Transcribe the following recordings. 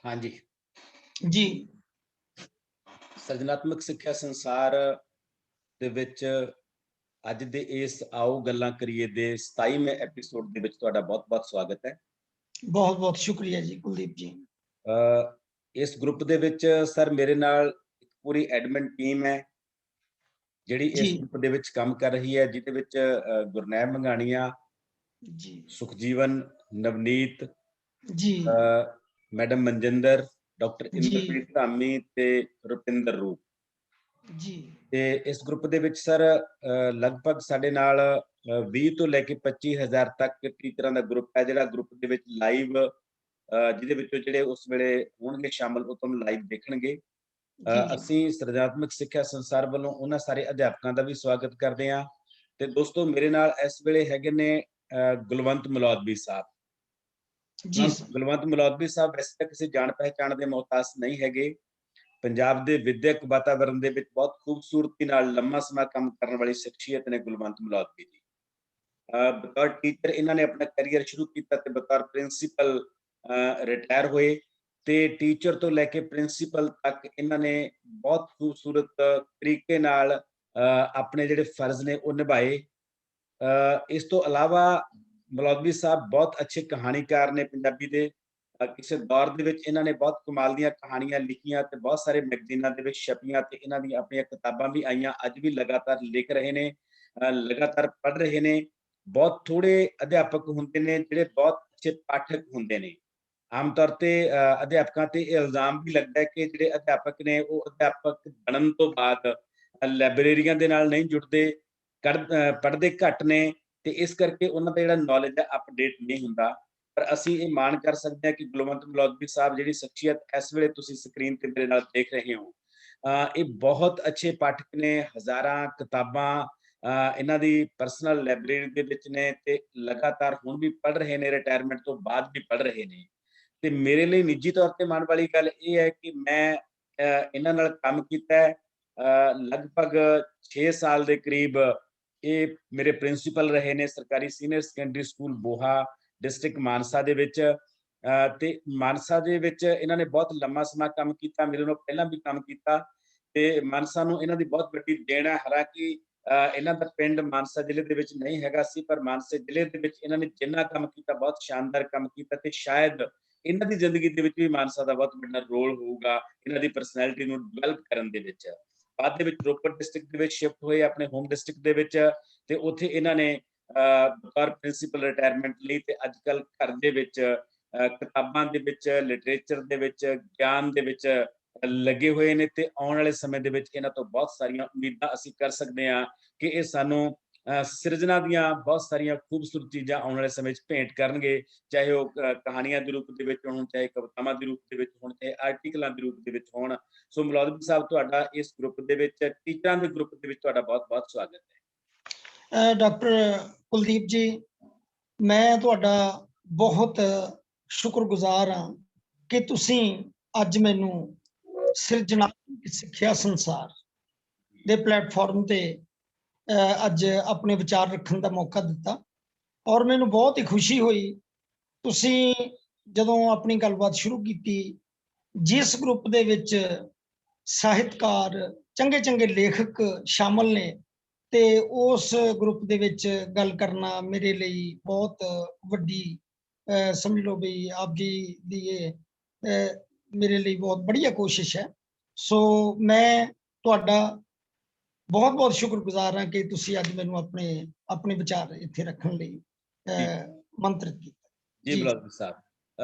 हाँ जी। ਜੀ। ਸਿਰਜਣਾਤਮਕ ਸਿੱਖਿਆ ਸੰਸਾਰ ਦੇ ਵਿੱਚ ਅੱਜ ਦੇ ਇਸ ਆਓ ਗੱਲਾਂ ਕਰੀਏ ਦੇ 27ਵੇਂ ਐਪੀਸੋਡ ਦੇ ਵਿੱਚ ਤੁਹਾਡਾ ਬਹੁਤ-ਬਹੁਤ ਸਵਾਗਤ ਹੈ। ਬਹੁਤ ਬਹੁਤ ਸ਼ੁਕਰੀਆ ਜੀ ਕੁਲਦੀਪ ਜੀ। ਇਸ ਗਰੁੱਪ ਦੇ ਵਿੱਚ ਸਰ ਮੇਰੇ ਨਾਲ ਇੱਕ ਪੂਰੀ ਐਡਮਿਨ ਟੀਮ ਹੈ ਜਿਹੜੀ ਜੀ ਇਸ ਗਰੁੱਪ ਦੇ ਵਿੱਚ ਕੰਮ ਕਰ ਰਹੀ ਹੈ, ਜਿਹਦੇ ਵਿੱਚ ਗੁਰਨੈਬ ਮੰਗਾਣੀਆਂ, ਜੀ ਸੁਖਜੀਵਨ, ਨਵਨੀਤ, ਜੀ ਮੈਡਮ ਮਨਜਿੰਦਰ, ਡਾਕਟਰ ਜੀ ਇੰਦਰਪ੍ਰੀਤ ਧਾਮੀ ਤੇ ਰੁਪਿੰਦਰ ਰੂਪ। ਜੀ ਤੇ ਇਸ ਗਰੁੱਪ ਦੇ ਵਿੱਚ ਸਰ ਲਗਭਗ ਸਾਡੇ ਨਾਲ 20 ਤੋਂ ਲੈ ਕੇ 25,000 ਤੱਕ ਟੀਚਰਾਂ ਦਾ ਗਰੁੱਪ ਹੈ, ਜਿਹੜਾ ਗਰੁੱਪ ਦੇ ਵਿੱਚ ਲਾਈਵ ਜਿਹਦੇ ਵਿੱਚੋਂ ਜਿਹੜੇ ਉਸ ਵੇਲੇ ਹੋਣਗੇ ਸ਼ਾਮਲ, ਉਹ ਤੁਹਾਨੂੰ ਲਾਈਵ ਦੇਖਣਗੇ। ਜੀ ਜੀ ਅਸੀਂ ਸਿਰਜਣਾਤਮਕ ਸਿੱਖਿਆ ਸੰਸਾਰ ਵੱਲੋਂ ਉਹਨਾਂ ਸਾਰੇ ਅਧਿਆਪਕਾਂ ਦਾ ਵੀ ਸਵਾਗਤ ਕਰਦੇ ਹਾਂ। ਤੇ ਦੋਸਤੋ ਮੇਰੇ ਨਾਲ ਇਸ ਵੇਲੇ ਹੈਗੇ ਨੇ ਗੁਲਵੰਤ ਮਲੌਦਵੀ ਸਾਹਿਬ। ਜੀ ਸਰ। ਗੁਲਵੰਤ ਮਲੌਦਵੀ ਸਾਹਿਬ ਵੈਸੇ ਤਾਂ ਕਿਸੇ ਜਾਣ ਪਹਿਚਾਣ ਦੇ ਮੁਹਤਾਜ ਨਹੀਂ ਹੈਗੇ। ਪੰਜਾਬ ਦੇ ਵਿਦਿਅਕ ਵਾਤਾਵਰਣ ਦੇ ਵਿੱਚ ਬਹੁਤ ਖੂਬਸੂਰਤੀ ਨਾਲ ਲੰਮਾ ਸਮਾਂ ਕੰਮ ਕਰਨ ਵਾਲੀ ਸ਼ਖਸੀਅਤ ਨੇ ਗੁਲਵੰਤ ਮਲੌਦਵੀ ਜੀ। ਬਤੌਰ ਟੀਚਰ ਇਹਨਾਂ ਨੇ ਆਪਣਾ ਕੈਰੀਅਰ ਸ਼ੁਰੂ ਕੀਤਾ ਤੇ ਬਤੌਰ ਪ੍ਰਿੰਸੀਪਲ ਰਿਟਾਇਰ ਹੋਏ ਤੇ ਟੀਚਰ ਤੋਂ ਲੈ ਕੇ ਪ੍ਰਿੰਸੀਪਲ ਤੱਕ ਇਹਨਾਂ ਨੇ ਬਹੁਤ ਖੂਬਸੂਰਤ ਤਰੀਕੇ ਨਾਲ ਆਪਣੇ ਜਿਹੜੇ ਫਰਜ਼ ਨੇ ਉਹ ਨਿਭਾਏ। ਇਸ ਤੋਂ ਇਲਾਵਾ ਮਲੌਦਵੀ ਸਾਹਿਬ ਬਹੁਤ ਅੱਛੇ ਕਹਾਣੀਕਾਰ ਨੇ ਪੰਜਾਬੀ ਦੇ। ਕਿਸੇ ਦੌਰ ਦੇ ਵਿੱਚ ਇਹਨਾਂ ਨੇ ਬਹੁਤ ਕਮਾਲ ਦੀਆਂ ਕਹਾਣੀਆਂ ਲਿਖੀਆਂ ਤੇ ਬਹੁਤ ਸਾਰੇ ਮੈਗਜ਼ੀਨਾਂ ਦੇ ਵਿੱਚ ਛਪੀਆਂ ਤੇ ਇਹਨਾਂ ਦੀਆਂ ਆਪਣੀਆਂ ਕਿਤਾਬਾਂ ਵੀ ਆਈਆਂ। ਅੱਜ ਵੀ ਲਗਾਤਾਰ ਲਿਖ ਰਹੇ ਨੇ, ਲਗਾਤਾਰ ਪੜ੍ਹ ਰਹੇ ਨੇ। ਬਹੁਤ ਥੋੜੇ ਅਧਿਆਪਕ ਹੁੰਦੇ ਨੇ ਜਿਹੜੇ ਬਹੁਤ ਅੱਛੇ ਪਾਠਕ ਹੁੰਦੇ ਨੇ। ਆਮ ਤੌਰ ਤੇ ਅਧਿਆਪਕਾਂ ਤੇ ਇਹ ਇਲਜ਼ਾਮ ਵੀ ਲੱਗਦਾ ਹੈ ਕਿ ਜਿਹੜੇ ਅਧਿਆਪਕ ਨੇ ਉਹ ਅਧਿਆਪਕ ਬਣਨ ਤੋਂ ਬਾਅਦ ਲਾਇਬ੍ਰੇਰੀਆਂ ਦੇ ਨਾਲ ਨਹੀਂ ਜੁੜਦੇ, ਪੜ੍ਹਦੇ ਘੱਟ ਨੇ ਤੇ ਇਸ ਕਰਕੇ ਉਹਨਾਂ ਦਾ ਜਿਹੜਾ ਨੌਲੇਜ ਹੈ ਅਪਡੇਟ ਨਹੀਂ ਹੁੰਦਾ। ਪਰ ਅਸੀਂ ਇਹ ਮਾਣ ਕਰ ਸਕਦੇ ਹਾਂ ਕਿ ਗੁਲਵੰਤ ਮਲੌਦਵੀ ਸਾਹਿਬ ਜਿਹੜੀ ਸ਼ਖਸੀਅਤ ਇਸ ਵੇਲੇ ਤੁਸੀਂ ਸਕਰੀਨ ਤੇ ਮੇਰੇ ਨਾਲ ਦੇਖ ਰਹੇ ਹੋ, ਇਹ ਬਹੁਤ ਅੱਛੇ ਪਾਠਕ ਨੇ। ਹਜ਼ਾਰਾਂ ਕਿਤਾਬਾਂ ਇਹਨਾਂ ਦੀ ਪਰਸਨਲ ਲਾਇਬ੍ਰੇਰੀ ਦੇ ਵਿੱਚ ਨੇ ਤੇ ਲਗਾਤਾਰ ਹੁਣ ਵੀ ਪੜ੍ਹ ਰਹੇ ਨੇ, ਰਿਟਾਇਰਮੈਂਟ ਤੋਂ ਬਾਅਦ ਵੀ ਪੜ੍ਹ ਰਹੇ ਨੇ। ਤੇ ਮੇਰੇ ਲਈ ਨਿੱਜੀ ਤੌਰ ਤੇ ਮਾਣ ਵਾਲੀ ਗੱਲ ਇਹ ਹੈ ਕਿ ਮੈਂ ਇਹਨਾਂ ਨਾਲ ਕੰਮ ਕੀਤਾ ਹੈ। ਲਗਭਗ 6 ਸਾਲ ਦੇ ਕਰੀਬ ਇਹ ਮੇਰੇ ਪ੍ਰਿੰਸੀਪਲ ਰਹੇ ਨੇ ਸਰਕਾਰੀ senior secondary school Boha, district Mansa ਦੇ ਵਿੱਚ। ਤੇ ਮਾਨਸਾ ਦੇ ਵਿੱਚ ਇਹਨਾਂ ਨੇ ਬਹੁਤ ਲੰਮਾ ਸਮਾਂ ਕੰਮ ਕੀਤਾ, ਮੇਰੇ ਨਾਲੋਂ ਪਹਿਲਾਂ ਵੀ ਕੰਮ ਕੀਤਾ ਤੇ ਮਾਨਸਾ ਨੂੰ ਇਹਨਾਂ ਦੀ ਬਹੁਤ ਵੱਡੀ ਦੇਣ ਹੈ। ਹਾਲਾਂਕਿ ਇਹਨਾਂ ਦਾ ਪਿੰਡ ਮਾਨਸਾ ਜ਼ਿਲ੍ਹੇ ਦੇ ਵਿੱਚ ਨਹੀਂ ਹੈਗਾ ਸੀ, ਪਰ ਮਾਨਸਾ ਜ਼ਿਲ੍ਹੇ ਦੇ ਵਿੱਚ ਇਹਨਾਂ ਨੇ ਜਿੰਨਾ ਕੰਮ ਕੀਤਾ, ਬਹੁਤ ਸ਼ਾਨਦਾਰ ਕੰਮ ਕੀਤਾ ਤੇ ਸ਼ਾਇਦ ਇਹਨਾਂ ਦੀ ਜ਼ਿੰਦਗੀ ਦੇ ਵਿੱਚ ਵੀ ਮਾਨਸਾ ਦਾ ਬਹੁਤ ਵੱਡਾ ਰੋਲ ਹੋਊਗਾ ਇਹਨਾਂ ਦੀ ਪਰਸਨੈਲਿਟੀ ਨੂੰ ਡਿਵੈਲਪ ਕਰਨ ਦੇ ਵਿੱਚ। ਬਾਅਦ ਦੇ ਵਿੱਚ ਰੋਪੜ ਡਿਸਟ੍ਰਿਕਟ ਦੇ ਵਿੱਚ ਸ਼ਿਫਟ ਹੋਏ, ਆਪਣੇ ਹੋਮ ਡਿਸਟ੍ਰਿਕਟ ਦੇ ਵਿੱਚ, ਤੇ ਉੱਥੇ ਇਹਨਾਂ ਨੇ ਬਤੌਰ ਪ੍ਰਿੰਸੀਪਲ ਰਿਟਾਇਰਮੈਂਟ ਲਈ ਤੇ ਅੱਜ ਕੱਲ੍ਹ ਘਰ ਦੇ ਵਿੱਚ ਕਿਤਾਬਾਂ ਦੇ ਵਿੱਚ, ਲਿਟਰੇਚਰ ਦੇ ਵਿੱਚ, ਗਿਆਨ ਦੇ ਵਿੱਚ ਲੱਗੇ ਹੋਏ ਨੇ। ਤੇ ਆਉਣ ਵਾਲੇ ਸਮੇਂ ਦੇ ਵਿੱਚ ਇਹਨਾਂ ਤੋਂ ਬਹੁਤ ਸਾਰੀਆਂ ਉਮੀਦਾਂ ਅਸੀਂ ਕਰ ਸਕਦੇ ਹਾਂ ਕਿ ਇਹ ਸਾਨੂੰ ਸਿਰਜਣਾ ਦੀਆਂ ਬਹੁਤ ਸਾਰੀਆਂ ਖੂਬਸੂਰਤ ਚੀਜ਼ਾਂ ਆਉਣ ਵਾਲੇ ਸਮੇਂ 'ਚ ਭੇਂਟ ਕਰਨਗੇ, ਚਾਹੇ ਉਹ ਕਹਾਣੀਆਂ ਦੇ ਰੂਪ ਦੇ ਵਿੱਚ ਹੋਣ, ਚਾਹੇ ਕਵਿਤਾਵਾਂ ਦੇ ਰੂਪ ਦੇ ਵਿੱਚ ਹੋਣ, ਚਾਹੇ ਆਰਟੀਕਲਾਂ ਦੇ ਰੂਪ ਦੇ ਵਿੱਚ ਹੋਣ। ਸੋ ਮਲੌਦਵੀ ਸਾਹਿਬ, ਤੁਹਾਡਾ ਇਸ ਗਰੁੱਪ ਦੇ ਵਿੱਚ, ਟੀਚਰਾਂ ਦੇ ਗਰੁੱਪ ਦੇ ਵਿੱਚ ਤੁਹਾਡਾ ਬਹੁਤ-ਬਹੁਤ ਸਵਾਗਤ ਹੈ। ਡਾਕਟਰ ਕੁਲਦੀਪ ਜੀ, ਮੈਂ ਤੁਹਾਡਾ ਬਹੁਤ ਸ਼ੁਕਰਗੁਜ਼ਾਰ ਹਾਂ ਕਿ ਤੁਸੀਂ ਅੱਜ ਮੈਨੂੰ ਸਿਰਜਣਾਤਮਕ ਸਿੱਖਿਆ ਸੰਸਾਰ ਦੇ ਪਲੇਟਫਾਰਮ ਤੇ ਅੱਜ ਆਪਣੇ ਵਿਚਾਰ ਰੱਖਣ ਦਾ ਮੌਕਾ ਦਿੱਤਾ ਔਰ ਮੈਨੂੰ ਬਹੁਤ ਹੀ ਖੁਸ਼ੀ ਹੋਈ। ਤੁਸੀਂ ਜਦੋਂ ਆਪਣੀ ਗੱਲਬਾਤ ਸ਼ੁਰੂ ਕੀਤੀ, ਜਿਸ ਗਰੁੱਪ ਦੇ ਵਿੱਚ ਸਾਹਿਤਕਾਰ, ਚੰਗੇ ਲੇਖਕ ਸ਼ਾਮਲ ਨੇ, ਤੇ ਉਸ ਗਰੁੱਪ ਦੇ ਵਿੱਚ ਗੱਲ ਕਰਨਾ ਮੇਰੇ ਲਈ ਬਹੁਤ ਵੱਡੀ ਸਮਝ ਲਓ ਵੀ ਆਪ ਜੀ ਦੀ ਇਹ ਮੇਰੇ ਲਈ ਬਹੁਤ ਬੜੀਆ ਕੋਸ਼ਿਸ਼ ਹੈ। ਸੋ ਮੈਂ ਤੁਹਾਡਾ ਬਹੁਤ ਸ਼ੁਕਰਗੁਜ਼ਾਰ ਹਾਂ ਕਿ ਤੁਸੀਂ ਅੱਜ ਮੈਨੂੰ ਆਪਣੇ ਵਿਚਾਰ ਇੱਥੇ ਰੱਖਣ ਲਈ ਮੰਤਰਿਤ ਕੀਤਾ। ਜੀ ਮਲੌਦਵੀ ਸਾਹਿਬ,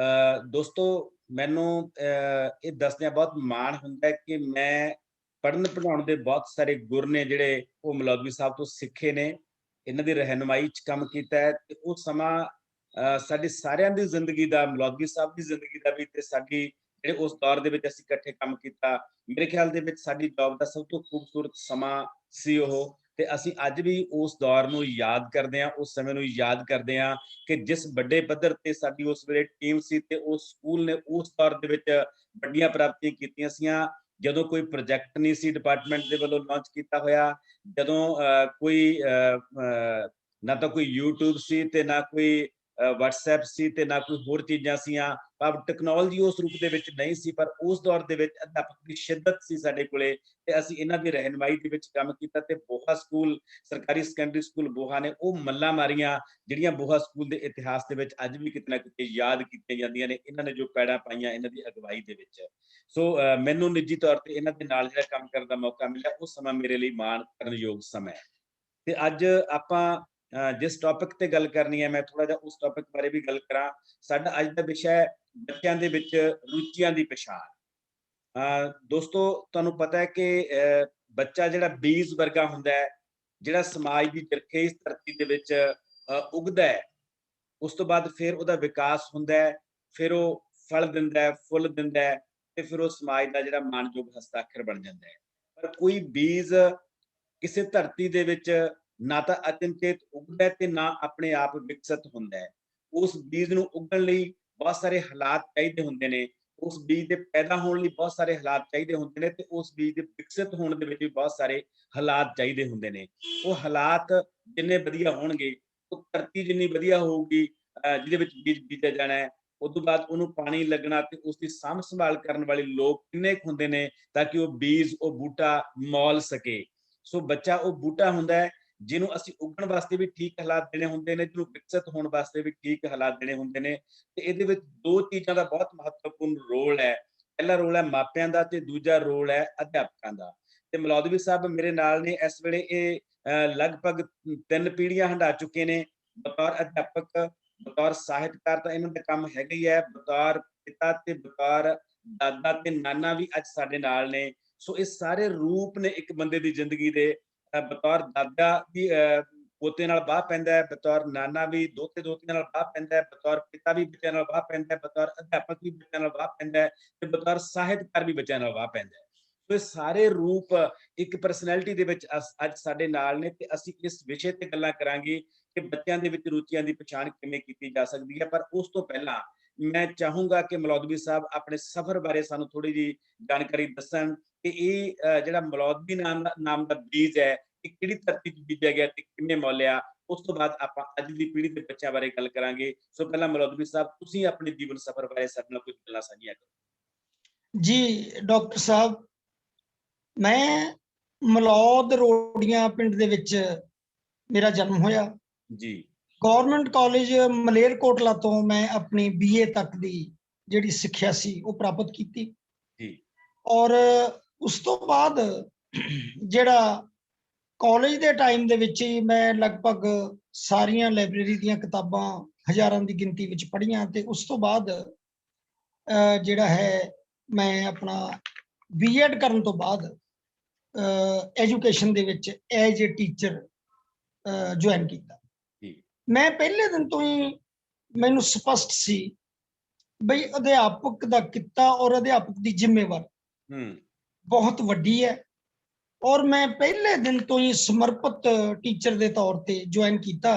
ਦੋਸਤੋ ਮੈਨੂੰ ਇਹ ਦੱਸਦਿਆਂ ਬਹੁਤ ਮਾਣ ਹੁੰਦਾ ਹੈ ਕਿ ਮੈਂ ਪੜ੍ਹਨ ਪੜ੍ਹਾਉਣ ਦੇ ਬਹੁਤ ਸਾਰੇ ਗੁਰ ਨੇ ਜਿਹੜੇ ਉਹ ਮਲੌਦਵੀ ਸਾਹਿਬ ਤੋਂ ਸਿੱਖੇ ਨੇ, ਇਹਨਾਂ ਦੀ ਰਹਿਨੁਮਾਈ 'ਚ ਕੰਮ ਕੀਤਾ ਹੈ। ਤੇ ਉਹ ਸਮਾਂ ਸਾਡੀ ਸਾਰਿਆਂ ਦੀ ਜ਼ਿੰਦਗੀ ਦਾ, ਮਲੌਦਵੀ ਸਾਹਿਬ ਦੀ ਜ਼ਿੰਦਗੀ ਦਾ ਵੀ, ਤੇ ਸਾਡੀ ਜਿਹੜੇ ਉਸ ਦੌਰ ਦੇ ਵਿੱਚ ਅਸੀਂ ਇਕੱਠੇ ਕੰਮ ਕੀਤਾ, ਮੇਰੇ ਖਿਆਲ ਦੇ ਵਿੱਚ ਸਾਡੀ ਜੌਬ ਦਾ ਸਭ ਤੋਂ ਖੂਬਸੂਰਤ ਸਮਾਂ ਸੀ ਉਹ। ਤੇ ਅਸੀਂ ਅੱਜ ਵੀ ਉਸ ਦੌਰ ਨੂੰ ਯਾਦ ਕਰਦੇ ਹਾਂ, ਉਸ ਸਮੇਂ ਨੂੰ ਯਾਦ ਕਰਦੇ ਹਾਂ ਕਿ ਜਿਸ ਵੱਡੇ ਪੱਧਰ ਤੇ ਸਾਡੀ ਉਸ ਵੇਲੇ ਟੀਮ ਸੀ ਤੇ ਉਸ ਸਕੂਲ ਨੇ ਉਸ ਦੌਰ ਦੇ ਵਿੱਚ ਵੱਡੀਆਂ ਪ੍ਰਾਪਤੀਆਂ ਕੀਤੀਆਂ ਸੀਆਂ। ਜਦੋਂ ਕੋਈ ਪ੍ਰੋਜੈਕਟ ਨਹੀਂ ਸੀ ਡਿਪਾਰਟਮੈਂਟ ਦੇ ਵੱਲੋਂ ਲਾਂਚ ਕੀਤਾ ਹੋਇਆ, ਜਦੋਂ ਕੋਈ ਨਾ ਤਾਂ ਕੋਈ YouTube ਸੀ ਤੇ ਨਾ ਕੋਈ WhatsApp ਸੀ ਤੇ ਨਾ ਕੋਈ ਹੋਰ ਚੀਜ਼ਾਂ ਸੀਆਂ, ਭਾਵ ਟੈਕਨੋਲੋਜੀ ਉਸ ਰੂਪ ਦੇ ਵਿੱਚ ਨਹੀਂ ਸੀ, ਪਰ ਉਸ ਦੌਰ ਦੇ ਵਿੱਚ ਅਧਿਆਪਕ ਦੀ ਸ਼ਿੱਦਤ ਸੀ ਸਾਡੇ ਕੋਲੇ ਤੇ ਅਸੀਂ ਇਹਨਾਂ ਦੀ ਰਹਿਨੁਮਾਈ ਦੇ ਵਿੱਚ ਕੰਮ ਕੀਤਾ ਤੇ ਬੋਹਾ ਸਕੂਲ, ਸਰਕਾਰੀ ਸੈਕੰਡਰੀ ਸਕੂਲ ਬੋਹਾ ਨੇ ਉਹ ਮੱਲਾਂ ਮਾਰੀਆਂ ਜਿਹੜੀਆਂ ਬੋਹਾ ਸਕੂਲ ਦੇ ਇਤਿਹਾਸ ਦੇ ਵਿੱਚ ਅੱਜ ਵੀ ਕਿਤੇ ਨਾ ਕਿਤੇ ਯਾਦ ਕੀਤੀਆਂ ਜਾਂਦੀਆਂ ਨੇ। ਇਹਨਾਂ ਨੇ ਜੋ ਪੈੜਾਂ ਪਾਈਆਂ ਇਹਨਾਂ ਦੀ ਅਗਵਾਈ ਦੇ ਵਿੱਚ। ਸੋ ਮੈਨੂੰ ਨਿੱਜੀ ਤੌਰ ਤੇ ਇਹਨਾਂ ਦੇ ਨਾਲ ਜਿਹੜਾ ਕੰਮ ਕਰਨ ਦਾ ਮੌਕਾ ਮਿਲਿਆ ਉਹ ਸਮਾਂ ਮੇਰੇ ਲਈ ਮਾਣ ਕਰਨ ਯੋਗ ਸਮਾਂ ਹੈ। ਤੇ ਅੱਜ ਆਪਾਂ ਜਿਸ ਟੌਪਿਕ ਤੇ ਗੱਲ ਕਰਨੀ ਹੈ, ਮੈਂ ਥੋੜਾ ਜਿਹਾ ਉਸ ਟੌਪਿਕ ਬਾਰੇ ਵੀ ਗੱਲ ਕਰਾਂ। ਸਾਡਾ ਅੱਜ ਦਾ ਵਿਸ਼ਾ ਹੈ ਬੱਚਿਆਂ ਦੇ ਵਿੱਚ ਰੁਚੀਆਂ ਦੀ ਪਛਾਣ। ਦੋਸਤੋ, ਤੁਹਾਨੂੰ ਪਤਾ ਹੈ ਕਿ ਬੱਚਾ ਜਿਹੜਾ ਬੀਜ ਵਰਗਾ ਹੁੰਦਾ ਹੈ, ਜਿਹੜਾ ਸਮਾਜ ਦੀ ਜਰਖੇ ਇਸ ਧਰਤੀ ਦੇ ਵਿੱਚ ਉਗਦਾ ਹੈ, ਉਸ ਤੋਂ ਬਾਅਦ ਫਿਰ ਉਹਦਾ ਵਿਕਾਸ ਹੁੰਦਾ ਹੈ, ਫਿਰ ਉਹ ਫਲ ਦਿੰਦਾ ਹੈ, ਫੁੱਲ ਦਿੰਦਾ ਹੈ ਤੇ ਫਿਰ ਉਹ ਸਮਾਜ ਦਾ ਜਿਹੜਾ ਮਾਣਯੋਗ ਹਸਤਾਖਰ ਬਣ ਜਾਂਦਾ ਹੈ। ਪਰ ਕੋਈ ਬੀਜ ਕਿਸੇ ਧਰਤੀ ਦੇ ਵਿੱਚ ਨਾ ਤਾਂ ਅਚਨਚੇਤ ਉਗਦਾ ਤੇ ਨਾ ਆਪਣੇ ਆਪ ਵਿਕਸਿਤ ਹੁੰਦਾ ਹੈ। ਉਸ ਬੀਜ ਨੂੰ ਉਗਣ ਲਈ ਬਹੁਤ ਸਾਰੇ ਹਾਲਾਤ ਚਾਹੀਦੇ ਹੁੰਦੇ ਨੇ, ਉਸ ਬੀਜ ਦੇ ਪੈਦਾ ਹੋਣ ਲਈ ਬਹੁਤ ਸਾਰੇ ਹਾਲਾਤ ਚਾਹੀਦੇ ਹੁੰਦੇ ਨੇ ਤੇ ਉਸ ਬੀਜ ਦੇ ਵਿਕਸਿਤ ਹੋਣ ਦੇ ਵਿੱਚ ਵੀ ਬਹੁਤ ਸਾਰੇ ਹਾਲਾਤ ਚਾਹੀਦੇ ਹੁੰਦੇ ਨੇ। ਉਹ ਹਾਲਾਤ ਜਿੰਨੇ ਵਧੀਆ ਹੋਣਗੇ, ਉਹ ਧਰਤੀ ਜਿੰਨੀ ਵਧੀਆ ਹੋਊਗੀ ਜਿਹਦੇ ਵਿੱਚ ਬੀਜ ਬੀਜਿਆ ਜਾਣਾ ਹੈ, ਉਸ ਤੋਂ ਬਾਅਦ ਉਹਨੂੰ ਪਾਣੀ ਲੱਗਣਾ ਤੇ ਉਸ ਦੀ ਸਾਂਭ ਸੰਭਾਲ ਕਰਨ ਵਾਲੇ ਲੋਕ ਕਿੰਨੇ ਕੁ ਹੁੰਦੇ ਨੇ ਤਾਂ ਕਿ ਉਹ ਬੀਜ, ਉਹ ਬੂਟਾ ਮੌਲ ਸਕੇ। ਸੋ ਬੱਚਾ ਉਹ ਬੂਟਾ ਹੁੰਦਾ ਹੈ ਜਿਹਨੂੰ ਅਸੀਂ ਉੱਗਣ ਵਾਸਤੇ ਵੀ ਠੀਕ ਹਾਲਾਤ ਦੇਣੇ ਹੁੰਦੇ ਨੇ, ਜਿਹਨੂੰ ਵਿਕਸਿਤ ਹੋਣ ਵਾਸਤੇ ਵੀ ਠੀਕ ਹਾਲਾਤ ਦੇਣੇ ਹੁੰਦੇ ਨੇ। ਤੇ ਇਹਦੇ ਵਿੱਚ ਦੋ ਚੀਜ਼ਾਂ ਦਾ ਬਹੁਤ ਮਹੱਤਵਪੂਰਨ ਰੋਲ ਹੈ। ਪਹਿਲਾ ਰੋਲ ਹੈ ਮਾਪਿਆਂ ਦਾ ਤੇ ਦੂਜਾ ਰੋਲ ਹੈ ਅਧਿਆਪਕਾਂ ਦਾ। ਤੇ ਮਲੌਦਵੀ ਸਾਹਿਬ ਮੇਰੇ ਨਾਲ ਨੇ ਇਸ ਵੇਲੇ। ਇਹ ਲਗਭਗ 3 ਪੀੜ੍ਹੀਆਂ ਹੰਢਾ ਚੁੱਕੇ ਨੇ ਬਤੌਰ ਅਧਿਆਪਕ, ਬਤੌਰ ਸਾਹਿਤਕਾਰ ਤਾਂ ਇਹਨਾਂ ਦਾ ਕੰਮ ਹੈਗਾ ਹੀ ਹੈ, ਬਤੌਰ ਪਿਤਾ ਤੇ ਬਤੌਰ ਦਾਦਾ ਤੇ ਨਾਨਾ ਵੀ ਅੱਜ ਸਾਡੇ ਨਾਲ ਨੇ। ਸੋ ਇਹ ਸਾਰੇ ਰੂਪ ਨੇ ਇੱਕ ਬੰਦੇ ਦੀ ਜ਼ਿੰਦਗੀ ਦੇ। ਬਤੌਰ ਦਾਦਾ ਵੀ ਪੋਤੇ ਨਾਲ ਬਾਹ ਪੈਂਦਾ ਹੈ, ਬਤੌਰ ਨਾਨਾ ਵੀ ਦੋਤਿਆਂ ਨਾਲ ਬਾਹ ਪੈਂਦਾ ਹੈ, ਬਤੌਰ ਪਿਤਾ ਵੀ ਬੱਚਿਆਂ ਨਾਲ ਬਾਹ ਪੈਂਦਾ ਹੈ, ਬਤੌਰ ਅਧਿਆਪਕ ਵੀ ਬੱਚਿਆਂ ਨਾਲ ਬਾਹ ਪੈਂਦਾ ਹੈ ਤੇ ਬਤੌਰ ਸਾਹਿਤਕਾਰ ਵੀ ਬੱਚਿਆਂ ਨਾਲ ਬਾਹ ਪੈਂਦਾ ਹੈ। ਸੋ ਇਹ ਸਾਰੇ ਰੂਪ ਇੱਕ ਪਰਸਨੈਲਿਟੀ ਦੇ ਵਿੱਚ ਅੱਜ ਸਾਡੇ ਨਾਲ ਨੇ ਤੇ ਅਸੀਂ ਇਸ ਵਿਸ਼ੇ ਤੇ ਗੱਲਾਂ ਕਰਾਂਗੇ ਕਿ ਬੱਚਿਆਂ ਦੇ ਵਿੱਚ ਰੁਚੀਆਂ ਦੀ ਪਛਾਣ ਕਿਵੇਂ ਕੀਤੀ ਜਾ ਸਕਦੀ ਹੈ। ਪਰ ਉਸ ਤੋਂ ਪਹਿਲਾਂ ਮੈਂ ਚਾਹੂੰਗਾ ਕਿ ਮਲੌਦਵੀ ਸਾਹਿਬ ਆਪਣੇ ਸਫ਼ਰ ਬਾਰੇ ਸਾਨੂੰ ਥੋੜੀ ਜਿਹੀ ਜਾਣਕਾਰੀ ਦੱਸਣ ਕਿ ਇਹ ਜਿਹੜਾ ਮਲੌਦਵੀ ਨਾਮ ਦਾ ਬੀਜ ਹੈ, ਇਹ ਕਿਹੜੀ ਧਰਤੀ 'ਚ ਬੀਜਿਆ ਗਿਆ ਤੇ ਕਿਵੇਂ ਮੌਲਿਆ। ਉਸ ਤੋਂ ਬਾਅਦ ਆਪਾਂ ਅੱਜ ਦੀ ਪੀੜ੍ਹੀ ਦੇ ਬੱਚਿਆਂ ਬਾਰੇ ਗੱਲ ਕਰਾਂਗੇ। ਸੋ ਪਹਿਲਾਂ ਮਲੌਦਵੀ ਸਾਹਿਬ, ਤੁਸੀਂ ਆਪਣੇ ਜੀਵਨ ਸਫ਼ਰ ਬਾਰੇ ਸਾਡੇ ਨਾਲ ਕੁਝ ਗੱਲਾਂ ਸਾਂਝੀਆਂ ਕਰੋ। ਜੀ ਡਾਕਟਰ ਸਾਹਿਬ, ਮੈਂ ਮਲੌਦ ਰੋੜੀਆਂ ਪਿੰਡ ਦੇ ਵਿੱਚ ਮੇਰਾ ਜਨਮ ਹੋਇਆ ਜੀ। ਗਵਰਨਮੈਂਟ ਕਾਲਜ ਮਲੇਰਕੋਟਲਾ ਤੋਂ ਮੈਂ ਆਪਣੀ BA ਤੱਕ ਦੀ ਜਿਹੜੀ ਸਿੱਖਿਆ ਸੀ ਉਹ ਪ੍ਰਾਪਤ ਕੀਤੀ ਜੀ। ਔਰ ਉਸ ਤੋਂ ਬਾਅਦ ਜਿਹੜਾ ਕਾਲਜ ਦੇ ਟਾਈਮ ਦੇ ਵਿੱਚ ਹੀ ਮੈਂ ਲਗਭਗ ਸਾਰੀਆਂ ਲਾਇਬ੍ਰੇਰੀ ਦੀਆਂ ਕਿਤਾਬਾਂ ਹਜ਼ਾਰਾਂ ਦੀ ਗਿਣਤੀ ਵਿੱਚ ਪੜ੍ਹੀਆਂ ਤੇ ਉਸ ਤੋਂ ਬਾਅਦ ਜਿਹੜਾ ਹੈ ਮੈਂ ਆਪਣਾ B.Ed ਕਰਨ ਤੋਂ ਬਾਅਦ ਐਜੂਕੇਸ਼ਨ ਦੇ ਵਿੱਚ ਐਜ ਏ ਟੀਚਰ ਜੁਆਇਨ ਕੀਤਾ। ਮੈਂ ਪਹਿਲੇ ਦਿਨ ਤੋਂ ਹੀ ਮੈਨੂੰ ਸਪਸ਼ਟ ਸੀ ਬਈ ਅਧਿਆਪਕ ਦਾ ਕਿੱਤਾ ਔਰ ਅਧਿਆਪਕ ਦੀ ਜ਼ਿੰਮੇਵਾਰੀ ਬਹੁਤ ਵੱਡੀ ਹੈ ਔਰ ਮੈਂ ਪਹਿਲੇ ਦਿਨ ਤੋਂ ਹੀ ਸਮਰਪਿਤ ਟੀਚਰ ਦੇ ਤੌਰ ਤੇ ਜੁਆਇਨ ਕੀਤਾ।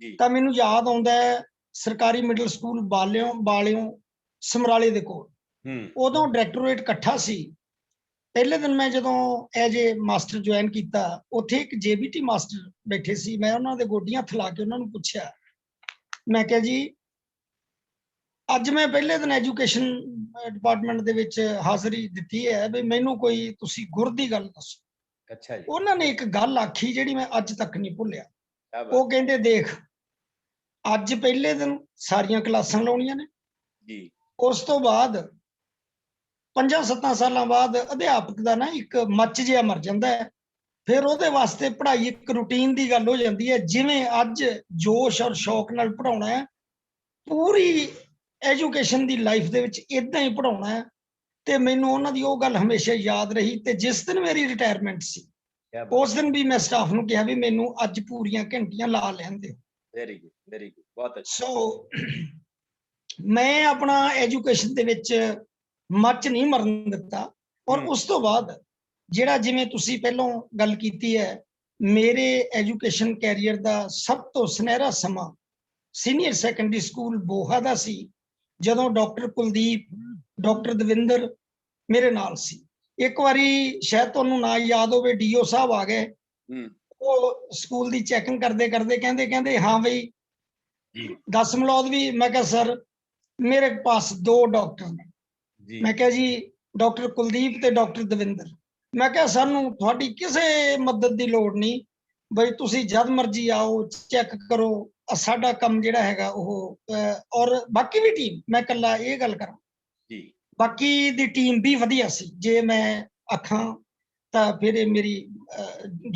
ਤਾਂ ਮੈਨੂੰ ਯਾਦ ਆਉਂਦਾ ਹੈ ਸਰਕਾਰੀ ਮਿਡਲ ਸਕੂਲ ਬਾਲਿਓ ਸਮਰਾਲੇ ਦੇ ਕੋਲ, ਉਦੋਂ ਡਾਇਰੈਕਟੋਰੇਟ ਇਕੱਠਾ ਸੀ। ਪਹਿਲੇ ਦਿਨ ਮੈਂ ਜਦੋਂ ਐਜ ਏ ਮਾਸਟਰ ਜੁਆਇਨ ਕੀਤਾ, ਉੱਥੇ ਇੱਕ JBT ਮਾਸਟਰ ਬੈਠੇ ਸੀ। ਮੈਂ ਉਹਨਾਂ ਦੇ ਗੋਡੀਆਂ ਹੱਥ ਲਾ ਕੇ ਉਹਨਾਂ ਨੂੰ ਪੁੱਛਿਆ, ਮੈਂ ਕਿਹਾ ਜੀ ਅੱਜ ਮੈਂ ਪਹਿਲੇ ਦਿਨ ਐਜੂਕੇਸ਼ਨ ਡਿਪਾਰਟਮੈਂਟ ਦੇ ਵਿੱਚ ਹਾਜ਼ਰੀ ਦਿੱਤੀ ਹੈ ਵੀ ਮੈਨੂੰ ਕੋਈ ਤੁਸੀਂ ਗੁਰ ਦੀ ਗੱਲ ਦੱਸੋ। ਅੱਛਾ ਜੀ। ਉਹਨਾਂ ਨੇ ਇੱਕ ਗੱਲ ਆਖੀ ਜਿਹੜੀ ਮੈਂ ਅੱਜ ਤੱਕ ਨਹੀਂ ਭੁੱਲਿਆ। ਉਹ ਕਹਿੰਦੇ ਦੇਖ, ਅੱਜ ਪਹਿਲੇ ਦਿਨ ਸਾਰੀਆਂ ਕਲਾਸਾਂ ਲਾਉਣੀਆਂ ਨੇ ਜੀ, ਉਸ ਤੋਂ ਬਾਅਦ 5-7 ਸਾਲਾਂ ਬਾਅਦ ਅਧਿਆਪਕ ਦਾ ਨਾ ਇੱਕ ਮੱਚ ਜਿਹਾ ਮਰ ਜਾਂਦਾ ਹੈ, ਫਿਰ ਉਹਦੇ ਵਾਸਤੇ ਪੜ੍ਹਾਈ ਇੱਕ ਰੂਟੀਨ ਦੀ ਗੱਲ ਹੋ ਜਾਂਦੀ ਹੈ। ਜਿਵੇਂ ਅੱਜ ਜੋਸ਼ ਔਰ ਸ਼ੌਕ ਨਾਲ ਪੜ੍ਹਾਉਣਾ ਹੈ, ਪੂਰੀ ਐਜੂਕੇਸ਼ਨ ਦੀ ਲਾਈਫ ਦੇ ਵਿੱਚ ਇਦਾਂ ਹੀ ਪੜ੍ਹਾਉਣਾ ਹੈ। ਤੇ ਮੈਨੂੰ ਉਹਨਾਂ ਦੀ ਉਹ ਗੱਲ ਹਮੇਸ਼ਾ ਯਾਦ ਰਹੀ। ਤੇ ਜਿਸ ਦਿਨ ਮੇਰੀ ਰਿਟਾਇਰਮੈਂਟ ਸੀ, ਉਸ ਦਿਨ ਵੀ ਮੈਂ ਸਟਾਫ ਨੂੰ ਕਿਹਾ ਵੀ ਮੈਨੂੰ ਅੱਜ ਪੂਰੀਆਂ ਘੰਟੀਆਂ ਲਾ ਲੈਣ ਦਿਓ। ਵੈਰੀ ਗੁੱਡ, ਵੈਰੀ ਗੁੱਡ, ਬਹੁਤ ਅੱਛਾ। ਸੋ ਮੈਂ ਆਪਣਾ ਐਜੂਕੇਸ਼ਨ ਦੇ ਵਿੱਚ ਮੱਚ ਨਹੀਂ ਮਰਨ ਦਿੱਤਾ। ਔਰ ਉਸ ਤੋਂ ਬਾਅਦ ਜਿਹੜਾ ਜਿਵੇਂ ਤੁਸੀਂ ਪਹਿਲਾਂ ਗੱਲ ਕੀਤੀ ਹੈ, ਮੇਰੇ ਐਜੂਕੇਸ਼ਨ ਕੈਰੀਅਰ ਦਾ ਸਭ ਤੋਂ ਸੁਨਹਿਰਾ ਸਮਾਂ ਸੀਨੀਅਰ ਸੈਕੰਡਰੀ ਸਕੂਲ ਬੋਹਾ ਦਾ ਸੀ, ਜਦੋਂ ਡਾਕਟਰ ਕੁਲਦੀਪ, ਡਾਕਟਰ ਦਵਿੰਦਰ ਮੇਰੇ ਨਾਲ ਸੀ। ਇੱਕ ਵਾਰੀ ਸ਼ਾਇਦ ਤੁਹਾਨੂੰ ਨਾ ਯਾਦ ਹੋਵੇ, DO ਸਾਹਿਬ ਆ ਗਏ, ਉਹ ਸਕੂਲ ਦੀ ਚੈਕਿੰਗ ਕਰਦੇ ਕਰਦੇ ਕਹਿੰਦੇ ਹਾਂ ਬਈ जी 10 ਮਲੌਦਵੀ। मैं क्या सर मेरे पास 2 डॉक्टर ने। जी मैं क्या जी डॉक्टर कुलदीप ते डॉक्टर दविंਦਰ। मैं क्या सानू तुहाडी किसे मदद की लोड़ नहीं, बई तुसी जद मर्जी आओ चेक करो, साडा काम जिहड़ा हैगा ओह और बाकी भी टीम, मैं कल्ला ये गल करा जी बाकी दी टीम भी वधिया सी। जे मैं आखां ਤਾਂ ਫਿਰ ਇਹ ਮੇਰੀ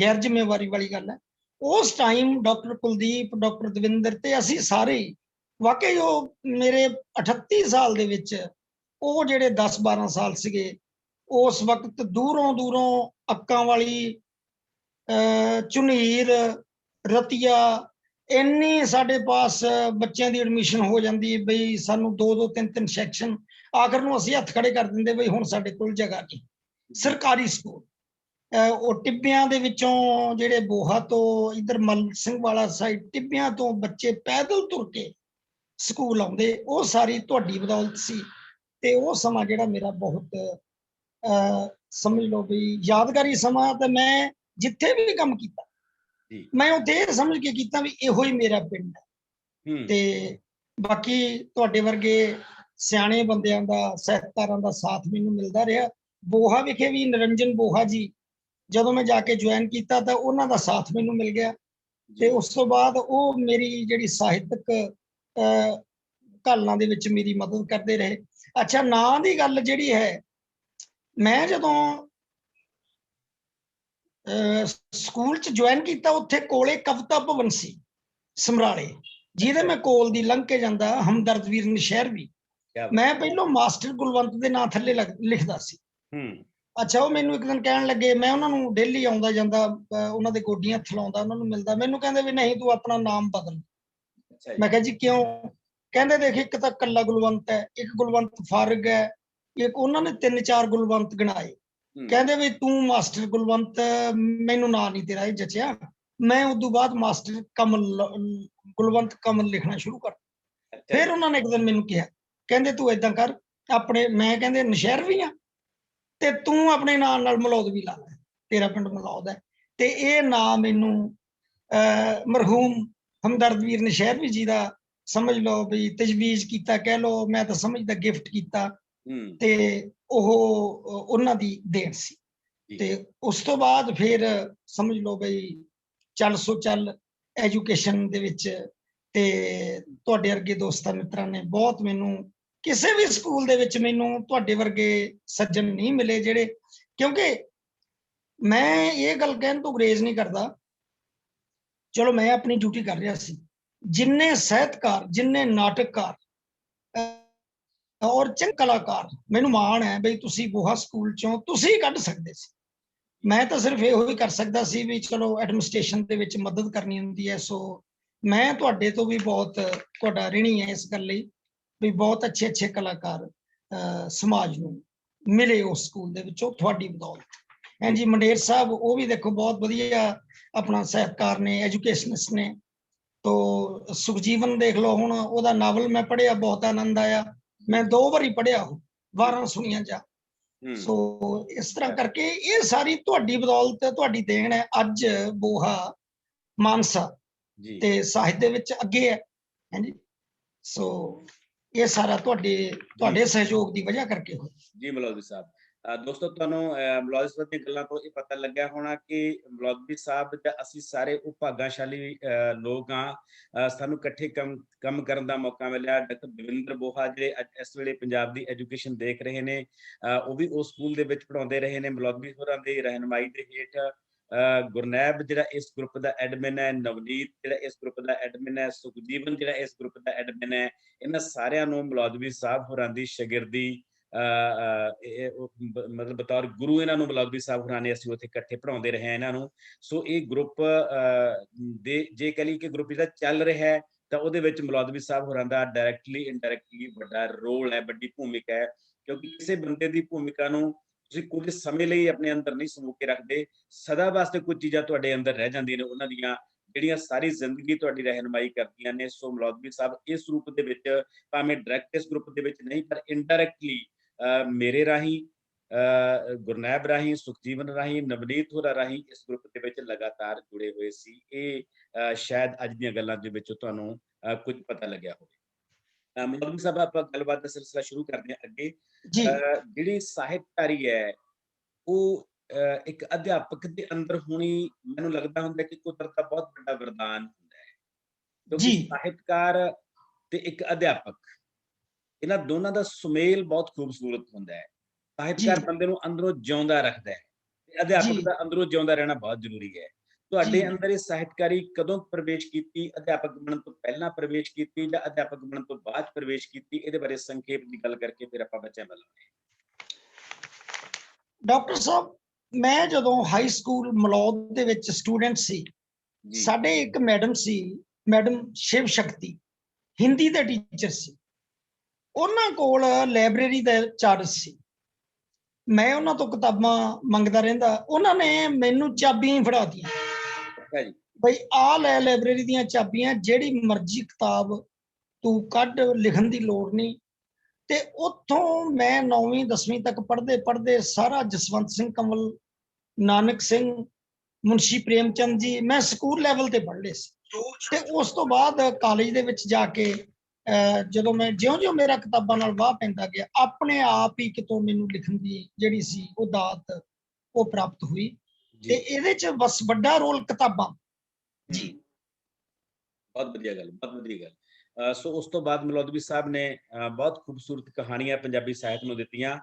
ਗੈਰ ਜ਼ਿੰਮੇਵਾਰੀ ਵਾਲੀ ਗੱਲ ਹੈ। ਉਸ time doctor Kuldeep, doctor Davinder ਤੇ ਅਸੀਂ ਸਾਰੇ ਹੀ ਵਾਕਈ ਉਹ ਮੇਰੇ 38 ਸਾਲ ਦੇ ਵਿੱਚ ਉਹ ਜਿਹੜੇ 10-12 ਸਾਲ ਸੀਗੇ, ਉਸ ਵਕਤ ਦੂਰੋਂ ਦੂਰੋਂ ਅੱਕਾਂ ਵਾਲੀ, ਝੁਨੀਰ, ਰਤੀਆ, ਇੰਨੀ ਸਾਡੇ ਪਾਸ ਬੱਚਿਆਂ ਦੀ ਐਡਮਿਸ਼ਨ ਹੋ ਜਾਂਦੀ ਬਈ ਸਾਨੂੰ 2-2 3-3 ਸੈਕਸ਼ਨ, ਆਖਰ ਨੂੰ ਅਸੀਂ ਹੱਥ ਖੜੇ ਕਰ ਦਿੰਦੇ ਬਈ ਹੁਣ ਸਾਡੇ ਕੋਲ ਜਗ੍ਹਾ ਨਹੀਂ। ਸਰਕਾਰੀ ਸਕੂਲ ਉਹ ਟਿੱਬਿਆਂ ਦੇ ਵਿੱਚੋਂ ਜਿਹੜੇ ਬੋਹਾ ਤੋਂ ਇਧਰ ਮੱਲ ਸਿੰਘ ਵਾਲਾ ਸਾਈਡ ਟਿੱਬਿਆਂ ਤੋਂ ਬੱਚੇ ਪੈਦਲ ਤੁਰ ਕੇ ਸਕੂਲ ਆਉਂਦੇ, ਉਹ ਸਾਰੀ ਤੁਹਾਡੀ ਬਦੌਲਤ ਸੀ। ਤੇ ਉਹ ਸਮਾਂ ਜਿਹੜਾ ਮੇਰਾ ਬਹੁਤ ਸਮਝ ਲਓ ਵੀ ਯਾਦਗਾਰੀ ਸਮਾਂ। ਤੇ ਮੈਂ ਜਿੱਥੇ ਵੀ ਕੰਮ ਕੀਤਾ ਜੀ ਮੈਂ ਉੱਥੇ ਇਹ ਸਮਝ ਕੇ ਕੀਤਾ ਵੀ ਇਹੋ ਹੀ ਮੇਰਾ ਪਿੰਡ ਹੈ। ਤੇ ਬਾਕੀ ਤੁਹਾਡੇ ਵਰਗੇ ਸਿਆਣੇ ਬੰਦਿਆਂ ਦਾ, ਸਾਹਿਤਕਾਰਾਂ ਦਾ ਸਾਥ ਮੈਨੂੰ ਮਿਲਦਾ ਰਿਹਾ। ਬੋਹਾ ਵਿਖੇ ਵੀ ਨਿਰੰਜਨ ਬੋਹਾ ਜੀ ਜਦੋਂ ਮੈਂ ਜਾ ਕੇ ਜੁਆਇਨ ਕੀਤਾ ਤਾਂ ਉਹਨਾਂ ਦਾ ਸਾਥ ਮੈਨੂੰ ਮਿਲ ਗਿਆ। ਤੇ ਉਸ ਤੋਂ ਬਾਅਦ ਉਹ ਮੇਰੀ ਜਿਹੜੀ ਸਾਹਿਤਕ ਘਾਲਣਾ ਦੇ ਵਿੱਚ ਮੇਰੀ ਮਦਦ ਕਰਦੇ ਰਹੇ। ਅੱਛਾ, ਨਾਂ ਦੀ ਗੱਲ ਜਿਹੜੀ ਹੈ, ਮੈਂ ਜਦੋਂ ਸਕੂਲ ਚ ਜੁਆਇਨ ਕੀਤਾ ਉੱਥੇ ਕੋਲੇ ਕਵਿਤਾ ਭਵਨ ਸੀ ਸਮਰਾਲੇ, ਜਿਹਦੇ ਮੈਂ ਕੋਲ ਦੀ ਲੰਘ ਕੇ ਜਾਂਦਾ ਹਮਦਰਦ ਵੀਰ ਨਸ਼ਹਿਰ ਵੀ। ਮੈਂ ਪਹਿਲੋਂ ਮਾਸਟਰ ਕੁਲਵੰਤ ਦੇ ਨਾਂ ਥੱਲੇ ਲਿਖਦਾ ਸੀ। ਅੱਛਾ, ਉਹ ਮੈਨੂੰ ਇੱਕ ਦਿਨ ਕਹਿਣ ਲੱਗੇ, ਮੈਂ ਉਹਨਾਂ ਨੂੰ ਡੇਲੀ ਆਉਂਦਾ ਜਾਂਦਾ, ਉਹਨਾਂ ਦੇ ਗੋਡੀਆਂ ਥਲਾਉਂਦਾ, ਉਹਨਾਂ ਨੂੰ ਮਿਲਦਾ, ਮੈਨੂੰ ਕਹਿੰਦੇ ਵੀ ਨਹੀਂ ਤੂੰ ਆਪਣਾ ਨਾਮ ਬਦਲ। ਮੈਂ ਕਿਹਾ ਜੀ ਕਿਉਂ? ਕਹਿੰਦੇ ਦੇਖ ਇੱਕ ਤਾਂ ਕੱਲਾ ਗੁਲਵੰਤ ਹੈ, ਇੱਕ ਗੁਲਵੰਤ ਫਾਰਗ ਹੈ, ਇੱਕ ਉਹਨਾਂ ਨੇ 3-4 ਗੁਲਵੰਤ ਗਿਣਾਏ। ਕਹਿੰਦੇ ਵੀ ਤੂੰ ਮਾਸਟਰ ਗੁਲਵੰਤ, ਮੈਨੂੰ ਨਾਂ ਨਹੀਂ ਤੇਰਾ ਇਹ ਜਚਿਆ। ਮੈਂ ਉਦੋਂ ਬਾਅਦ ਮਾਸਟਰ ਕਮਲ, ਗੁਲਵੰਤ ਕਮਲ ਲਿਖਣਾ ਸ਼ੁਰੂ ਕਰ। ਫਿਰ ਉਹਨਾਂ ਨੇ ਇੱਕ ਦਿਨ ਮੈਨੂੰ ਕਿਹਾ, ਕਹਿੰਦੇ ਤੂੰ ਏਦਾਂ ਕਰ ਆਪਣੇ, ਮੈਂ ਕਹਿੰਦੇ ਨਸ਼ਹਿਰ ਵੀ ਆ ਤੇ ਤੂੰ ਆਪਣੇ ਨਾਂ ਨਾਲ ਮਲੌਦ ਵੀ ਲਾ ਲੈ, ਤੇਰਾ ਪਿੰਡ ਮਲੌਦ ਹੈ। ਤੇ ਇਹ ਨਾਂ ਮੈਨੂੰ ਮਰਹੂਮ ਹਮਦਰਦ ਵੀਰ ਨਸ਼ਹਿਰ ਵੀ ਜੀ ਦਾ ਸਮਝ ਲਓ ਵੀ ਤਜਵੀਜ਼ ਕੀਤਾ, ਕਹਿ ਲਓ, ਮੈਂ ਤਾਂ ਸਮਝਦਾ ਗਿਫਟ ਕੀਤਾ। ਤੇ ਉਹ ਉਹਨਾਂ ਦੀ ਦੇਣ ਸੀ। ਤੇ ਉਸ ਤੋਂ ਬਾਅਦ ਫਿਰ ਸਮਝ ਲਓ ਬਈ ਚੱਲ ਸੋ ਚੱਲ ਐਜੂਕੇਸ਼ਨ ਦੇ ਵਿੱਚ। ਤੇ ਤੁਹਾਡੇ ਵਰਗੇ ਦੋਸਤਾਂ ਮਿੱਤਰਾਂ ਨੇ ਬਹੁਤ ਮੈਨੂੰ, ਕਿਸੇ ਵੀ ਸਕੂਲ ਦੇ ਵਿੱਚ ਮੈਨੂੰ ਤੁਹਾਡੇ ਵਰਗੇ ਸੱਜਣ ਨਹੀਂ ਮਿਲੇ ਜਿਹੜੇ, ਕਿਉਂਕਿ ਮੈਂ ਇਹ ਗੱਲ ਕਹਿਣ ਤੋਂ ਗੁਰੇਜ਼ ਨਹੀਂ ਕਰਦਾ, ਚਲੋ ਮੈਂ ਆਪਣੀ ਡਿਊਟੀ ਕਰ ਰਿਹਾ ਸੀ। ਜਿੰਨੇ ਸਾਹਿਤਕਾਰ, ਜਿੰਨੇ ਨਾਟਕਕਾਰ ਔਰ ਚੰਗੇ ਕਲਾਕਾਰ, ਮੈਨੂੰ ਮਾਣ ਹੈ ਬਈ ਤੁਸੀਂ ਬੋਹਾ ਸਕੂਲ ਚੋਂ ਤੁਸੀਂ ਕੱਢ ਸਕਦੇ ਸੀ। ਮੈਂ ਤਾਂ ਸਿਰਫ ਇਹੋ ਹੀ ਕਰ ਸਕਦਾ ਸੀ ਵੀ ਚਲੋ ਐਡਮਿਨਿਸਟ੍ਰੇਸ਼ਨ ਦੇ ਵਿੱਚ ਮਦਦ ਕਰਨੀ ਹੁੰਦੀ ਹੈ। ਸੋ ਮੈਂ ਤੁਹਾਡੇ ਤੋਂ ਵੀ ਬਹੁਤ ਤੁਹਾਡਾ ਰਿਣੀ ਹੈ ਇਸ ਗੱਲ ਲਈ ਵੀ ਬਹੁਤ ਅੱਛੇ ਅੱਛੇ ਕਲਾਕਾਰ ਸਮਾਜ ਨੂੰ ਮਿਲੇ ਉਸ ਸਕੂਲ ਦੇ ਵਿੱਚੋਂ ਤੁਹਾਡੀ ਬਦੌਲਤ। ਹਾਂਜੀ, ਮੰਡੇਰ ਸਾਹਿਬ ਉਹ ਵੀ ਦੇਖੋ ਬਹੁਤ ਵਧੀਆ ਆਪਣਾ ਸਾਹਿਤਕਾਰ ਨੇ, ਐਜੂਕੇਸ਼ਨਿਸਟ ਨੇ। ਤੋ ਸੁਖਜੀਵਨ ਦੇਖ ਲਓ, ਹੁਣ ਉਹਦਾ ਨਾਵਲ ਮੈਂ ਪੜ੍ਹਿਆ, ਬਹੁਤ ਆਨੰਦ ਆਇਆ। ਮੈਂ 2 ਵਾਰੀ ਪੜ੍ਹਿਆ ਉਹ, 12 ਸੁਣੀਆਂ ਜਾ। ਸੋ ਇਸ ਤਰ੍ਹਾਂ ਕਰਕੇ ਇਹ ਸਾਰੀ ਤੁਹਾਡੀ ਬਦੌਲਤ, ਤੁਹਾਡੀ ਦੇਣ ਹੈ। ਅੱਜ ਬੋਹਾ ਮਾਨਸਾ ਤੇ ਸਾਹਿਤ ਦੇ ਵਿੱਚ ਅੱਗੇ ਹੈ। ਹਾਂਜੀ, ਸੋ ਇਹ ਸਾਰਾ ਤੁਹਾਡੇ ਸਹਿਯੋਗ ਦੀ ਵਜ੍ਹਾ ਕਰਕੇ ਹੋਇਆ ਜੀ। ਮਲੌਦਵੀ ਸਾਹਿਬ, ਦੋਸਤੋ ਤੁਹਾਨੂੰ ਮਲੌਦਵੀ ਸਾਹਿਬ ਦੀਆਂ ਗੱਲਾਂ ਤੋਂ ਇਹ ਪਤਾ ਲੱਗਿਆ ਹੋਣਾ ਕਿ ਮਲੌਦਵੀ ਸਾਹਿਬ ਜਾਂ ਅਸੀਂ ਸਾਰੇ ਉਹ ਭਾਗਾਸ਼ਾਲੀ ਲੋਕ ਹਾਂ, ਸਾਨੂੰ ਇਕੱਠੇ ਕੰਮ ਕਰਨ ਦਾ ਮੌਕਾ ਮਿਲਿਆ। ਡਾਕਟਰ ਦਵਿੰਦਰ ਬੋਹਾ ਜਿਹੜੇ ਇਸ ਵੇਲੇ ਪੰਜਾਬ ਦੀ ਐਜੂਕੇਸ਼ਨ ਦੇਖ ਰਹੇ ਨੇ, ਉਹ ਵੀ ਉਸ ਸਕੂਲ ਦੇ ਵਿੱਚ ਪੜ੍ਹਾਉਂਦੇ ਰਹੇ ਨੇ ਮਲੌਦਵੀ ਹੋਰਾਂ ਦੀ ਰਹਿਨੁਮਾਈ ਦੇ ਹੇਠ। ਗੁਰਨੈਬ ਜਿਹੜਾ ਇਸ ਗਰੁੱਪ ਦਾ ਐਡਮਿਨ ਹੈ, ਨਵਨੀਤ ਜਿਹੜਾ ਇਸ ਗਰੁੱਪ ਦਾ ਐਡਮਿਨ ਹੈ, ਸੁਖਜੀਵਨ ਜਿਹੜਾ ਇਸ ਗਰੁੱਪ ਦਾ ਐਡਮਿਨ ਹੈ, ਇਹਨਾਂ ਸਾਰਿਆਂ ਨੂੰ ਮਲੌਦਵੀ ਸਾਹਿਬ ਹੋਰਾਂ ਦੀ ਸ਼ਾਗਿਰਦੀ ਮਤਲਬ ਬਤੌਰ ਗੁਰੂ ਇਹਨਾਂ ਨੂੰ ਮਲੌਦਵੀ ਸਾਹਿਬ ਹੋਰਾਂ ਨੇ ਅਸੀਂ ਉੱਥੇ ਇਕੱਠੇ ਪੜ੍ਹਾਉਂਦੇ ਰਹੇ ਹਾਂ ਇਹਨਾਂ ਨੂੰ। ਸੋ ਇਹ ਗਰੁੱਪ ਦੇ ਜੇ ਕਹਿ ਲਈਏ ਕਿ ਗਰੁੱਪ ਜਿਹੜਾ ਚੱਲ ਰਿਹਾ ਹੈ ਤਾਂ ਉਹਦੇ ਵਿੱਚ ਮਲੌਦਵੀ ਸਾਹਿਬ ਹੋਰਾਂ ਦਾ ਡਾਇਰੈਕਟਲੀ ਇਨਡਾਇਰੈਕਟਲੀ ਵੱਡਾ ਰੋਲ ਹੈ, ਵੱਡੀ ਭੂਮਿਕਾ ਹੈ। ਕਿਉਂਕਿ ਕਿਸੇ ਬੰਦੇ ਦੀ ਭੂਮਿਕਾ ਨੂੰ ਤੁਸੀਂ ਕੁਝ ਸਮੇਂ ਲਈ ਆਪਣੇ ਅੰਦਰ ਨਹੀਂ ਸਮੂਹ ਕੇ ਰੱਖਦੇ, ਸਦਾ ਵਾਸਤੇ ਕੁਝ ਚੀਜ਼ਾਂ ਤੁਹਾਡੇ ਅੰਦਰ ਰਹਿ ਜਾਂਦੀਆਂ ਨੇ, ਉਹਨਾਂ ਦੀਆਂ ਜਿਹੜੀਆਂ ਸਾਰੀ ਜ਼ਿੰਦਗੀ ਤੁਹਾਡੀ ਰਹਿਨੁਮਾਈ ਕਰਦੀਆਂ ਨੇ। ਸੋ ਮਲੌਦਵੀ ਸਾਹਿਬ ਇਸ ਰੂਪ ਦੇ ਵਿੱਚ, ਭਾਵੇਂ ਡਾਇਰੈਕਟ ਇਸ ਗਰੁੱਪ ਦੇ ਵਿੱਚ ਨਹੀਂ, ਪਰ ਇਨਡਾਇਰੈਕਟਲੀ ਮੇਰੇ ਰਾਹੀਂ, ਗੁਰਨੈਬ ਰਾਹੀਂ, ਸੁਖਜੀਵਨ ਰਾਹੀਂ, ਨਵਨੀਤ ਹੋਰਾਂ ਰਾਹੀਂ ਇਸ ਗਰੁੱਪ ਦੇ ਵਿੱਚ ਲਗਾਤਾਰ ਜੁੜੇ ਹੋਏ ਸੀ। ਇਹ ਸ਼ਾਇਦ ਅੱਜ ਦੀਆਂ ਗੱਲਾਂ ਦੇ ਵਿੱਚ ਤੁਹਾਨੂੰ ਕੁਝ ਪਤਾ ਲੱਗਿਆ ਹੋਵੇ। ਮੌਲਵੀ ਸਾਹਿਬ, ਆਪਾਂ ਗੱਲਬਾਤ ਦਾ ਸਿਲਸਿਲਾ ਸ਼ੁਰੂ ਕਰਦੇ ਹਾਂ ਅੱਗੇ। ਜੀ ਜਿਹੜੀ ਸਾਹਿਤਕਾਰੀ ਹੈ ਉਹ ਇੱਕ ਅਧਿਆਪਕ ਦੇ ਅੰਦਰ ਹੋਣੀ, ਮੈਨੂੰ ਲੱਗਦਾ ਹੁੰਦਾ ਕਿ ਕੁਦਰਤ ਦਾ ਬਹੁਤ ਵੱਡਾ ਵਰਦਾਨ ਹੁੰਦਾ ਹੈ, ਕਿਉਂਕਿ ਜੀ ਸਾਹਿਤਕਾਰ ਤੇ ਇੱਕ ਅਧਿਆਪਕ, ਇਹਨਾਂ ਦੋਨਾਂ ਦਾ ਸੁਮੇਲ ਬਹੁਤ ਖੂਬਸੂਰਤ ਹੁੰਦਾ ਹੈ। ਜੀ ਸਾਹਿਤਕਾਰ ਬੰਦੇ ਨੂੰ ਅੰਦਰੋਂ ਜਿਉਂਦਾ ਰੱਖਦਾ ਹੈ ਤੇ ਅਧਿਆਪਕ ਜੀ ਦਾ ਅੰਦਰੋਂ ਜਿਉਂਦਾ ਰਹਿਣਾ ਬਹੁਤ ਜ਼ਰੂਰੀ ਹੈ। ਜੀ ਤੁਹਾਡੇ ਅੰਦਰ ਇਹ ਸਾਹਿਤਕਾਰੀ ਕਦੋਂ ਪ੍ਰਵੇਸ਼ ਕੀਤੀ? ਅਧਿਆਪਕ ਬਣਨ ਤੋਂ ਪਹਿਲਾਂ ਪ੍ਰਵੇਸ਼ ਕੀਤੀ ਜਾਂ ਅਧਿਆਪਕ ਬਣਨ ਤੋਂ ਬਾਅਦ ਪ੍ਰਵੇਸ਼ ਕੀਤੀ? ਇਹਦੇ ਬਾਰੇ ਸੰਖੇਪ ਦੀ ਗੱਲ ਕਰਕੇ ਫਿਰ ਆਪਾਂ ਬੱਚਿਆਂ ਵੱਲ ਆਉਂਦੇ ਡਾਕਟਰ ਸਾਹਿਬ, ਮੈਂ ਜਦੋਂ ਹਾਈ ਸਕੂਲ ਮਲੌਦ ਦੇ ਵਿੱਚ ਸਟੂਡੈਂਟ ਸੀ, ਹਾਂ। ਜੀ ਸਾਡੇ ਇੱਕ ਮੈਡਮ ਸੀ, ਮੈਡਮ ਸ਼ਿਵ ਸ਼ਕਤੀ, ਹਿੰਦੀ ਦੇ ਟੀਚਰ ਸੀ। ਉਹਨਾਂ ਕੋਲ ਲਾਇਬ੍ਰੇਰੀ ਦਾ ਚਾਰਜ ਸੀ। ਮੈਂ ਉਹਨਾਂ ਤੋਂ ਕਿਤਾਬਾਂ ਮੰਗਦਾ ਰਹਿੰਦਾ, ਉਹਨਾਂ ਨੇ ਮੈਨੂੰ ਚਾਬੀਆਂ ਹੀ ਫੜਾ ਦਿੱਤੀਆਂ, ਅੱਛਾ ਜੀ। ਬਈ ਆਹ ਲੈ ਲਾਇਬ੍ਰੇਰੀ ਦੀਆਂ ਚਾਬੀਆਂ, ਜਿਹੜੀ ਮਰਜ਼ੀ ਕਿਤਾਬ ਤੂੰ ਕੱਢ, ਲਿਖਣ ਦੀ ਲੋੜ ਨਹੀਂ। ਤੇ ਉੱਥੋਂ ਮੈਂ 9ਵੀਂ 10ਵੀਂ ਤੱਕ ਪੜ੍ਹਦੇ ਸਾਰਾ ਜਸਵੰਤ ਸਿੰਘ ਕੰਵਲ, ਨਾਨਕ ਸਿੰਘ, ਮੁਨਸ਼ੀ ਪ੍ਰੇਮਚੰਦ ਜੀ, ਮੈਂ ਸਕੂਲ ਲੈਵਲ ਤੇ ਪੜ੍ਹ ਲਏ ਸੀ। ਤੇ ਉਸ ਤੋਂ ਬਾਅਦ ਕਾਲਜ ਦੇ ਵਿੱਚ ਜਾ ਕੇ ਜਦੋਂ ਮੈਂ ਜਿਉਂ-ਜਿਉਂ ਮੇਰਾ ਕਿਤਾਬਾਂ ਨਾਲ ਵਾਹ ਪੈਂਦਾ ਗਿਆ, ਆਪਣੇ ਆਪ ਹੀ ਕਿਤੋਂ ਮੈਨੂੰ ਲਿਖਣ ਦੀ ਜਿਹੜੀ ਸੀ ਉਹ ਦਾਤ ਉਹ ਪ੍ਰਾਪਤ ਹੋਈ। ਤੇ ਇਹਦੇ 'ਚ ਬਸ ਵੱਡਾ ਰੋਲ ਕਿਤਾਬਾਂ। ਜੀ ਬਹੁਤ ਵਧੀਆ ਗੱਲ, ਬਹੁਤ ਵਧੀਆ ਗੱਲ। ਸੋ ਉਸ ਤੋਂ ਬਾਅਦ ਮਲੌਦਵੀ ਸਾਹਿਬ ਨੇ ਬਹੁਤ ਖੂਬਸੂਰਤ ਕਹਾਣੀਆਂ ਪੰਜਾਬੀ ਸਾਹਿਤ ਨੂੰ ਦਿੱਤੀਆਂ।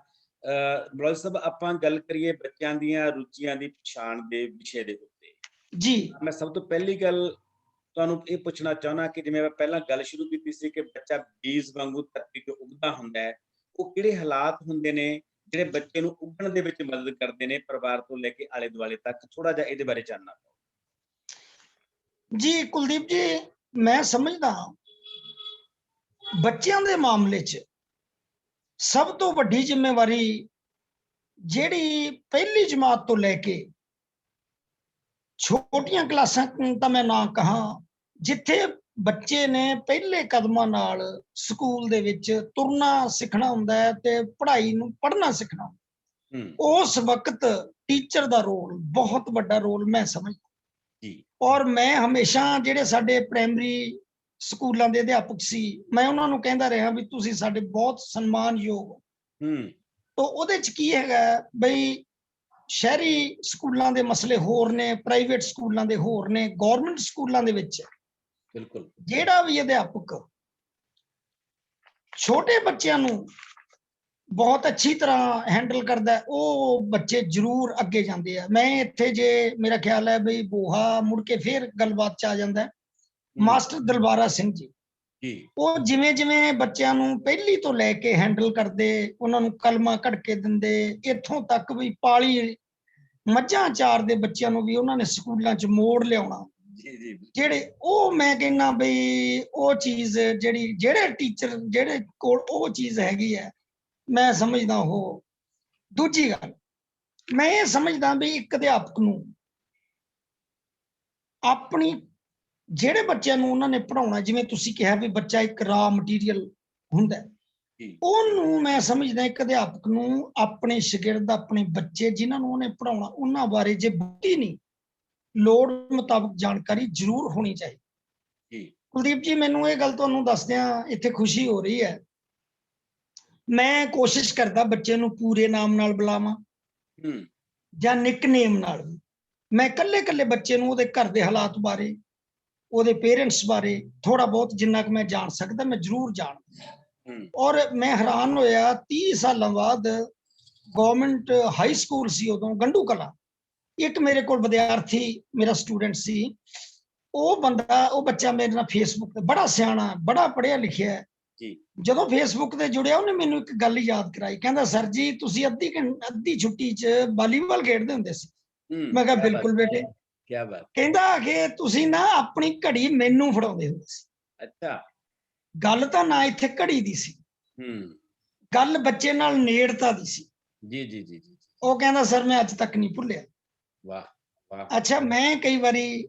ਮਲੌਦਵੀ ਸਾਹਿਬ, ਆਪਾਂ ਗੱਲ ਕਰੀਏ ਬੱਚਿਆਂ ਦੀਆਂ ਰੁਚੀਆਂ ਦੀ ਪਛਾਣ ਦੇ ਵਿਸ਼ੇ ਦੇ ਉੱਤੇ। ਜੀ ਮੈਂ ਸਭ ਤੋਂ ਪਹਿਲੀ ਗੱਲ ਤੁਹਾਨੂੰ ਇਹ ਪੁੱਛਣਾ ਚਾਹੁੰਦਾ ਕਿ ਜਿਵੇਂ ਆਪਾਂ ਪਹਿਲਾਂ ਗੱਲ ਸ਼ੁਰੂ ਕੀਤੀ ਸੀ ਕਿ ਬੱਚਾ ਬੀਜ ਵਾਂਗੂ ਧਰਤੀ ਤੋਂ ਉੱਗਦਾ ਹੁੰਦਾ ਹੈ, ਉਹ ਕਿਹੜੇ ਹਾਲਾਤ ਹੁੰਦੇ ਨੇ ਜਿਹੜੇ ਬੱਚੇ ਨੂੰ ਉੱਗਣ ਦੇ ਵਿੱਚ ਮਦਦ ਕਰਦੇ ਨੇ, ਪਰਿਵਾਰ ਤੋਂ ਲੈ ਕੇ ਆਲੇ ਦੁਆਲੇ ਤੱਕ? ਥੋੜਾ ਜਿਹਾ ਇਹਦੇ ਬਾਰੇ ਜਾਣਨਾ ਪਾਓ। ਜੀ ਕੁਲਦੀਪ ਜੀ, ਮੈਂ ਸਮਝਦਾ ਬੱਚਿਆਂ ਦੇ ਮਾਮਲੇ 'ਚ ਸਭ ਤੋਂ ਵੱਡੀ ਜ਼ਿੰਮੇਵਾਰੀ ਜਿਹੜੀ ਪਹਿਲੀ ਜਮਾਤ ਤੋਂ ਲੈ ਕੇ ਛੋਟੀਆਂ ਕਲਾਸਾਂ ਤਾਂ ਮੈਂ ਨਾ ਕਹਾਂ, ਜਿੱਥੇ ਬੱਚੇ ਨੇ ਪਹਿਲੇ ਕਦਮਾਂ ਨਾਲ ਸਕੂਲ ਦੇ ਵਿੱਚ ਤੁਰਨਾ ਸਿੱਖਣਾ ਹੁੰਦਾ ਹੈ ਤੇ ਪੜ੍ਹਾਈ ਨੂੰ ਪੜ੍ਹਨਾ ਸਿੱਖਣਾ, ਉਸ ਵਕਤ ਟੀਚਰ ਦਾ ਰੋਲ ਬਹੁਤ ਵੱਡਾ ਰੋਲ ਮੈਂ ਸਮਝਦਾ। ਔਰ ਮੈਂ ਹਮੇਸ਼ਾ ਜਿਹੜੇ ਸਾਡੇ ਪ੍ਰਾਇਮਰੀ ਸਕੂਲਾਂ ਦੇ ਅਧਿਆਪਕ ਸੀ, ਮੈਂ ਉਹਨਾਂ ਨੂੰ ਕਹਿੰਦਾ ਰਿਹਾ ਵੀ ਤੁਸੀਂ ਸਾਡੇ ਬਹੁਤ ਸਨਮਾਨਯੋਗ ਹੋ। ਤਾਂ ਉਹਦੇ 'ਚ ਕੀ ਹੈਗਾ ਬਈ, ਸ਼ਹਿਰੀ ਸਕੂਲਾਂ ਦੇ ਮਸਲੇ ਹੋਰ ਨੇ, ਪ੍ਰਾਈਵੇਟ ਸਕੂਲਾਂ ਦੇ ਹੋਰ ਨੇ, ਗਵਰਨਮੈਂਟ ਸਕੂਲਾਂ ਦੇ ਵਿੱਚ ਬਿਲਕੁਲ ਜਿਹੜਾ ਵੀ ਅਧਿਆਪਕ ਛੋਟੇ ਬੱਚਿਆਂ ਨੂੰ ਬਹੁਤ ਅੱਛੀ ਤਰ੍ਹਾਂ ਹੈਂਡਲ ਕਰਦਾ, ਉਹ ਬੱਚੇ ਜ਼ਰੂਰ ਅੱਗੇ ਜਾਂਦੇ ਆ। ਮੈਂ ਇੱਥੇ ਜੇ ਮੇਰਾ ਖਿਆਲ ਹੈ ਬਈ ਬੋਹਾ ਮੁੜ ਕੇ ਫੇਰ ਗੱਲਬਾਤ 'ਚ ਆ ਜਾਂਦਾ, ਮਾਸਟਰ ਦਲਬਾਰਾ ਸਿੰਘ ਜੀ, ਉਹ ਜਿਵੇਂ ਜਿਵੇਂ ਬੱਚਿਆਂ ਨੂੰ ਪਹਿਲੀ ਤੋਂ ਲੈ ਕੇ ਹੈਂਡਲ ਕਰਦੇ, ਉਹਨਾਂ ਨੂੰ ਕਲਮਾਂ ਕੱਢ ਕੇ ਦਿੰਦੇ, ਇੱਥੋਂ ਤੱਕ ਵੀ ਪਾਲੀ ਮੱਝਾਂ ਚਾਰ ਦੇ ਬੱਚਿਆਂ ਨੂੰ ਵੀ ਉਹਨਾਂ ਨੇ ਸਕੂਲਾਂ 'ਚ ਮੋੜ ਲਿਆਉਣਾ। ਜਿਹੜੇ ਉਹ ਮੈਂ ਕਹਿੰਦਾ ਬਈ ਉਹ ਚੀਜ਼ ਜਿਹੜੀ ਜਿਹੜੇ ਟੀਚਰ ਜਿਹੜੇ ਕੋਲ ਉਹ ਚੀਜ਼ ਹੈਗੀ ਹੈ, ਮੈਂ ਸਮਝਦਾ ਉਹ। ਦੂਜੀ ਗੱਲ ਮੈਂ ਇਹ ਸਮਝਦਾ ਵੀ ਇੱਕ ਅਧਿਆਪਕ ਨੂੰ ਆਪਣੀ ਜਿਹੜੇ ਬੱਚਿਆਂ ਨੂੰ ਉਹਨਾਂ ਨੇ ਪੜ੍ਹਾਉਣਾ, ਜਿਵੇਂ ਤੁਸੀਂ ਕਿਹਾ ਵੀ ਬੱਚਾ ਇੱਕ ਰਾ ਮਟੀਰੀਅਲ ਹੁੰਦਾ, ਉਹਨੂੰ ਮੈਂ ਸਮਝਦਾ ਇੱਕ ਅਧਿਆਪਕ ਨੂੰ ਆਪਣੇ ਸ਼ਾਗਿਰਦ, ਆਪਣੇ ਬੱਚੇ ਜਿਨ੍ਹਾਂ ਨੂੰ ਉਹਨੇ ਪੜ੍ਹਾਉਣਾ, ਉਹਨਾਂ ਬਾਰੇ ਜੇ ਬਹੁਤੀ ਨਹੀਂ, ਲੋੜ ਮੁਤਾਬਕ ਜਾਣਕਾਰੀ ਜ਼ਰੂਰ ਹੋਣੀ ਚਾਹੀਦੀ। ਕੁਲਦੀਪ ਜੀ, ਮੈਨੂੰ ਇਹ ਗੱਲ ਤੁਹਾਨੂੰ ਦੱਸਦਿਆਂ ਇੱਥੇ ਖੁਸ਼ੀ ਹੋ ਰਹੀ ਹੈ। ਮੈਂ ਕੋਸ਼ਿਸ਼ ਕਰਦਾ ਬੱਚੇ ਨੂੰ ਪੂਰੇ ਨਾਮ ਨਾਲ ਬੁਲਾਵਾਂ ਜਾਂ ਨਿਕਨੇਮ ਨਾਲ। ਮੈਂ ਕੱਲੇ ਬੱਚੇ ਨੂੰ ਉਹਦੇ ਘਰ ਦੇ ਹਾਲਾਤ ਬਾਰੇ, ਉਹਦੇ ਪੇਰੈਂਟਸ ਬਾਰੇ ਥੋੜਾ ਬਹੁਤ ਜਿੰਨਾ ਕੁ ਮੈਂ ਜਾਣ ਸਕਦਾ ਮੈਂ ਜ਼ਰੂਰ ਜਾਣਦਾ। ਔਰ ਮੈਂ ਹੈਰਾਨ ਹੋਇਆ, 30 ਸਾਲਾਂ ਬਾਅਦ ਗਵਰਨਮੈਂਟ ਹਾਈ ਸਕੂਲ ਸੀ ਉਦੋਂ, ਗੰਡੂ ਕਲਾਂ, ਇੱਕ ਮੇਰੇ ਕੋਲ ਵਿਦਿਆਰਥੀ ਮੇਰਾ ਸਟੂਡੈਂਟ ਸੀ, ਉਹ ਬੱਚਾ ਮੇਰੇ ਨਾਲ ਫੇਸਬੁੱਕ ਤੇ, ਬੜਾ ਸਿਆਣਾ, ਬੜਾ ਪੜ੍ਹਿਆ ਲਿਖਿਆ, ਜਦੋਂ ਫੇਸਬੁੱਕ ਤੇ ਜੁੜਿਆ ਉਹਨੇ ਮੈਨੂੰ ਇੱਕ ਗੱਲ ਯਾਦ ਕਰਾਈ। ਕਹਿੰਦਾ ਸਰ ਜੀ, ਤੁਸੀਂ ਅੱਧੀ ਛੁੱਟੀ 'ਚ ਵਾਲੀਬਾਲ ਖੇਡਦੇ ਹੁੰਦੇ ਸੀ। ਮੈਂ ਕਿਹਾ ਬਿਲਕੁਲ ਬੇਟੇ। ਕਿਆ ਬਾਤ। ਕਹਿੰਦਾ ਕਿ ਤੁਸੀਂ ਨਾ ਆਪਣੀ ਘੜੀ ਮੈਨੂੰ ਫੜਾਉਂਦੇ ਹੁੰਦੇ ਸੀ। ਅੱਛਾ। ਗੱਲ ਤਾਂ ਨਾ ਇੱਥੇ ਘੜੀ ਦੀ ਸੀ, ਗੱਲ ਬੱਚੇ ਨਾਲ ਨੇੜਤਾ ਦੀ ਸੀ। ਜੀ। ਉਹ ਕਹਿੰਦਾ ਸਰ ਮੈਂ ਅੱਜ ਤੱਕ ਨਹੀਂ ਭੁੱਲਿਆ। ਵਾਹ। ਅੱਛਾ, ਮੈਂ ਕਈ ਵਾਰੀ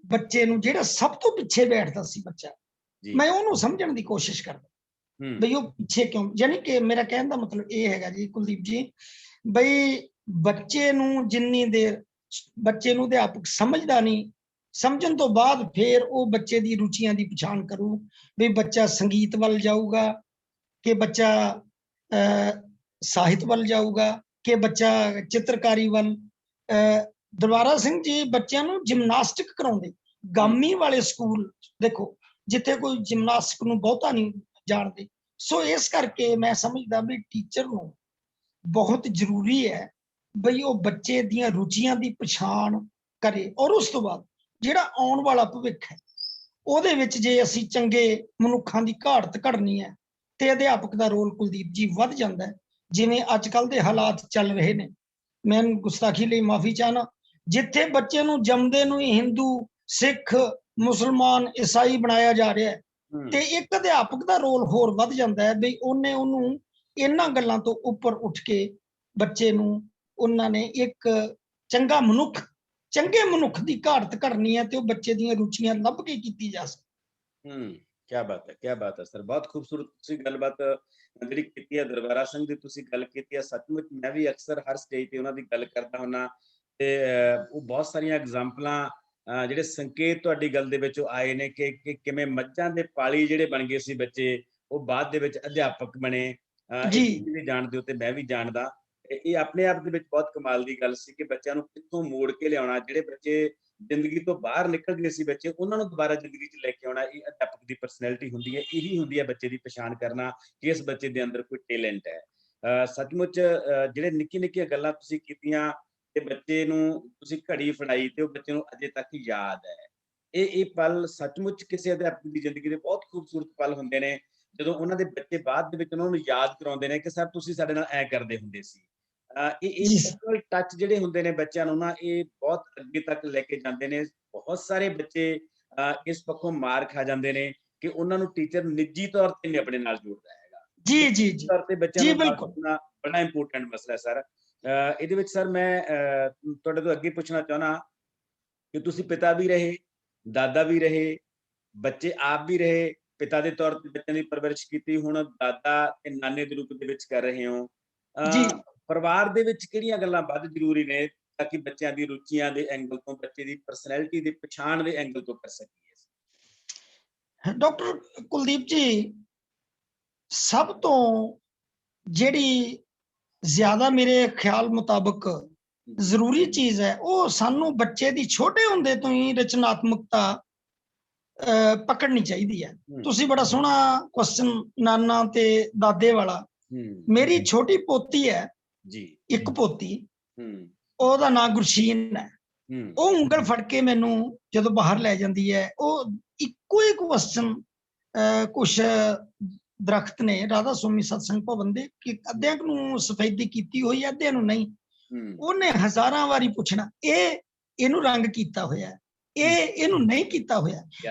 ਬੱਚੇ ਨੂੰ, ਜਿਹੜਾ ਸਭ ਤੋਂ ਪਿੱਛੇ ਬੈਠਦਾ ਸੀ ਬੱਚਾ, ਮੈਂ ਉਹਨੂੰ ਸਮਝਣ ਦੀ ਕੋਸ਼ਿਸ਼ ਕਰਦਾ ਬਈ ਉਹ ਪਿੱਛੇ ਕਿਉਂ। ਯਾਨੀ ਕਿ ਮੇਰਾ ਕਹਿਣ ਦਾ ਮਤਲਬ ਇਹ ਹੈਗਾ ਜੀ ਕੁਲਦੀਪ ਜੀ, ਬਈ ਬੱਚੇ ਨੂੰ ਜਿੰਨੀ ਦੇਰ ਬੱਚੇ ਨੂੰ ਅਧਿਆਪਕ ਸਮਝਦਾ ਨਹੀਂ, ਸਮਝਣ ਤੋਂ ਬਾਅਦ ਫਿਰ ਉਹ ਬੱਚੇ ਦੀ ਰੁਚੀਆਂ ਦੀ ਪਛਾਣ ਕਰੂ ਵੀ ਬੱਚਾ ਸੰਗੀਤ ਵੱਲ ਜਾਊਗਾ ਕਿ ਬੱਚਾ ਸਾਹਿਤ ਵੱਲ ਜਾਊਗਾ ਕਿ ਬੱਚਾ ਚਿੱਤਰਕਾਰੀ ਵੱਲ। ਦਰਬਾਰਾ ਸਿੰਘ ਜੀ ਬੱਚਿਆਂ ਨੂੰ ਜਿਮਨਾਸਟਿਕ ਕਰਾਉਂਦੇ, ਗਾਮੀ ਵਾਲੇ ਸਕੂਲ ਦੇਖੋ ਜਿੱਥੇ ਕੋਈ ਜਿਮਨਾਸਟਿਕ ਨੂੰ ਬਹੁਤਾ ਨਹੀਂ ਜਾਣਦੇ। ਸੋ ਇਸ ਕਰਕੇ ਮੈਂ ਸਮਝਦਾ ਵੀ ਟੀਚਰ ਨੂੰ ਬਹੁਤ ਜ਼ਰੂਰੀ ਹੈ ਬਈ ਉਹ ਬੱਚੇ ਦੀਆਂ ਰੁਚੀਆਂ ਦੀ ਪਛਾਣ ਕਰੇ, ਔਰ ਉਸ ਤੋਂ ਬਾਅਦ ਜਿਹੜਾ ਆਉਣ ਵਾਲਾ ਭਵਿੱਖ ਹੈ ਉਹਦੇ ਵਿੱਚ ਜੇ ਅਸੀਂ ਚੰਗੇ ਮਨੁੱਖਾਂ ਦੀ ਘਾਟ ਘੜਨੀ ਹੈ ਤੇ ਅਧਿਆਪਕ ਦਾ ਰੋਲ ਕੁਲਦੀਪ ਜੀ ਵੱਧ ਜਾਂਦਾ ਹੈ। ਜਿਵੇਂ ਅੱਜ ਕੱਲ੍ਹ ਦੇ ਹਾਲਾਤ ਚੱਲ ਰਹੇ ਨੇ, ਮੈਂ ਗੁਸਤਾਖੀ ਲਈ ਮਾਫੀ ਚਾਹਨਾ, ਜਿੱਥੇ ਬੱਚੇ ਨੂੰ ਜੰਮਦੇ ਨੂੰ ਹੀ ਹਿੰਦੂ, ਸਿੱਖ, ਮੁਸਲਮਾਨ, ਈਸਾਈ ਬਣਾਇਆ ਜਾ ਰਿਹਾ ਹੈ ਤੇ ਇੱਕ ਅਧਿਆਪਕ ਦਾ ਰੋਲ ਹੋਰ ਵੱਧ ਜਾਂਦਾ ਹੈ ਵੀ ਉਹਨੂੰ ਇਹਨਾਂ ਗੱਲਾਂ ਤੋਂ ਉੱਪਰ ਉੱਠ ਕੇ ਬੱਚੇ ਨੂੰ ਉਹਨਾਂ ਨੇ ਇੱਕ ਚੰਗੇ ਮਨੁੱਖ ਦੀ ਘਾਟ ਘੜਨੀ ਹੈ ਤੇ ਉਹ ਬੱਚੇ ਦੀਆਂ ਰੁਚੀਆਂ ਲੱਭ ਕੇ ਕੀਤੀ ਜਾ ਸਕਦੀ। क्या बात है सर, बहुत खूबसूरत ਤੁਸੀਂ ਗੱਲਬਾਤ ਜਿਹੜੀ ਕੀਤੀ ਹੈ ਦਰਬਾਰਾ ਸਿੰਘ ਦੀ ਤੁਸੀਂ ਗੱਲ ਕੀਤੀ ਹੈ। ਸੱਚਮੁੱਚ ਮੈਂ ਵੀ ਅਕਸਰ ਹਰ ਸਟੇਜ ਤੇ ਉਹਨਾਂ ਦੀ ਗੱਲ ਕਰਦਾ ਹੁੰਦਾ ਤੇ ਉਹ ਬਹੁਤ ਸਾਰੀਆਂ ਐਗਜ਼ਾਮਪਲਾਂ ਜਿਹੜੇ ਸੰਕੇਤ ਤੁਹਾਡੀ ਗੱਲ ਦੇ ਵਿੱਚੋਂ ਆਏ ਨੇ ਕਿ ਕਿਵੇਂ ਮੱਝਾਂ ਦੇ ਪਾਲੀ ਜਿਹੜੇ ਬਣ ਗਏ ਸੀ ਬੱਚੇ ਉਹ ਬਾਅਦ ਦੇ ਵਿੱਚ ਅਧਿਆਪਕ ਬਣੇ। ਇਹ ਵੀ ਜਾਣਦੇ ਹੋ ਤੇ ਮੈਂ ਵੀ ਜਾਣਦਾ। ਇਹ ਆਪਣੇ ਆਪ ਦੇ ਵਿੱਚ ਬਹੁਤ ਕਮਾਲ ਦੀ ਗੱਲ ਸੀ ਕਿ ਬੱਚਿਆਂ ਨੂੰ ਕਿੱਥੋਂ ਮੋੜ ਕੇ ਲਿਆਉਣਾ, ਜਿਹੜੇ ਬੱਚੇ ਜ਼ਿੰਦਗੀ ਤੋਂ ਬਾਹਰ ਨਿਕਲ ਗਏ ਸੀ ਬੱਚੇ ਉਹਨਾਂ ਨੂੰ ਦੁਬਾਰਾ ਜ਼ਿੰਦਗੀ 'ਚ ਲੈ ਕੇ ਆਉਣਾ। ਇਹ ਅਧਿਆਪਕ ਦੀ ਪਰਸਨੈਲਿਟੀ ਹੁੰਦੀ ਹੈ, ਇਹੀ ਹੁੰਦੀ ਹੈ ਬੱਚੇ ਦੀ ਪਛਾਣ ਕਰਨਾ ਕਿ ਇਸ ਬੱਚੇ ਦੇ ਅੰਦਰ ਕੋਈ ਟੈਲੈਂਟ ਹੈ। ਸੱਚਮੁੱਚ ਜਿਹੜੇ ਨਿੱਕੀਆਂ ਗੱਲਾਂ ਤੁਸੀਂ ਕੀਤੀਆਂ ਤੇ ਬੱਚੇ ਨੂੰ ਤੁਸੀਂ ਘੜੀ ਫੜਾਈ ਤੇ ਉਹ ਬੱਚੇ ਨੂੰ ਅਜੇ ਤੱਕ ਯਾਦ ਹੈ। ਇਹ ਪਲ ਸੱਚਮੁੱਚ ਕਿਸੇ ਅਧਿਆਪਕ ਦੀ ਜ਼ਿੰਦਗੀ ਦੇ ਬਹੁਤ ਖੂਬਸੂਰਤ ਪਲ ਹੁੰਦੇ ਨੇ ਜਦੋਂ ਉਹਨਾਂ ਦੇ ਬੱਚੇ ਬਾਅਦ ਦੇ ਵਿੱਚ ਉਹਨਾਂ ਨੂੰ ਯਾਦ ਕਰਾਉਂਦੇ ਨੇ ਕਿ ਸਰ ਤੁਸੀਂ ਸਾਡੇ ਨਾਲ ਐ ਕਰਦੇ ਹੁੰਦੇ ਸੀ। ਇਹ ਪਰਸਨਲ ਟੱਚ ਜਿਹੜੇ ਹੁੰਦੇ ਨੇ ਬੱਚਿਆਂ ਨੂੰ ਨਾ ਇਹ ਬਹੁਤ ਅੱਗੇ ਤੱਕ ਲੈ ਕੇ ਜਾਂਦੇ ਨੇ। ਬਹੁਤ ਸਾਰੇ ਬੱਚੇ ਇਸ ਪੱਖੋਂ ਮਾਰ ਖਾ ਜਾਂਦੇ ਨੇ ਕਿ ਉਹਨਾਂ ਨੂੰ ਟੀਚਰ ਨਿੱਜੀ ਤੌਰ ਤੇ ਨਹੀਂ ਆਪਣੇ ਨਾਲ ਜੋੜਦਾ ਹੈਗਾ। ਜੀ ਤੌਰ ਤੇ ਬੱਚਿਆਂ ਨੂੰ ਨਾਲ ਬੜਾ ਇੰਪੋਰਟੈਂਟ ਮਸਲਾ ਸਰ। ਇਹਦੇ ਵਿੱਚ ਸਰ ਮੈਂ ਤੁਹਾਡੇ ਤੋਂ ਅੱਗੇ ਪੁੱਛਣਾ ਚਾਹੁੰਦਾ ਕਿ ਤੁਸੀਂ ਪਿਤਾ ਵੀ ਰਹੇ, ਦਾਦਾ ਵੀ ਰਹੇ, ਬੱਚੇ ਆਪ ਵੀ ਰਹੇ, ਪਿਤਾ ਦੇ ਤੌਰ ਤੇ ਬੱਚਿਆਂ ਦੀ ਪਰਵਰਿਸ਼ ਕੀਤੀ, ਹੁਣ ਦਾਦਾ ਤੇ ਨਾਨੇ ਦੇ ਰੂਪ ਦੇ ਵਿੱਚ ਕਰ ਰਹੇ ਹੋ। ਪਰਿਵਾਰ ਦੇ ਵਿੱਚ ਕਿਹੜੀਆਂ ਗੱਲਾਂ ਵੱਧ ਜ਼ਰੂਰੀ ਨੇ ਤਾਂ ਕਿ ਬੱਚਿਆਂ ਦੀ ਰੁਚੀਆਂ ਦੇ ਐਂਗਲ ਤੋਂ, ਬੱਚੇ ਦੀ ਪਰਸਨੈਲਿਟੀ ਦੀ ਪਛਾਣ ਦੇ ਐਂਗਲ ਤੋਂ ਕਰ ਸਕੀਏ? ਡਾਕਟਰ ਕੁਲਦੀਪ ਜੀ, ਸਭ ਤੋਂ ਜਿਹੜੀ ਜ਼ਿਆਦਾ ਮੇਰੇ ਖਿਆਲ ਮੁਤਾਬਕ ਜ਼ਰੂਰੀ ਚੀਜ਼ ਹੈ ਉਹ ਸਾਨੂੰ ਬੱਚੇ ਦੀ ਛੋਟੇ ਹੁੰਦੇ ਤੋਂ ਹੀ ਰਚਨਾਤਮਕਤਾ ਪਕੜਨੀ ਚਾਹੀਦੀ ਹੈ। ਤੁਸੀਂ ਬੜਾ ਸੋਹਣਾ ਕੁਐਸਚਨ ਨਾਨਾ ਤੇ ਦਾਦੇ ਵਾਲਾ, ਮੇਰੀ ਛੋਟੀ ਪੋਤੀ ਹੈ ਜੀ, ਇੱਕ ਪੋਤੀ, ਉਹਦਾ ਨਾਂ ਗੁਰਸ਼ੀਨ ਹੈ। ਉਹ ਉਂਗਲ ਫੜ ਕੇ ਮੈਨੂੰ ਜਦੋਂ ਬਾਹਰ ਲੈ ਜਾਂਦੀ ਹੈ, ਉਹ ਇੱਕੋ ਹੀ ਕੁਐਸਚਨ, ਕੁਛ ਦਰਖਤ ਨੇ ਰਾਧਾ ਸੁਮੀ ਸਤਸੰਗ ਭਵਨ ਦੇ ਕਿ ਅੱਧਿਆਂ ਨੂੰ ਸਫੈਦੀ ਕੀਤੀ ਹੋਈ ਹੈ, ਅੱਧਿਆਂ ਨੂੰ ਨਹੀਂ। ਉਹਨੇ ਹਜ਼ਾਰਾਂ ਵਾਰੀ ਪੁੱਛਣਾ, ਇਹਨੂੰ ਰੰਗ ਕੀਤਾ ਹੋਇਆ, ਇਹਨੂੰ ਨਹੀਂ ਕੀਤਾ ਹੋਇਆ।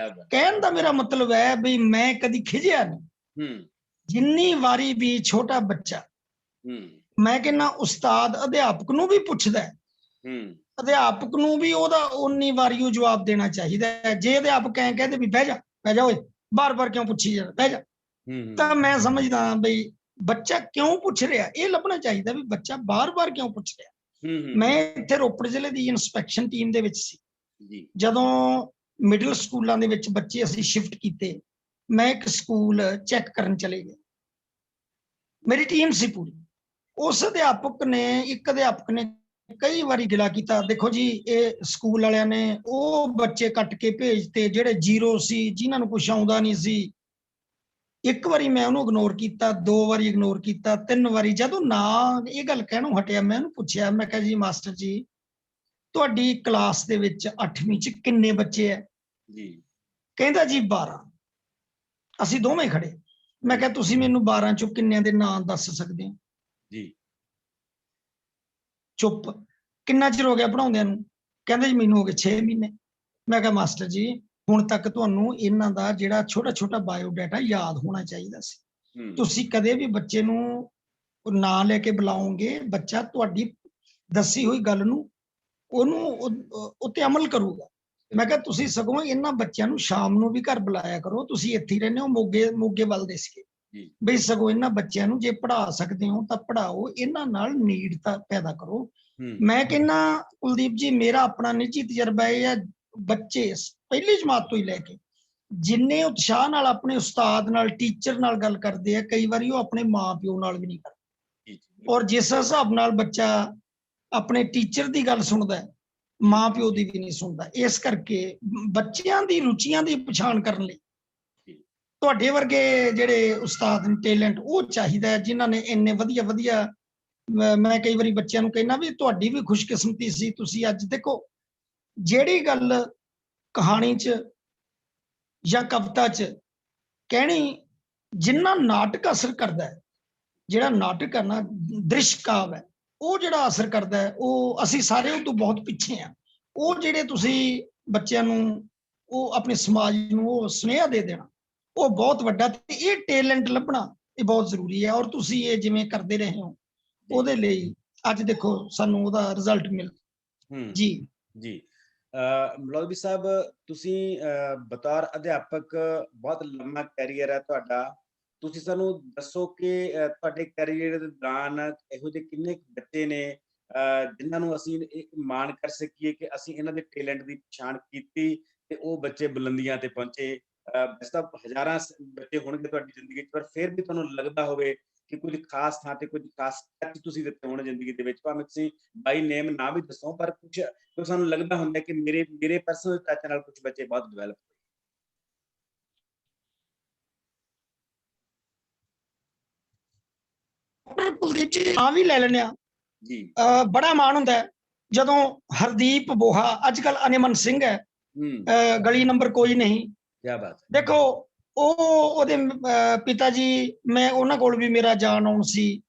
ਕਹਿਣ ਦਾ ਮੇਰਾ ਮਤਲਬ ਹੈ ਵੀ ਮੈਂ ਕਦੀ ਖਿਜਿਆ ਨਹੀਂ। ਜਿੰਨੀ ਵਾਰੀ ਵੀ ਛੋਟਾ ਬੱਚਾ, ਮੈਂ ਕਹਿੰਦਾ ਉਸਤਾਦ ਅਧਿਆਪਕ ਨੂੰ ਵੀ ਪੁੱਛਦਾ, ਅਧਿਆਪਕ ਨੂੰ ਵੀ ਉਹਦਾ ਉਨੀ ਵਾਰੀ ਉਹ ਜਵਾਬ ਦੇਣਾ ਚਾਹੀਦਾ ਹੈ। ਜੇ ਅਧਿਆਪਕ ਐਂ ਕਹਿੰਦੇ ਵੀ ਬਹਿ ਜਾ ਓਏ, ਬਾਰ-ਬਾਰ ਕਿਉਂ ਪੁੱਛੀ ਜਾ, ਬਹਿ ਜਾ, ਤਾਂ ਮੈਂ ਸਮਝਦਾ ਬਈ ਬੱਚਾ ਕਿਉਂ ਪੁੱਛ ਰਿਹਾ, ਇਹ ਲੱਭਣਾ ਚਾਹੀਦਾ ਵੀ ਬੱਚਾ ਬਾਰ-ਬਾਰ ਕਿਉਂ ਪੁੱਛ ਰਿਹਾ। ਮੈਂ ਇੱਥੇ ਰੋਪੜ ਜ਼ਿਲ੍ਹੇ ਦੀ ਇਨਸਪੈਕਸ਼ਨ ਟੀਮ ਦੇ ਵਿੱਚ ਸੀ। ਜਦੋਂ ਮਿਡਲ ਸਕੂਲਾਂ ਦੇ ਵਿੱਚ ਬੱਚੇ ਅਸੀਂ ਸ਼ਿਫਟ ਕੀਤੇ, ਮੈਂ ਇੱਕ ਸਕੂਲ ਚੈੱਕ ਕਰਨ ਚਲੇ ਗਿਆ, ਮੇਰੀ ਟੀਮ ਸੀ ਪੂਰੀ। ਉਸ ਇੱਕ ਅਧਿਆਪਕ ਨੇ ਕਈ ਵਾਰੀ ਗਿਲਾ ਕੀਤਾ, ਦੇਖੋ ਜੀ ਇਹ ਸਕੂਲ ਵਾਲਿਆਂ ਨੇ ਉਹ ਬੱਚੇ ਕੱਟ ਕੇ ਭੇਜਤੇ ਜਿਹੜੇ ਜ਼ੀਰੋ ਸੀ, ਜਿਨ੍ਹਾਂ ਨੂੰ ਕੁਛ ਆਉਂਦਾ ਨਹੀਂ ਸੀ। ਇੱਕ ਵਾਰੀ ਮੈਂ ਉਹਨੂੰ ਇਗਨੋਰ ਕੀਤਾ, 2 ਵਾਰੀ ਇਗਨੋਰ ਕੀਤਾ, 3 ਵਾਰੀ ਜਦੋਂ ਨਾ ਇਹ ਗੱਲ ਕਹਿਣੋਂ ਹਟਿਆ, ਮੈਂ ਉਹਨੂੰ ਪੁੱਛਿਆ, ਮੈਂ ਕਿਹਾ ਜੀ ਮਾਸਟਰ ਜੀ ਤੁਹਾਡੀ ਕਲਾਸ ਦੇ ਵਿੱਚ 8ਵੀਂ ਚ ਕਿੰਨੇ ਬੱਚੇ ਹੈ ਜੀ? ਕਹਿੰਦਾ ਜੀ 12। ਅਸੀਂ ਦੋਵੇਂ ਖੜੇ। ਮੈਂ ਕਿਹਾ ਤੁਸੀਂ ਮੈਨੂੰ 12 ਚੋਂ ਕਿੰਨਿਆਂ ਦੇ ਨਾਂ ਦੱਸ ਸਕਦੇ ਹੋ ਜੀ? ਚੁੱਪ। ਕਿੰਨਾ ਚਿਰ ਹੋ ਗਿਆ ਪੜਾਉਂਦਿਆਂ ਨੂੰ? ਕਹਿੰਦੇ ਜੀ ਮੈਨੂੰ ਹੋ ਗਏ 6 ਮਹੀਨੇ। ਮੈਂ ਕਿਹਾ ਮਾਸਟਰ ਜੀ ਹੁਣ ਤੱਕ ਤੁਹਾਨੂੰ ਇਹਨਾਂ ਦਾ ਜਿਹੜਾ ਛੋਟਾ ਬਾਇਓਡਾਟਾ ਯਾਦ ਹੋਣਾ ਚਾਹੀਦਾ ਸੀ। ਤੁਸੀਂ ਕਦੇ ਵੀ ਬੱਚੇ ਨੂੰ ਨਾਂ ਲੈ ਕੇ ਬੁਲਾਓਗੇ, ਬੱਚਾ ਤੁਹਾਡੀ ਦੱਸੀ ਹੋਈ ਗੱਲ ਨੂੰ ਉਹਨੂੰ ਉੱਤੇ ਅਮਲ ਕਰੂਗਾ। ਮੈਂ ਕਿਹਾ ਤੁਸੀਂ ਸਗੋਂ ਇਹਨਾਂ ਬੱਚਿਆਂ ਨੂੰ ਸ਼ਾਮ ਨੂੰ ਵੀ ਘਰ ਬੁਲਾਇਆ ਕਰੋ, ਤੁਸੀਂ ਇੱਥੇ ਰਹਿੰਦੇ ਹੋ ਮੋਗੇ ਵੱਲ ਦੇ ਸੀਗੇ, ਬਈ ਸਗੋਂ ਇਹਨਾਂ ਬੱਚਿਆਂ ਨੂੰ ਜੇ ਪੜ੍ਹਾ ਸਕਦੇ ਹੋ ਤਾਂ ਪੜ੍ਹਾਓ, ਇਹਨਾਂ ਨਾਲ ਨੀਡਤਾ ਪੈਦਾ ਕਰੋ। ਮੈਂ ਕਹਿੰਦਾ ਕੁਲਦੀਪ ਜੀ ਮੇਰਾ ਆਪਣਾ ਨਿੱਜੀ ਤਜਰਬਾ ਇਹ ਹੈ, ਬੱਚੇ ਪਹਿਲੀ ਜਮਾਤ ਤੋਂ ਹੀ ਲੈ ਕੇ ਜਿੰਨੇ ਉਤਸ਼ਾਹ ਨਾਲ ਆਪਣੇ ਉਸਤਾਦ ਨਾਲ, ਟੀਚਰ ਨਾਲ ਗੱਲ ਕਰਦੇ ਆ, ਕਈ ਵਾਰੀ ਉਹ ਆਪਣੇ ਮਾਂ-ਪਿਓ ਨਾਲ ਵੀ ਨਹੀਂ ਕਰਦੇ। ਜੀ ਜੀ ਔਰ ਜਿਸ ਹਿਸਾਬ ਨਾਲ ਬੱਚਾ ਆਪਣੇ ਟੀਚਰ ਦੀ ਗੱਲ ਸੁਣਦਾ ਹੈ, ਮਾਂ-ਪਿਓ ਦੀ ਵੀ ਨਹੀਂ ਸੁਣਦਾ। ਇਸ ਕਰਕੇ ਬੱਚਿਆਂ ਦੀ ਰੁਚੀਆਂ ਦੀ ਪਛਾਣ ਕਰਨ ਲਈ ਜੀ ਤੁਹਾਡੇ ਵਰਗੇ ਜਿਹੜੇ ਉਸਤਾਦ ਨੇ, ਟੈਲੈਂਟ, ਉਹ ਚਾਹੀਦਾ ਹੈ, ਜਿਨ੍ਹਾਂ ਨੇ ਇੰਨੇ ਵਧੀਆ ਮੈਂ ਕਈ ਵਾਰੀ ਬੱਚਿਆਂ ਨੂੰ ਕਹਿੰਦਾ ਵੀ ਤੁਹਾਡੀ ਵੀ ਖੁਸ਼ਕਿਸਮਤੀ ਸੀ, ਤੁਸੀਂ ਅੱਜ ਦੇਖੋ ਜਿਹੜੀ ਗੱਲ ਕਹਾਣੀ 'ਚ ਜਾਂ ਕਵਿਤਾ 'ਚ ਕਹਿਣੀ, ਜਿੰਨਾ ਨਾਟਕ ਅਸਰ ਕਰਦਾ ਹੈ, ਜਿਹੜਾ ਨਾਟਕ ਹੈ ਨਾ, ਦ੍ਰਿਸ਼ ਕਾਵਿ ਹੈ, ਉਹ ਜਿਹੜਾ ਅਸਰ ਕਰਦਾ ਹੈ, ਉਹ ਅਸੀਂ ਸਾਰੇ ਉਹ ਤੋਂ ਬਹੁਤ ਪਿੱਛੇ ਆ। ਉਹ ਜਿਹੜੇ ਤੁਸੀਂ ਬੱਚਿਆਂ ਨੂੰ, ਉਹ ਆਪਣੇ ਸਮਾਜ ਨੂੰ ਉਹ ਸੁਨੇਹਾ ਦੇ ਦੇਣਾ, ਉਹ ਬਹੁਤ ਵੱਡਾ, ਤੇ ਇਹ ਟੈਲੈਂਟ ਲੱਭਣਾ ਇਹ ਬਹੁਤ ਜ਼ਰੂਰੀ ਹੈ। ਔਰ ਤੁਸੀਂ ਇਹ ਜਿਵੇਂ ਕਰਦੇ ਰਹੇ ਹੋ, ਉਹਦੇ ਲਈ ਅੱਜ ਦੇਖੋ ਸਾਨੂੰ ਉਹਦਾ ਰਿਜ਼ਲਟ ਮਿਲ ਜੀ। ਜੀ ਮਲੌਲਵੀ ਸਾਹਿਬ, ਤੁਸੀਂ ਬਤੌਰ ਅਧਿਆਪਕ ਬਹੁਤ ਲੰਮਾ ਕੈਰੀਅਰ ਹੈ ਤੁਹਾਡਾ। ਤੁਸੀਂ ਸਾਨੂੰ ਦੱਸੋ ਕਿ ਤੁਹਾਡੇ ਕੈਰੀਅਰ ਦੇ ਦੌਰਾਨ ਇਹੋ ਜਿਹੇ ਕਿੰਨੇ ਕੁ ਬੱਚੇ ਨੇ ਜਿਨ੍ਹਾਂ ਨੂੰ ਅਸੀਂ ਇਹ ਮਾਣ ਕਰ ਸਕੀਏ ਕਿ ਅਸੀਂ ਇਹਨਾਂ ਦੇ ਟੈਲੈਂਟ ਦੀ ਪਛਾਣ ਕੀਤੀ ਤੇ ਉਹ ਬੱਚੇ ਬੁਲੰਦੀਆਂ ਤੇ ਪਹੁੰਚੇ। ਵੈਸੇ ਤਾਂ ਹਜ਼ਾਰਾਂ ਬੱਚੇ ਹੋਣਗੇ ਤੁਹਾਡੀ ਜ਼ਿੰਦਗੀ 'ਚ, ਪਰ ਫਿਰ ਵੀ ਤੁਹਾਨੂੰ ਲੱਗਦਾ ਹੋਵੇ ਕਿ ਕੁਝ ਖਾਸ ਥਾਂ ਤੇ ਕੁਝ ਖਾਸ ਟੱਚ ਤੁਸੀਂ ਦਿੱਤੇ ਹੋਣ ਜ਼ਿੰਦਗੀ ਦੇ ਵਿੱਚ, ਭਾਵੇਂ ਤੁਸੀਂ ਬਾਈ ਨੇਮ ਨਾ ਵੀ ਦੱਸੋ, ਪਰ ਕੁਝ ਸਾਨੂੰ ਲੱਗਦਾ ਹੁੰਦਾ ਕਿ ਮੇਰੇ ਪਰਸਨਲ ਟੱਚ ਨਾਲ ਕੁਝ ਬੱਚੇ ਬਹੁਤ ਡਿਵੈਲਪ ਕੁਲਦੀਪ ਜੀ ਨਾਂ ਵੀ ਲੈ ਲੈਂਦੇ ਆ ਜੀ। ਬੜਾ ਮਾਣ ਹੁੰਦਾ ਹੈ ਜਦੋਂ ਹਰਦੀਪ ਬੋਹਾ, ਅੱਜ ਕੱਲ ਅਨਿਮਨ ਸਿੰਘ ਹੈ, ਗਲੀ ਨੰਬਰ ਕੋਈ ਨਹੀਂ। ਕੀ ਬਾਤ ਹੈ। ਦੇਖੋ ਉਹਦੇ ਪਿਤਾ ਜੀ, ਮੈਂ ਉਹਨਾਂ ਕੋਲ ਵੀ ਮੇਰਾ ਜਾਣ ਆਉਣ ਸੀ,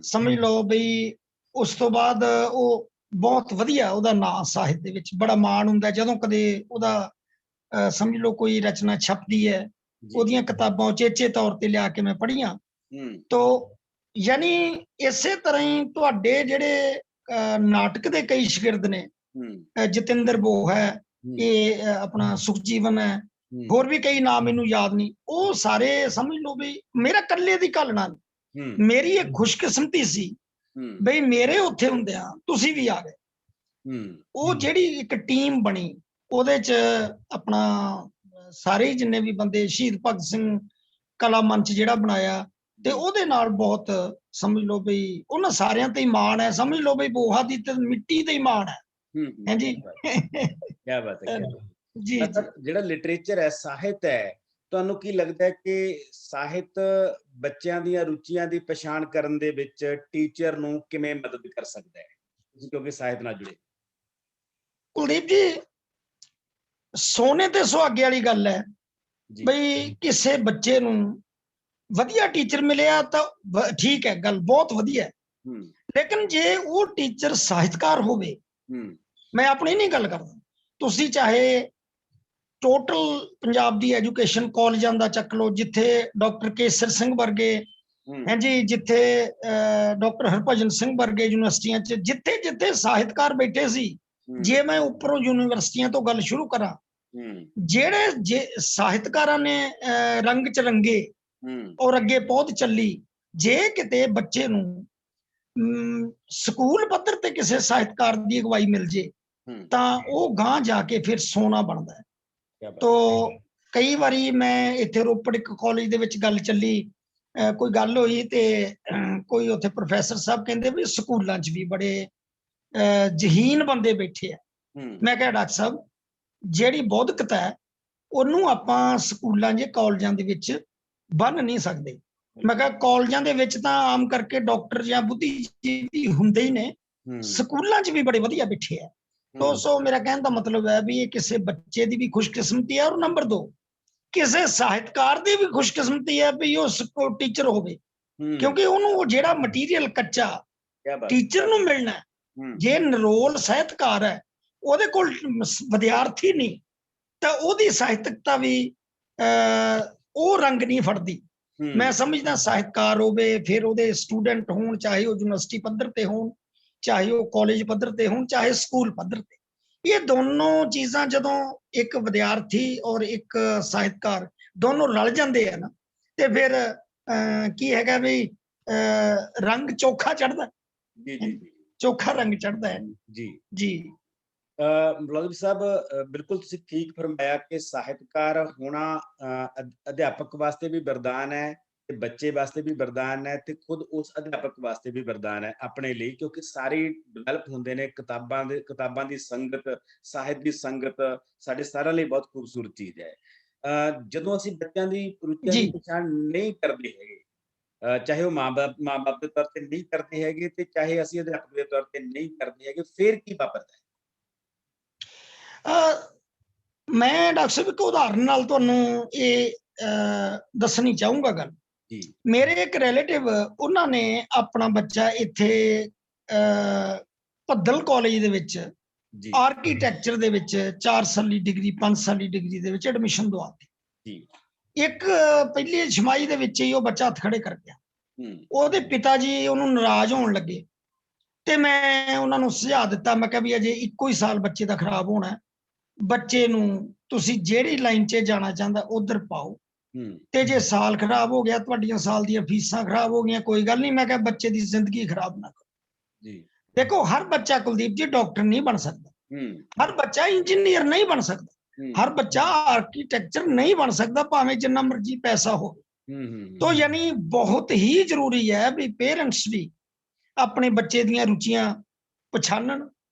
ਸਮਝ ਲਓ ਬਈ। ਉਸ ਤੋਂ ਬਾਅਦ ਉਹ ਬਹੁਤ ਵਧੀਆ, ਉਹਦਾ ਨਾਂ ਸਾਹਿਤ ਦੇ ਵਿੱਚ ਬੜਾ ਮਾਣ ਹੁੰਦਾ ਜਦੋਂ ਕਦੇ ਉਹਦਾ ਸਮਝ ਲਓ ਕੋਈ ਰਚਨਾ ਛਪਦੀ ਹੈ, ਉਹਦੀਆਂ ਕਿਤਾਬਾਂ ਉਚੇਚੇ ਤੌਰ ਤੇ ਲਿਆ ਕੇ ਮੈਂ ਪੜ੍ਹੀਆਂ। ਤੋ ਯਾਨੀ ਇਸੇ ਤਰ੍ਹਾਂ ਹੀ ਤੁਹਾਡੇ ਜਿਹੜੇ ਨਾਟਕ ਦੇ ਕਈ ਸ਼ਾਗਿਰਦ ਨੇ, ਜਤਿੰਦਰ ਬੋਹ ਹੈ, ਇਹ ਆਪਣਾ ਸੁਖਜੀਵਨ ਹੈ, ਹੋਰ ਵੀ ਕਈ ਨਾਮ ਮੈਨੂੰ ਯਾਦ ਨਹੀਂ, ਉਹ ਸਾਰੇ ਸਮਝ ਲਓ ਵੀ ਮੇਰਾ ਇਕੱਲੇ ਦੀ ਘਾਲਣਾ ਨਹੀਂ, ਮੇਰੀ ਇੱਕ ਖੁਸ਼ਕਿਸਮਤੀ ਸੀ ਬਈ ਮੇਰੇ ਉੱਥੇ ਹੁੰਦਿਆਂ ਤੁਸੀਂ ਵੀ ਆ ਗਏ। ਉਹ ਜਿਹੜੀ ਇੱਕ ਟੀਮ ਬਣੀ, ਉਹਦੇ 'ਚ ਆਪਣਾ ਸਾਰੇ ਜਿੰਨੇ ਵੀ ਬੰਦੇ, ਸ਼ਹੀਦ ਭਗਤ ਸਿੰਘ ਕਲਾ ਮੰਚ ਜਿਹੜਾ ਬਣਾਇਆ, ਤੇ ਉਹਦੇ ਨਾਲ ਬਹੁਤ ਸਮਝ ਲਓ ਬਈ ਉਹਨਾਂ ਸਾਰਿਆਂ ਤੇ ਹੀ ਮਾਣ ਹੈ। ਸਮਝ ਲਓ ਬਈ ਬੋਹਾ ਦੀ ਤੇ ਮਿੱਟੀ ਤੇ ਹੀ ਮਾਣ ਹੈ। ਹਾਂਜੀ, ਕੀ ਬਾਤ ਹੈ। ਜੀ ਜੀ। ਜਿਹੜਾ ਲਿਟਰੇਚਰ ਹੈ, ਸਾਹਿਤ ਹੈ, ਤੁਹਾਨੂੰ ਕੀ ਲੱਗਦਾ ਹੈ ਕਿ ਸਾਹਿਤ ਬੱਚਿਆਂ ਦੀਆਂ ਰੁਚੀਆਂ ਦੀ ਪਛਾਣ ਕਰਨ ਦੇ ਵਿੱਚ ਟੀਚਰ ਨੂੰ ਕਿਵੇਂ ਮਦਦ ਕਰ ਸਕਦਾ ਹੈ, ਕਿਉਂਕਿ ਸਾਹਿਤ ਨਾਲ ਜੁੜੇ? ਕੁਲਦੀਪ ਜੀ, ਸੋਨੇ ਤੇ ਸੁਹਾਗੇ ਵਾਲੀ ਗੱਲ ਹੈ ਬਈ ਕਿਸੇ ਬੱਚੇ ਨੂੰ ਵਧੀਆ ਟੀਚਰ ਮਿਲਿਆ ਤਾਂ ਠੀਕ ਹੈ, ਗੱਲ ਬਹੁਤ ਵਧੀਆ ਹੈ। ਲੇਕਿਨ ਜੇ ਉਹ ਟੀਚਰ ਸਾਹਿਤਕਾਰ ਹੋਵੇ, ਮੈਂ ਆਪਣੀ ਨਹੀਂ ਗੱਲ ਕਰਦਾ, ਤੁਸੀਂ ਚਾਹੇ ਟੋਟਲ ਪੰਜਾਬ ਦੀ ਐਜੂਕੇਸ਼ਨ ਕਾਲਜਾਂ ਦਾ ਚੱਕ ਲਓ, ਜਿੱਥੇ ਡਾਕਟਰ ਕੇਸਰ ਸਿੰਘ ਵਰਗੇ, ਹਾਂਜੀ, ਜਿੱਥੇ ਡਾਕਟਰ ਹਰਭਜਨ ਸਿੰਘ ਵਰਗੇ ਯੂਨੀਵਰਸਿਟੀਆਂ 'ਚ ਜਿੱਥੇ ਜਿੱਥੇ ਸਾਹਿਤਕਾਰ ਬੈਠੇ ਸੀ। ਜੇ ਮੈਂ ਉੱਪਰੋਂ ਯੂਨੀਵਰਸਿਟੀਆਂ ਤੋਂ ਗੱਲ ਸ਼ੁਰੂ ਕਰਾਂ, ਜਿਹੜੇ ਸਾਹਿਤਕਾਰਾਂ ਨੇ ਰੰਗ 'ਚ ਰੰਗੇ ਔਰ ਅੱਗੇ ਪਹੁੰਚ ਚੱਲੀ, ਜੇ ਕਿਤੇ ਬੱਚੇ ਨੂੰ ਸਕੂਲ ਪੱਧਰ ਤੇ ਕਿਸੇ ਸਾਹਿਤਕਾਰ ਦੀ ਅਗਵਾਈ ਮਿਲ ਜੇ ਤਾਂ ਉਹ ਗਾਂਹ ਜਾ ਕੇ ਫਿਰ ਸੋਨਾ ਬਣਦਾ ਹੈ। ਤੋ ਕਈ ਵਾਰੀ ਮੈਂ ਇੱਥੇ ਰੋਪੜ ਇੱਕ ਕਾਲਜ ਦੇ ਵਿੱਚ ਗੱਲ ਚੱਲੀ, ਕੋਈ ਗੱਲ ਹੋਈ ਤੇ ਕੋਈ ਉੱਥੇ ਪ੍ਰੋਫੈਸਰ ਸਾਹਿਬ ਕਹਿੰਦੇ ਵੀ ਸਕੂਲਾਂ 'ਚ ਵੀ ਬੜੇ ਜ਼ਹੀਨ ਬੰਦੇ ਬੈਠੇ ਆ। ਮੈਂ ਕਿਹਾ ਡਾਕਟਰ ਸਾਹਿਬ, ਜਿਹੜੀ ਬੌਧਿਕਤਾ ਹੈ ਉਹਨੂੰ ਆਪਾਂ ਸਕੂਲਾਂ ਜਾਂ ਕਾਲਜਾਂ ਦੇ ਵਿੱਚ ਬੰਨ ਨਹੀਂ ਸਕਦੇ। ਮੈਂ ਕਿਹਾ ਕਾਲਜਾਂ ਦੇ ਵਿੱਚ ਤਾਂ ਆਮ ਕਰਕੇ ਡਾਕਟਰ ਜਾਂ ਬੁੱਧੀਜੀਵੀ ਹੁੰਦੇ ਹੀ ਨੇ, ਸਕੂਲਾਂ 'ਚ ਵੀ ਬੜੇ ਵਧੀਆ ਬੈਠੇ ਆ। ਸੋ ਮੇਰਾ ਕਹਿਣ ਦਾ ਮਤਲਬ ਹੈ ਵੀ ਇਹ ਕਿਸੇ ਬੱਚੇ ਦੀ ਵੀ ਖੁਸ਼ਕਿਸਮਤੀ ਹੈ, ਔਰ ਨੰਬਰ 2 ਕਿਸੇ ਸਾਹਿਤਕਾਰ ਦੀ ਵੀ ਖੁਸ਼ਕਿਸਮਤੀ ਹੈ ਵੀ ਉਹ ਟੀਚਰ ਹੋਵੇ, ਕਿਉਂਕਿ ਉਹਨੂੰ ਉਹ ਜਿਹੜਾ ਮਟੀਰੀਅਲ ਕੱਚਾ ਟੀਚਰ ਨੂੰ ਮਿਲਣਾ, ਜੇ ਨਿਰੋਲ ਸਾਹਿਤਕਾਰ ਹੈ, ਉਹਦੇ ਕੋਲ ਵਿਦਿਆਰਥੀ ਨਹੀਂ, ਤਾਂ ਉਹਦੀ ਸਾਹਿਤਕਤਾ ਵੀ ਉਹ ਰੰਗ ਨਹੀਂ ਫੜਦੀ। ਮੈਂ ਸਮਝਦਾ ਸਾਹਿਤਕਾਰ ਹੋਵੇ, ਫਿਰ ਉਹਦੇ ਸਟੂਡੈਂਟ ਹੋਣ, ਚਾਹੇ ਉਹ ਯੂਨੀਵਰਸਿਟੀ ਪੱਧਰ ਤੇ ਹੋਣ, ਚਾਹੇ ਉਹ ਕਾਲਜ ਪੱਧਰ ਤੇ ਹੋਣ, ਚਾਹੇ ਸਕੂਲ ਪੱਧਰ ਤੇ, ਇਹ ਦੋਨੋਂ ਚੀਜ਼ਾਂ ਜਦੋਂ ਇੱਕ ਵਿਦਿਆਰਥੀ ਔਰ ਇੱਕ ਸਾਹਿਤਕਾਰ ਦੋਨੋਂ ਰਲ ਜਾਂਦੇ ਆ ਨਾ, ਤੇ ਫਿਰ ਕੀ ਹੈਗਾ ਵੀ ਰੰਗ ਚੋਖਾ ਚੜ੍ਹਦਾ, ਚੋਖਾ ਰੰਗ ਚੜ੍ਹਦਾ ਹੈ। ਜੀ ਜੀ। ਮੌਲਵੀ ਸਾਹਿਬ, ਬਿਲਕੁਲ ਤੁਸੀਂ ਠੀਕ ਫਰਮਾਇਆ ਕਿ ਸਾਹਿਤਕਾਰ ਹੋਣਾ ਅਧਿਆਪਕ ਵਾਸਤੇ ਵੀ ਵਰਦਾਨ ਹੈ ਤੇ ਬੱਚੇ ਵਾਸਤੇ ਵੀ ਵਰਦਾਨ ਹੈ ਤੇ ਖੁਦ ਉਸ ਅਧਿਆਪਕ ਵਾਸਤੇ ਵੀ ਵਰਦਾਨ ਹੈ ਆਪਣੇ ਲਈ, ਕਿਉਂਕਿ ਸਾਰੇ ਡਿਵੈਲਪ ਹੁੰਦੇ ਨੇ ਕਿਤਾਬਾਂ ਦੀ ਸੰਗਤ, ਸਾਹਿਤ ਦੀ ਸੰਗਤ ਸਾਡੇ ਸਾਰਿਆਂ ਲਈ ਬਹੁਤ ਖੂਬਸੂਰਤ ਚੀਜ਼ ਹੈ। ਜਦੋਂ ਅਸੀਂ ਬੱਚਿਆਂ ਦੀ ਰੁਚੀਆਂ ਦੀ ਜੀ ਪਛਾਣ ਨਹੀਂ ਕਰਦੇ ਹੈਗੇ, ਚਾਹੇ ਉਹ ਮਾਂ-ਬਾਪ ਦੇ ਤੌਰ ਤੇ ਨਹੀਂ ਕਰਦੇ ਹੈਗੇ ਤੇ ਚਾਹੇ ਅਸੀਂ ਅਧਿਆਪਕ ਦੇ ਤੌਰ ਤੇ ਨਹੀਂ ਕਰਦੇ ਹੈਗੇ, ਫਿਰ ਕੀ ਵਾਪਰਦਾ ਹੈ? ਮੈਂ ਡਾਕਟਰ ਸਾਹਿਬ ਇੱਕ ਉਦਾਹਰਨ ਨਾਲ ਤੁਹਾਨੂੰ ਇਹ ਦੱਸਣੀ ਚਾਹੂੰਗਾ ਗੱਲ। ਜੀ ਮੇਰੇ ਇੱਕ ਰਿਲੇਟਿਵ, ਉਹਨਾਂ ਨੇ ਆਪਣਾ ਬੱਚਾ ਇੱਥੇ ਭੱਦਲ ਕਾਲਜ ਦੇ ਵਿੱਚ ਜੀ ਆਰਕੀਟੈਕਚਰ ਦੇ ਵਿੱਚ 4 ਸਾਲੀ ਡਿਗਰੀ 5 ਸਾਲੀ ਡਿਗਰੀ ਦੇ ਵਿੱਚ ਐਡਮਿਸ਼ਨ ਦਵਾਤੀ। ਜੀ ਇੱਕ ਪਹਿਲੀ ਛਮਾਈ ਦੇ ਵਿੱਚ ਹੀ ਉਹ ਬੱਚਾ ਹੱਥ ਖੜੇ ਕਰ ਗਿਆ। ਹੂੰ ਉਹਦੇ ਪਿਤਾ ਜੀ ਉਹਨੂੰ ਨਾਰਾਜ਼ ਹੋਣ ਲੱਗੇ ਤੇ ਮੈਂ ਉਹਨਾਂ ਨੂੰ ਸੁਝਾਅ ਦਿੱਤਾ, ਮੈਂ ਕਿਹਾ ਵੀ ਅਜੇ ਇੱਕੋ ਹੀ ਸਾਲ ਬੱਚੇ ਦਾ ਖਰਾਬ ਹੋਣਾ ਹੈ, ਬੱਚੇ ਨੂੰ ਤੁਸੀਂ ਜਿਹੜੀ ਲਾਈਨ 'ਚ ਜਾਣਾ ਚਾਹੁੰਦਾ ਉਧਰ ਪਾਓ, ਹੂੰ ਤੇ ਜੇ ਸਾਲ ਖਰਾਬ ਹੋ ਗਿਆ, ਤੁਹਾਡੀਆਂ ਸਾਲ ਦੀਆਂ ਫੀਸਾਂ ਖਰਾਬ ਹੋ ਗਈਆਂ, ਕੋਈ ਗੱਲ ਨਹੀਂ। ਮੈਂ ਕਿਹਾ ਬੱਚੇ ਦੀ ਜ਼ਿੰਦਗੀ ਖਰਾਬ ਨਾ ਕਰੋ। ਜੀ ਦੇਖੋ, ਹਰ ਬੱਚਾ ਕੁਲਦੀਪ ਜੀ ਡਾਕਟਰ ਨਹੀਂ ਬਣ ਸਕਦਾ, ਹੂੰ ਹਰ ਬੱਚਾ ਇੰਜੀਨੀਅਰ ਨਹੀਂ ਬਣ ਸਕਦਾ, ਹੂੰ ਹਰ ਬੱਚਾ ਆਰਕੀਟੈਕਚਰ ਨਹੀਂ ਬਣ ਸਕਦਾ, ਭਾਵੇਂ ਜਿੰਨਾ ਮਰਜ਼ੀ ਪੈਸਾ ਹੋਵੇ। ਹੂੰ तो यानी बहुत ही जरूरी है भी पेरेंट्स भी अपने बच्चे ਦੀਆਂ रुचियां ਪਛਾਣਨ,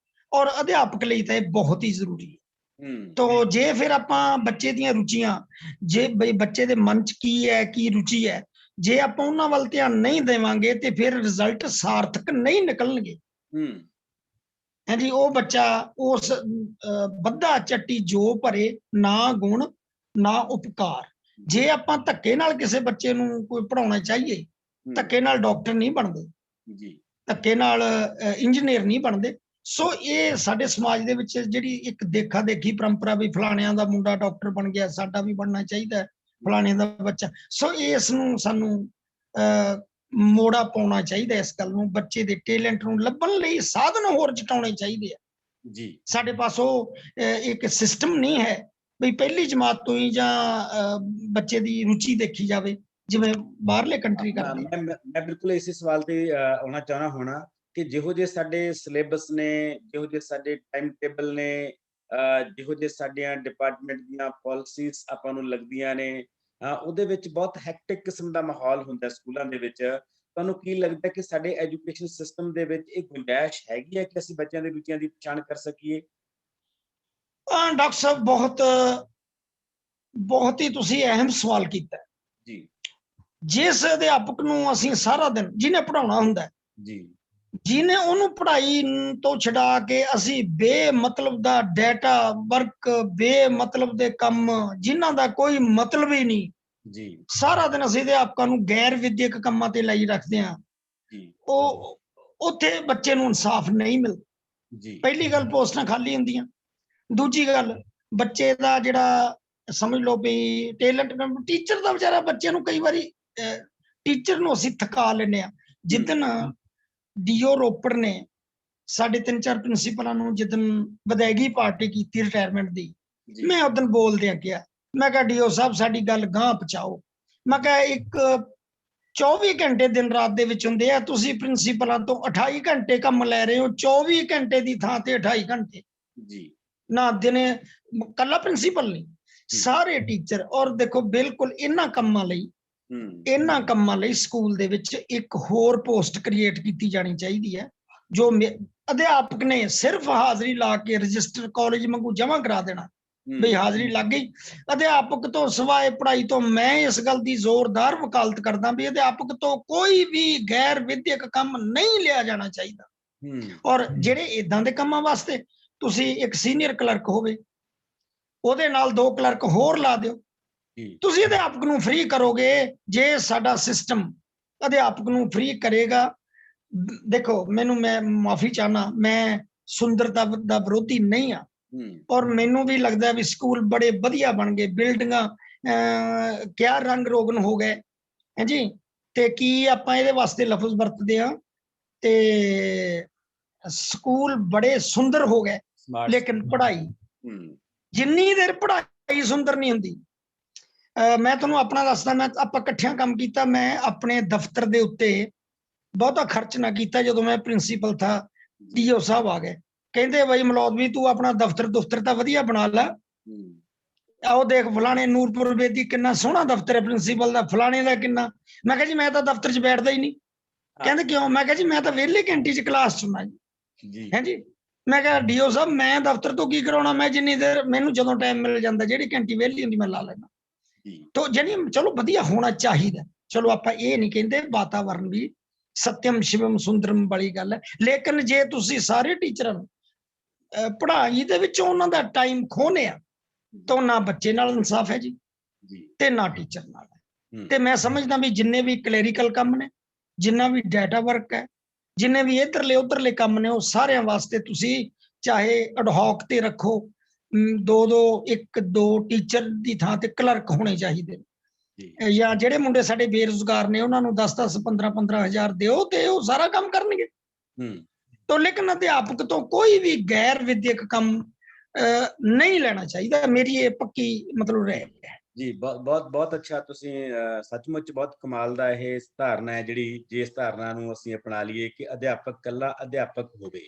और अध्यापक ਲਈ ਤਾਂ ਇਹ ਬਹੁਤ ਹੀ ਜ਼ਰੂਰੀ ਹੈ। ਹੂੰ तो ਜੇ ਫਿਰ ਆਪਾਂ ਬੱਚੇ ਦੀਆਂ ਰੁਚੀਆਂ, ਜੇ ਬਈ ਬੱਚੇ ਦੇ ਮਨ 'ਚ ਕੀ ਹੈ, ਕੀ ਰੁਚੀ ਹੈ, ਜੇ ਆਪਾਂ ਉਹਨਾਂ ਵੱਲ ਧਿਆਨ ਨਹੀਂ ਦੇਵਾਂਗੇ ਤੇ ਫਿਰ ਰਿਜ਼ਲਟ ਸਾਰਥਕ ਨਹੀਂ ਨਿਕਲਣਗੇ। ਹੂੰ ਹਾਂਜੀ, ਉਹ ਬੱਚਾ ਉਸ ਬੱਧਾ ਚੱਟੀ ਜੋ ਭਰੇ, ਨਾ ਗੁਣ ਨਾ ਉਪਕਾਰ। ਜੇ ਆਪਾਂ ਧੱਕੇ ਨਾਲ ਕਿਸੇ ਬੱਚੇ ਨੂੰ ਕੋਈ ਪੜਾਉਣਾ ਚਾਹੀਏ, ਧੱਕੇ ਨਾਲ ਡਾਕਟਰ ਨਹੀਂ ਬਣਦੇ, ਜੀ ਧੱਕੇ ਨਾਲ ਇੰਜੀਨੀਅਰ ਨਹੀਂ ਬਣਦੇ। ਸੋ ਇਹ ਸਾਡੇ ਸਮਾਜ ਦੇ ਵਿੱਚ ਜਿਹੜੀ ਇੱਕ ਦੇਖਾ ਦੇਖੀ ਪਰੰਪਰਾ ਵੀ ਫਲਾਣਿਆਂ ਦਾ ਮੁੰਡਾ ਡਾਕਟਰ ਬਣ ਗਿਆ, ਸਾਡਾ ਵੀ ਬਣਨਾ ਚਾਹੀਦਾ, ਫਲਾਣੇ ਦਾ ਬੱਚਾ। ਸੋ ਇਸ ਨੂੰ ਸਾਨੂੰ ਮੋੜਾ ਪਾਉਣਾ ਚਾਹੀਦਾ, ਇਸ ਗੱਲ ਨੂੰ। ਬੱਚੇ ਦੇ ਟੈਲੈਂਟ ਨੂੰ ਲੱਭਣ ਲਈ ਸਾਧਨ ਹੋਰ ਜਟਾਉਣੇ ਚਾਹੀਦੇ ਆ। ਜੀ ਸਾਡੇ ਪਾਸ ਉਹ ਇੱਕ ਸਿਸਟਮ ਨਹੀਂ ਹੈ ਵੀ ਪਹਿਲੀ ਜਮਾਤ ਤੋਂ ਹੀ ਜਾਂ ਬੱਚੇ ਦੀ ਰੁਚੀ ਦੇਖੀ ਜਾਵੇ, ਜਿਵੇਂ ਬਾਹਰਲੇ ਕੰਟਰੀ ਕਰਦੇ। ਮੈਂ ਬਿਲਕੁਲ ਇਸੇ ਸਵਾਲ ਤੇ ਆਉਣਾ ਚਾਹਣਾ ਹੋਣਾ ਕਿ ਜਿਹੋ ਜਿਹੇ ਸਾਡੇ ਸਿਲੇਬਸ ਨੇ, ਜਿਹੋ ਜਿਹੇ ਸਾਡੇ ਟਾਈਮ ਟੇਬਲ ਨੇ, ਜਿਹੋ ਜਿਹੇ ਸਾਡੀਆਂ ਡਿਪਾਰਟਮੈਂਟ ਦੀਆਂ ਪਾਲਿਸੀਜ਼ ਆਪਾਂ ਨੂੰ ਲੱਗਦੀਆਂ ਨੇ, ਉਹਦੇ ਵਿੱਚ ਬਹੁਤ ਹੈਕਟਿਕ ਕਿਸਮ ਦਾ ਮਾਹੌਲ ਹੁੰਦਾ ਸਕੂਲਾਂ ਦੇ ਵਿੱਚ। ਤੁਹਾਨੂੰ ਕੀ ਲੱਗਦਾ ਕਿ ਸਾਡੇ ਐਜੂਕੇਸ਼ਨ ਸਿਸਟਮ ਦੇ ਵਿੱਚ ਇਹ ਗੁੰਜਾਇਸ਼ ਹੈਗੀ ਹੈ ਕਿ ਅਸੀਂ ਬੱਚਿਆਂ ਦੀ ਰੁਚੀਆਂ ਦੀ ਪਛਾਣ ਕਰ ਸਕੀਏ? ਡਾਕਟਰ ਸਾਹਿਬ, ਬਹੁਤ ਹੀ ਤੁਸੀਂ ਅਹਿਮ ਸਵਾਲ ਕੀਤਾ। ਜੀ ਜਿਸ ਅਧਿਆਪਕ ਨੂੰ ਅਸੀਂ ਸਾਰਾ ਦਿਨ, ਜਿਹਨੇ ਪੜਾਉਣਾ ਹੁੰਦਾ, ਜੀ ਜਿਹਨੇ ਉਹਨੂੰ ਪੜ੍ਹਾਈ ਤੋਂ ਛਡਾ ਕੇ ਅਸੀਂ ਬੇਮਤਲਬ ਦਾ ਡਾਟਾ ਵਰਕ, ਬੇਮਤਲਬ ਦੇ ਕੰਮ, ਜਿਨ੍ਹਾਂ ਦਾ ਕੋਈ ਮਤਲਬ ਹੀ ਨਹੀਂ, ਜੀ ਸਾਰਾ ਦਿਨ ਅਸੀਂ ਅਧਿਆਪਕਾਂ ਨੂੰ ਗੈਰ ਵਿਦਿਅਕ ਕੰਮਾਂ ਤੇ ਲਾਈ ਰੱਖਦੇ ਹਾਂ, ਜੀ ਉਹ ਉੱਥੇ ਬੱਚੇ ਨੂੰ ਇਨਸਾਫ ਨਹੀਂ ਮਿਲਦਾ। ਜੀ ਪਹਿਲੀ ਗੱਲ, ਪੋਸਟਾਂ ਖਾਲੀ ਹੁੰਦੀਆਂ। ਦੂਜੀ ਗੱਲ, ਬੱਚੇ ਦਾ ਜਿਹੜਾ ਸਮਝ ਲਓ ਵੀ ਟੈਲੈਂਟ, ਟੀਚਰ ਦਾ ਵਿਚਾਰਾ ਬੱਚੇ ਨੂੰ ਕਈ ਵਾਰੀ, ਟੀਚਰ ਨੂੰ ਅਸੀਂ ਥਕਾ ਲੈਂਦੇ ਹਾਂ। ਜਿੱਦਣ ਡੀਓ ਰੋਪੜ ਨੇ ਸਾਡੇ 3-4 ਪ੍ਰਿੰਸੀਪਲਾਂ ਨੂੰ ਜਿੱਦਣ ਵਿਦਾਇਗੀ ਪਾਰਟੀ ਕੀਤੀ ਰਿਟਾਇਰਮੈਂਟ ਦੀ, ਮੈਂ ਉਦੋਂ ਬੋਲਦਿਆਂ ਕਿਹਾ, ਮੈਂ ਕਿਹਾ ਡੀਓ ਸਾਹਿਬ ਸਾਡੀ ਗੱਲ ਗਾਂਹ ਪਹੁੰਚਾਓ। ਮੈਂ ਕਿਹਾ ਇੱਕ 24 ਘੰਟੇ ਦਿਨ ਰਾਤ ਦੇ ਵਿੱਚ ਹੁੰਦੇ ਆ, ਤੁਸੀਂ ਪ੍ਰਿੰਸੀਪਲਾਂ ਤੋਂ 28 ਘੰਟੇ ਕੰਮ ਲੈ ਰਹੇ ਹੋ, 24 ਘੰਟੇ ਦੀ ਥਾਂ ਤੇ 28 ਘੰਟੇ। ਜੀ ਨਾ ਦਿਨੇ, ਕੱਲਾ ਪ੍ਰਿੰਸੀਪਲ ਨਹੀਂ, ਸਾਰੇ ਟੀਚਰ। ਔਰ ਦੇਖੋ, ਬਿਲਕੁਲ ਇਹਨਾਂ ਕੰਮਾਂ ਲਈ ਸਕੂਲ ਦੇ ਵਿੱਚ ਇੱਕ ਹੋਰ ਪੋਸਟ ਕ੍ਰੀਏਟ ਕੀਤੀ ਜਾਣੀ ਚਾਹੀਦੀ ਹੈ, ਜੋ ਅਧਿਆਪਕ ਨੇ ਸਿਰਫ ਹਾਜ਼ਰੀ ਲਾ ਕੇ ਰਜਿਸਟਰ ਕਾਲਜ ਵਾਂਗੂ ਜਮ੍ਹਾਂ ਕਰਾ ਦੇਣਾ ਵੀ ਹਾਜ਼ਰੀ ਲੱਗ ਗਈ। ਅਧਿਆਪਕ ਤੋਂ ਸਿਵਾਏ ਪੜ੍ਹਾਈ ਤੋਂ, ਮੈਂ ਇਸ ਗੱਲ ਦੀ ਜ਼ੋਰਦਾਰ ਵਕਾਲਤ ਕਰਦਾ ਵੀ ਅਧਿਆਪਕ ਤੋਂ ਕੋਈ ਵੀ ਗੈਰ ਵਿਦਿਅਕ ਕੰਮ ਨਹੀਂ ਲਿਆ ਜਾਣਾ ਚਾਹੀਦਾ। ਔਰ ਜਿਹੜੇ ਇਦਾਂ ਦੇ ਕੰਮਾਂ ਵਾਸਤੇ ਤੁਸੀਂ ਇੱਕ ਸੀਨੀਅਰ ਕਲਰਕ ਹੋਵੇ, ਉਹਦੇ ਨਾਲ 2 ਕਲਰਕ ਹੋਰ ਲਾ ਦਿਓ। ਤੁਸੀਂ ਅਧਿਆਪਕ ਨੂੰ ਫ੍ਰੀ ਕਰੋਗੇ। ਜੇ ਸਾਡਾ ਸਿਸਟਮ ਅਧਿਆਪਕ ਨੂੰ ਫ੍ਰੀ ਕਰੇਗਾ, ਦੇਖੋ ਮੈਨੂੰ, ਮੈਂ ਮਾਫੀ ਚਾਹਨਾ, ਮੈਂ ਸੁੰਦਰਤਾ ਦਾ ਵਿਰੋਧੀ ਨਹੀਂ ਆ, ਔਰ ਮੈਨੂੰ ਵੀ ਲੱਗਦਾ ਵੀ ਸਕੂਲ ਬੜੇ ਵਧੀਆ ਬਣ ਗਏ, ਬਿਲਡਿੰਗਾਂ ਕਿਆ ਰੰਗ ਰੋਗਨ ਹੋ ਗਏ ਹੈ ਜੀ, ਤੇ ਕੀ ਆਪਾਂ ਇਹਦੇ ਵਾਸਤੇ ਲਫ਼ਜ਼ ਵਰਤਦੇ ਆ, ਤੇ ਸਕੂਲ ਬੜੇ ਸੁੰਦਰ ਹੋ ਗਏ। ਲੇਕਿਨ ਪੜ੍ਹਾਈ, ਜਿੰਨੀ ਦੇਰ ਪੜ੍ਹਾਈ ਸੁੰਦਰ ਨਹੀਂ ਹੁੰਦੀ, ਮੈਂ ਤੁਹਾਨੂੰ ਆਪਣਾ ਦੱਸਦਾ, ਆਪਾਂ ਇਕੱਠਿਆਂ ਕੰਮ ਕੀਤਾ। ਮੈਂ ਆਪਣੇ ਦਫ਼ਤਰ ਦੇ ਉੱਤੇ ਬਹੁਤਾ ਖਰਚ ਨਾ ਕੀਤਾ। ਜਦੋਂ ਮੈਂ ਪ੍ਰਿੰਸੀਪਲ ਥਾ, ਡੀਓ ਸਾਹਿਬ ਆ ਗਏ, ਕਹਿੰਦੇ ਬਈ ਮਲੌਦਵੀ ਤੂੰ ਆਪਣਾ ਦਫ਼ਤਰ ਤਾਂ ਵਧੀਆ ਬਣਾ ਲੈ, ਆਓ ਦੇਖ ਫਲਾਣੇ ਨੂਰਪੁਰ ਬੇਦੀ ਕਿੰਨਾ ਸੋਹਣਾ ਦਫ਼ਤਰ ਹੈ ਪ੍ਰਿੰਸੀਪਲ ਦਾ, ਫਲਾਣੇ ਦਾ ਕਿੰਨਾ। ਮੈਂ ਕਿਹਾ ਜੀ ਮੈਂ ਤਾਂ ਦਫ਼ਤਰ 'ਚ ਬੈਠਦਾ ਹੀ ਨਹੀਂ। ਕਹਿੰਦੇ ਕਿਉਂ? ਮੈਂ ਕਿਹਾ ਜੀ ਮੈਂ ਤਾਂ ਵਿਹਲੇ ਘੰਟੀ 'ਚ ਕਲਾਸ 'ਚ ਹੁੰਦਾ ਜੀ। ਹੈ ਜੀ। ਮੈਂ ਕਿਹਾ ਡੀਓ ਸਾਹਿਬ ਮੈਂ ਦਫ਼ਤਰ ਤੋਂ ਕੀ ਕਰਾਉਣਾ, ਮੈਂ ਜਿੰਨੀ ਦੇਰ ਮੈਨੂੰ ਜਦੋਂ ਟਾਈਮ ਮਿਲ ਜਾਂਦਾ ਜਿਹੜੀ ਘੰਟੀ ਵਿਹਲੀ ਹੁੰਦੀ ਮੈਂ ਲਾ ਲੈਣਾ। ਤੋ ਜਾਨੀ ਚਲੋ ਵਧੀਆ ਹੋਣਾ ਚਾਹੀਦਾ। ਚਲੋ ਆਪਾਂ ਇਹ ਨਹੀਂ ਕਹਿੰਦੇ, ਵਾਤਾਵਰਨ ਵੀ ਸਤਿਅਮ ਸ਼ਿਵਮ ਸੁੰਦਰਮ ਵਾਲੀ ਗੱਲ ਹੈ, ਲੇਕਿਨ ਜੇ ਤੁਸੀਂ ਸਾਰੇ ਟੀਚਰਾਂ ਨੂੰ ਪੜ੍ਹਾਈ ਦੇ ਵਿੱਚੋਂ ਉਹਨਾਂ ਦਾ ਟਾਈਮ ਖੋਹਣਿਆ ਤਾਂ ਨਾ ਬੱਚੇ ਨਾਲ ਇਨਸਾਫ ਹੈ ਜੀ ਤੇ ਨਾ ਟੀਚਰ ਨਾਲ ਹੈ। ਤੇ ਮੈਂ ਸਮਝਦਾ ਵੀ ਜਿੰਨੇ ਵੀ ਕਲੈਰੀਕਲ ਕੰਮ ਨੇ, ਜਿੰਨਾ ਵੀ ਡਾਟਾ ਵਰਕ ਹੈ, ਜਿੰਨੇ ਵੀ ਇੱਧਰਲੇ ਉੱਧਰਲੇ ਕੰਮ ਨੇ, ਉਹ ਸਾਰਿਆਂ ਵਾਸਤੇ ਤੁਸੀਂ ਚਾਹੇ ਅਡਹੌਕ ਤੇ ਰੱਖੋ, ਇੱਕ ਦੋ ਟੀਚਰ ਦੀ ਥਾਂ ਤੇ ਕਲਰਕ ਹੋਣੇ ਚਾਹੀਦੇ ਨੇ, ਜਾਂ ਜਿਹੜੇ ਮੁੰਡੇ ਸਾਡੇ ਬੇਰੁਜ਼ਗਾਰ ਨੇ ਉਹਨਾਂ ਨੂੰ 10-10 15-15 ਹਜ਼ਾਰ ਦਿਓ ਤੇ ਉਹ ਸਾਰਾ ਕੰਮ ਕਰਨਗੇ। तो लेकिन अध्यापक तो कोई भी गैर विद्यक काम नहीं लेना चाहिए, मेरी ये पक्की मतलब राय है जी। बहुत बहुत अच्छा। ਤੁਸੀਂ ਸੱਚਮੁੱਚ ਬਹੁਤ ਕਮਾਲ ਦਾ ਇਹ ਧਾਰਨਾ ਹੈ ਜਿਹੜੀ, ਜੇ ਇਸ ਧਾਰਨਾ ਨੂੰ ਅਸੀਂ ਅਪਣਾ ਲਈਏ ਕਿ ਅਧਿਆਪਕ ਕੱਲਾ ਅਧਿਆਪਕ ਹੋਵੇ,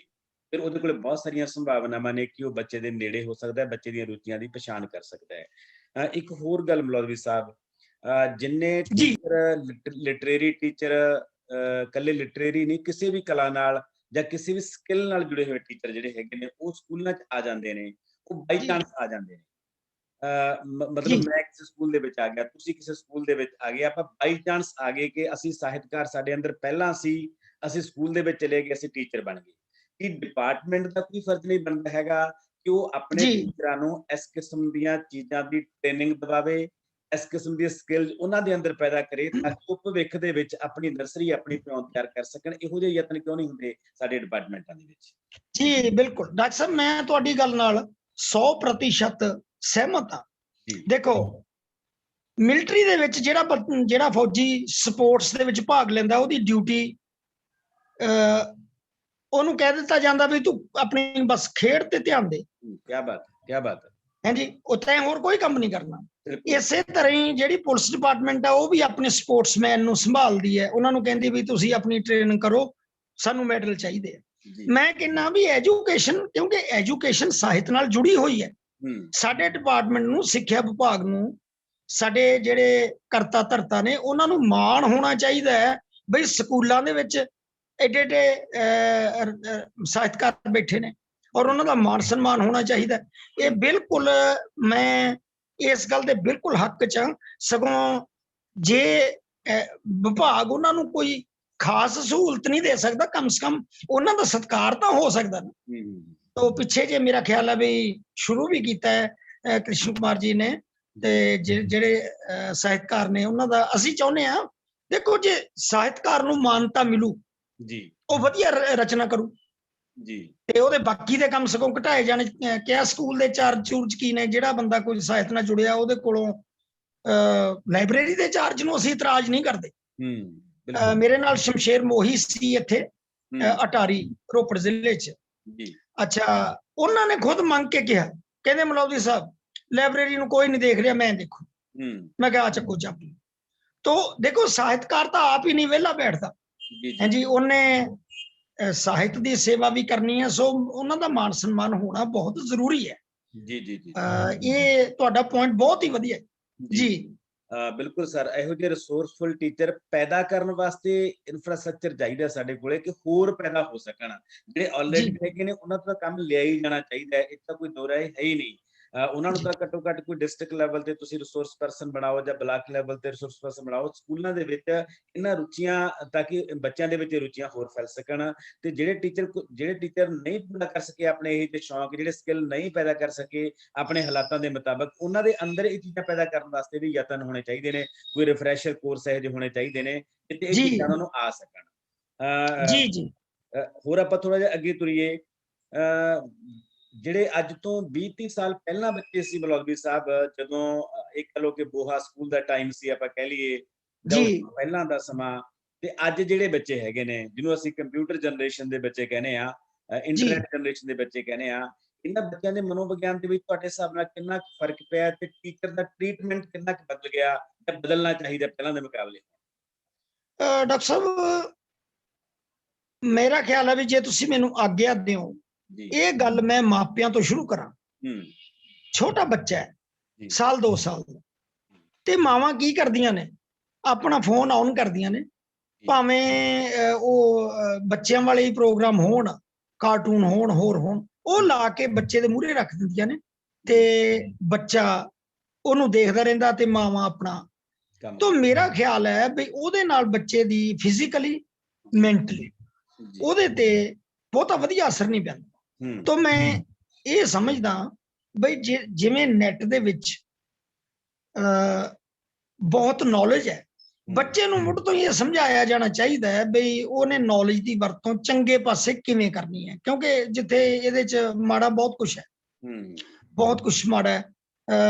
ਫਿਰ ਉਹਦੇ ਕੋਲ ਬਹੁਤ ਸਾਰੀਆਂ ਸੰਭਾਵਨਾਵਾਂ ਨੇ ਕਿ ਉਹ ਬੱਚੇ ਦੇ ਨੇੜੇ ਹੋ ਸਕਦਾ ਹੈ, ਬੱਚੇ ਦੀਆਂ ਰੁਚੀਆਂ ਦੀ ਪਛਾਣ ਕਰ ਸਕਦਾ ਹੈ। ਇੱਕ ਹੋਰ ਗੱਲ ਮਲੌਦਵੀ ਸਾਹਿਬ, ਜਿੰਨੇ ਟੀਚਰ ਲਿਟਰੇਰੀ ਟੀਚਰ, ਕੱਲੇ ਲਿਟਰੇਰੀ ਨਹੀਂ, ਕਿਸੇ ਵੀ ਕਲਾ ਨਾਲ ਜਾਂ ਕਿਸੇ ਵੀ ਸਕਿੱਲ ਨਾਲ ਜੁੜੇ ਹੋਏ ਟੀਚਰ ਜਿਹੜੇ ਹੈਗੇ ਨੇ ਉਹ ਸਕੂਲਾਂ 'ਚ ਆ ਜਾਂਦੇ ਨੇ, ਉਹ ਬਾਈ ਚਾਂਸ ਆ ਜਾਂਦੇ ਨੇ। ਮਤਲਬ ਮੈਂ ਕਿਸੇ ਸਕੂਲ ਦੇ ਵਿੱਚ ਆ ਗਿਆ, ਤੁਸੀਂ ਕਿਸੇ ਸਕੂਲ ਦੇ ਵਿੱਚ ਆ ਗਏ, ਆਪਾਂ ਬਾਈ ਚਾਂਸ ਆ ਗਏ ਕਿ ਅਸੀਂ ਸਾਹਿਤਕਾਰ ਸਾਡੇ ਅੰਦਰ ਪਹਿਲਾਂ ਸੀ, ਅਸੀਂ ਸਕੂਲ ਦੇ ਵਿੱਚ ਚਲੇ ਗਏ, ਅਸੀਂ ਟੀਚਰ ਬਣ ਗਏ। ਕਿ ਡਿਪਾਰਟਮੈਂਟ ਦਾ ਕੋਈ ਫਰਜ਼ ਨਹੀਂ ਬਣਦਾ ਹੈਗਾ ਕਿ ਉਹ ਆਪਣੇ ਟੀਚਰਾਂ ਨੂੰ ਇਸ ਕਿਸਮ ਦੀਆਂ ਚੀਜ਼ਾਂ ਦੀ ਟ੍ਰੇਨਿੰਗ ਦਿਵਾਵੇ, ਇਸ ਕਿਸਮ ਦੀ ਸਕਿੱਲਸ ਉਹਨਾਂ ਦੇ ਅੰਦਰ ਪੈਦਾ ਕਰੇ ਤਾਂ ਕਿ ਉਹ ਭਵਿੱਖ ਦੇ ਵਿੱਚ ਆਪਣੀ ਨਰਸਰੀ, ਆਪਣੀ ਪਿਉਂ ਤਿਆਰ ਕਰ ਸਕਣ। ਇਹੋ ਜਿਹੇ ਯਤਨ ਕਿਉਂ ਨਹੀਂ ਹੁੰਦੇ ਸਾਡੇ ਡਿਪਾਰਟਮੈਂਟਾਂ ਦੇ ਵਿੱਚ? ਜੀ ਬਿਲਕੁਲ ਡਾਕਟਰ ਸਾਹਿਬ, ਮੈਂ ਤੁਹਾਡੀ ਗੱਲ ਨਾਲ 100% ਸਹਿਮਤ ਹਾਂ। ਦੇਖੋ ਮਿਲਟਰੀ ਦੇ ਵਿੱਚ ਜਿਹੜਾ ਫੌਜੀ ਸਪੋਰਟਸ ਦੇ ਵਿੱਚ ਭਾਗ ਲੈਂਦਾ, ਉਹਦੀ ਡਿਊਟੀ ਉਹਨੂੰ ਕਹਿ ਦਿੱਤਾ ਜਾਂਦਾ ਵੀ ਤੂੰ ਆਪਣੀ ਬਸ ਖੇਡ ਤੇ ਧਿਆਨ ਦੇ। ਕੀ ਬਾਤ, ਕੀ ਬਾਤ ਹੈ ਜੀ। ਉੱਥੇ ਹੋਰ ਕੋਈ ਕੰਮ ਨਹੀਂ ਕਰਨਾ। ਇਸੇ ਤਰ੍ਹਾਂ ਹੀ ਜਿਹੜੀ ਪੁਲਿਸ ਡਿਪਾਰਟਮੈਂਟ ਆ ਉਹ ਵੀ ਆਪਣੇ ਸਪੋਰਟਸਮੈਨ ਨੂੰ ਸੰਭਾਲਦੀ ਹੈ, ਉਹਨਾਂ ਨੂੰ ਕਹਿੰਦੀ ਵੀ ਤੁਸੀਂ ਆਪਣੀ ਟ੍ਰੇਨਿੰਗ ਕਰੋ, ਸਾਨੂੰ ਮੈਡਲ ਚਾਹੀਦੇ ਆ। ਮੈਂ ਕਹਿੰਦਾ ਵੀ ਐਜੂਕੇਸ਼ਨ, ਕਿਉਂਕਿ ਐਜੂਕੇਸ਼ਨ ਸਾਹਿਤ ਨਾਲ ਜੁੜੀ ਹੋਈ ਹੈ, ਸਾਡੇ ਡਿਪਾਰਟਮੈਂਟ ਨੂੰ, ਸਿੱਖਿਆ ਵਿਭਾਗ ਨੂੰ, ਸਾਡੇ ਜਿਹੜੇ ਕਰਤਾ ਧਰਤਾ ਨੇ ਉਹਨਾਂ ਨੂੰ ਮਾਣ ਹੋਣਾ ਚਾਹੀਦਾ ਹੈ ਬਈ ਸਕੂਲਾਂ ਦੇ ਵਿੱਚ ਏਡੇ ਏਡੇ ਸਾਹਿਤਕਾਰ ਬੈਠੇ ਨੇ ਔਰ ਉਹਨਾਂ ਦਾ ਮਾਣ ਸਨਮਾਨ ਹੋਣਾ ਚਾਹੀਦਾ। ਇਹ ਬਿਲਕੁਲ ਮੈਂ ਇਸ ਗੱਲ ਦੇ ਬਿਲਕੁਲ ਹੱਕ 'ਚ ਹਾਂ। ਸਗੋਂ ਜੇ ਵਿਭਾਗ ਉਹਨਾਂ ਨੂੰ ਕੋਈ ਖਾਸ ਸਹੂਲਤ ਨਹੀਂ ਦੇ ਸਕਦਾ, ਕਮ ਸੇ ਕਮ ਉਹਨਾਂ ਦਾ ਸਤਿਕਾਰ ਤਾਂ ਹੋ ਸਕਦਾ ਨਾ। ਤਾਂ ਪਿੱਛੇ ਜੇ ਮੇਰਾ ਖਿਆਲ ਹੈ ਵੀ ਸ਼ੁਰੂ ਵੀ ਕੀਤਾ ਹੈ ਕ੍ਰਿਸ਼ਨ ਕੁਮਾਰ ਜੀ ਨੇ, ਤੇ ਜਿਹੜੇ ਸਾਹਿਤਕਾਰ ਨੇ ਉਹਨਾਂ ਦਾ ਅਸੀਂ ਚਾਹੁੰਦੇ ਹਾਂ, ਦੇਖੋ ਜੇ ਸਾਹਿਤਕਾਰ ਨੂੰ ਮਾਨਤਾ ਮਿਲੂ ਜੀ, ਉਹ ਵਧੀਆ ਰਚਨਾ ਕਰੂ ਜੀ, ਤੇ ਉਹਦੇ ਬਾਕੀ ਦੇ ਕੰਮ ਸਗੋਂ ਘਟਾਏ ਜਾਣ। ਕਿਹਾ ਸਕੂਲ ਦੇ ਚਾਰਜ ਕੀ ਨੇ, ਜਿਹੜਾ ਬੰਦਾ ਕੋਈ ਸਾਹਿਤ ਨਾਲ ਜੁੜਿਆ ਉਹਦੇ ਕੋਲੋਂ ਲਾਇਬ੍ਰੇਰੀ ਦੇ ਚਾਰਜ ਨੂੰ ਅਸੀਂ ਇਤਰਾਜ਼ ਨਹੀਂ ਕਰਦੇ। ਮੇਰੇ ਨਾਲ ਸ਼ਮਸ਼ੇਰ ਮੋਹੀ ਸੀ ਇੱਥੇ ਅਟਾਰੀ ਰੋਪੜ ਜ਼ਿਲ੍ਹੇ 'ਚ, ਅੱਛਾ, ਉਹਨਾਂ ਨੇ ਖੁਦ ਮੰਗ ਕੇ ਕਿਹਾ, ਕਹਿੰਦੇ ਮਲੌਦਵੀ ਸਾਹਿਬ ਲਾਇਬ੍ਰੇਰੀ ਨੂੰ ਕੋਈ ਨਹੀਂ ਦੇਖ ਰਿਹਾ, ਮੈਂ ਦੇਖੂ। ਮੈਂ ਕਿਹਾ ਚੱਕੋ ਚਾਬੀ। ਤੋ ਦੇਖੋ ਸਾਹਿਤਕਾਰ ਤਾਂ ਆਪ ਹੀ ਨਹੀਂ ਵਿਹਲਾ ਬੈਠਦਾ ਹੈ ਜੀ, ਉਹਨੇ ਸਾਹਿਤ ਦੀ ਸੇਵਾ ਵੀ ਕਰਨੀ ਹੈ, ਸੋ ਉਹਨਾਂ ਦਾ ਮਾਣ ਸਨਮਾਨ ਹੋਣਾ ਬਹੁਤ ਜ਼ਰੂਰੀ ਹੈ। ਜੀ ਜੀ ਜੀ, ਇਹ ਤੁਹਾਡਾ ਪੁਆਇੰਟ ਬਹੁਤ ਹੀ ਵਧੀਆ ਜੀ। ਬਿਲਕੁਲ ਸਰ, ਇਹੋ ਜਿਹੇ ਰਿਸੋਰਸਫੁਲ ਟੀਚਰ ਪੈਦਾ ਕਰਨ ਵਾਸਤੇ ਇਨਫਰਾਸਟ੍ਰਕਚਰ ਚਾਹੀਦਾ ਸਾਡੇ ਕੋਲੇ ਕਿ ਹੋਰ ਪੈਦਾ ਹੋ ਸਕਣ। ਜਿਹੜੇ ਆਲਰੇਡੀ ਹੈਗੇ ਨੇ ਉਹਨਾਂ ਤੋਂ ਕੰਮ ਲਿਆ ਹੀ ਜਾਣਾ ਚਾਹੀਦਾ ਹੈ, ਇਹ ਤਾਂ ਕੋਈ ਦੋ ਰਾਏ ਹੈ ਹੀ ਨਹੀਂ। ਉਹਨਾਂ ਨੂੰ ਤਾਂ ਘੱਟੋ ਘੱਟ ਕੋਈ ਡਿਸਟ੍ਰਿਕਟ ਲੈਵਲ ਤੇ ਤੁਸੀਂ ਰਿਸੋਰਸ ਪਰਸਨ ਬਣਾਓ ਜਾਂ ਬਲਾਕ ਲੈਵਲ ਤੇ ਰਿਸੋਰਸ ਪਰਸਨ ਬਣਾਓ, ਸਕੂਲਾਂ ਦੇ ਵਿੱਚ ਇਹਨਾਂ ਰੁਚੀਆਂ, ਤਾਂ ਕਿ ਬੱਚਿਆਂ ਦੇ ਵਿੱਚ ਰੁਚੀਆਂ ਹੋਰ ਫੈਲ ਸਕਣ। ਤੇ ਜਿਹੜੇ ਟੀਚਰ ਨਹੀਂ ਪੂਰਾ ਕਰ ਸਕੇ ਆਪਣੇ ਇਹ ਸ਼ੌਂਕ, ਜਿਹੜੇ ਸਕਿੱਲ ਨਹੀਂ ਪੈਦਾ ਕਰ ਸਕੇ ਆਪਣੇ ਹਾਲਾਤਾਂ ਦੇ ਮੁਤਾਬਕ, ਉਹਨਾਂ ਦੇ ਅੰਦਰ ਇਹ ਚੀਜ਼ਾਂ ਪੈਦਾ ਕਰਨ ਵਾਸਤੇ ਵੀ ਯਤਨ ਹੋਣੇ ਚਾਹੀਦੇ ਨੇ। ਕੋਈ ਰਿਫਰੈਸ਼ਰ ਕੋਰਸ ਇਹੋ ਜਿਹੇ ਹੋਣੇ ਚਾਹੀਦੇ ਨੇ ਜਿੱਥੇ ਇਹ ਚੀਜ਼ਾਂ ਉਹਨਾਂ ਨੂੰ ਆ ਸਕਣ। ਜੀ ਜੀ, ਹੋਰ ਆਪਾਂ ਥੋੜਾ ਜਿਹਾ ਅੱਗੇ ਤੁਰੀਏ। ਜਿਹੜੇ ਅੱਜ ਤੋਂ 20-30 ਸਾਲ ਪਹਿਲਾਂ ਬੱਚੇ ਸੀ ਮਲੌਦਵੀ ਸਾਹਿਬ, ਜਦੋਂ ਇੱਕ ਕਹ ਲੋ ਕਿ ਬੋਹਾ ਸਕੂਲ ਦਾ ਟਾਈਮ ਸੀ ਆਪਾਂ ਕਹਿ ਲਈਏ, ਜਾਂ ਪਹਿਲਾਂ ਦਾ ਸਮਾਂ, ਤੇ ਅੱਜ ਜਿਹੜੇ ਬੱਚੇ ਹੈਗੇ ਨੇ ਜਿਹਨੂੰ ਅਸੀਂ ਕੰਪਿਊਟਰ ਜਨਰੇਸ਼ਨ ਦੇ ਬੱਚੇ ਕਹਿੰਦੇ ਆ, ਇੰਟਰਨੈਟ ਜਨਰੇਸ਼ਨ ਦੇ ਬੱਚੇ ਕਹਿੰਦੇ ਆ, ਇਹਨਾਂ ਬੱਚਿਆਂ ਦੇ ਮਨੋਵਿਗਿਆਨ ਦੇ ਵਿੱਚ ਤੁਹਾਡੇ ਹਿਸਾਬ ਨਾਲ ਕਿੰਨਾ ਫਰਕ ਪਿਆ ਤੇ ਟੀਚਰ ਦਾ ਟ੍ਰੀਟਮੈਂਟ ਕਿੰਨਾ ਕੁ ਬਦਲ ਗਿਆ ਜਾਂ ਬਦਲਣਾ ਚਾਹੀਦਾ ਪਹਿਲਾਂ ਦੇ ਮੁਕਾਬਲੇ? ਡਾਕਟਰ ਸਾਹਿਬ ਮੇਰਾ ਖਿਆਲ ਹੈ ਵੀ ਜੇ ਤੁਸੀਂ ਮੈਨੂੰ ਆਗਿਆ ਦਿਓ ਜੀ ਇਹ ਗੱਲ ਮੈਂ ਮਾਪਿਆਂ ਤੋਂ ਸ਼ੁਰੂ ਕਰਾਂ। ਛੋਟਾ ਬੱਚਾ ਹੈ, ਜੀ ਸਾਲ 2 ਸਾਲ ਦਾ, ਤੇ ਮਾਵਾਂ ਕੀ ਕਰਦੀਆਂ ਨੇ, ਆਪਣਾ ਫੋਨ ਔਨ ਕਰਦੀਆਂ ਨੇ, ਭਾਵੇਂ ਉਹ ਬੱਚਿਆਂ ਵਾਲੇ ਹੀ ਪ੍ਰੋਗਰਾਮ ਹੋਣ, ਕਾਰਟੂਨ ਹੋਣ, ਹੋਰ ਹੋਣ, ਉਹ ਲਾ ਕੇ ਬੱਚੇ ਦੇ ਮੂਹਰੇ ਰੱਖ ਦਿੰਦੀਆਂ ਨੇ ਤੇ ਬੱਚਾ ਉਹਨੂੰ ਦੇਖਦਾ ਰਹਿੰਦਾ ਤੇ ਮਾਵਾਂ ਆਪਣਾ। ਕੰਮ ਤਾਂ ਮੇਰਾ ਖਿਆਲ ਹੈ ਵੀ ਉਹਦੇ ਨਾਲ ਬੱਚੇ ਦੀ ਫਿਜ਼ੀਕਲੀ, ਮੈਂਟਲੀ ਉਹਦੇ ਤੇ ਬਹੁਤਾ ਵਧੀਆ ਅਸਰ ਨਹੀਂ ਪੈਂਦਾ। ਤਾਂ ਮੈਂ ਇਹ ਸਮਝਦਾ ਬਈ ਜਿਵੇਂ ਨੈਟ ਦੇ ਵਿੱਚ ਬਹੁਤ ਨੌਲੇਜ ਹੈ, ਬੱਚੇ ਨੂੰ ਮੁੱਢ ਤੋਂ ਹੀ ਇਹ ਸਮਝਾਇਆ ਜਾਣਾ ਚਾਹੀਦਾ ਹੈ ਬਈ ਉਹਨੇ ਨੌਲੇਜ ਦੀ ਵਰਤੋਂ ਚੰਗੇ ਪਾਸੇ ਕਿਵੇਂ ਕਰਨੀ ਹੈ, ਕਿਉਂਕਿ ਜਿੱਥੇ ਇਹਦੇ 'ਚ ਮਾੜਾ ਬਹੁਤ ਕੁਛ ਹੈ, ਬਹੁਤ ਕੁਛ ਮਾੜਾ ਹੈ।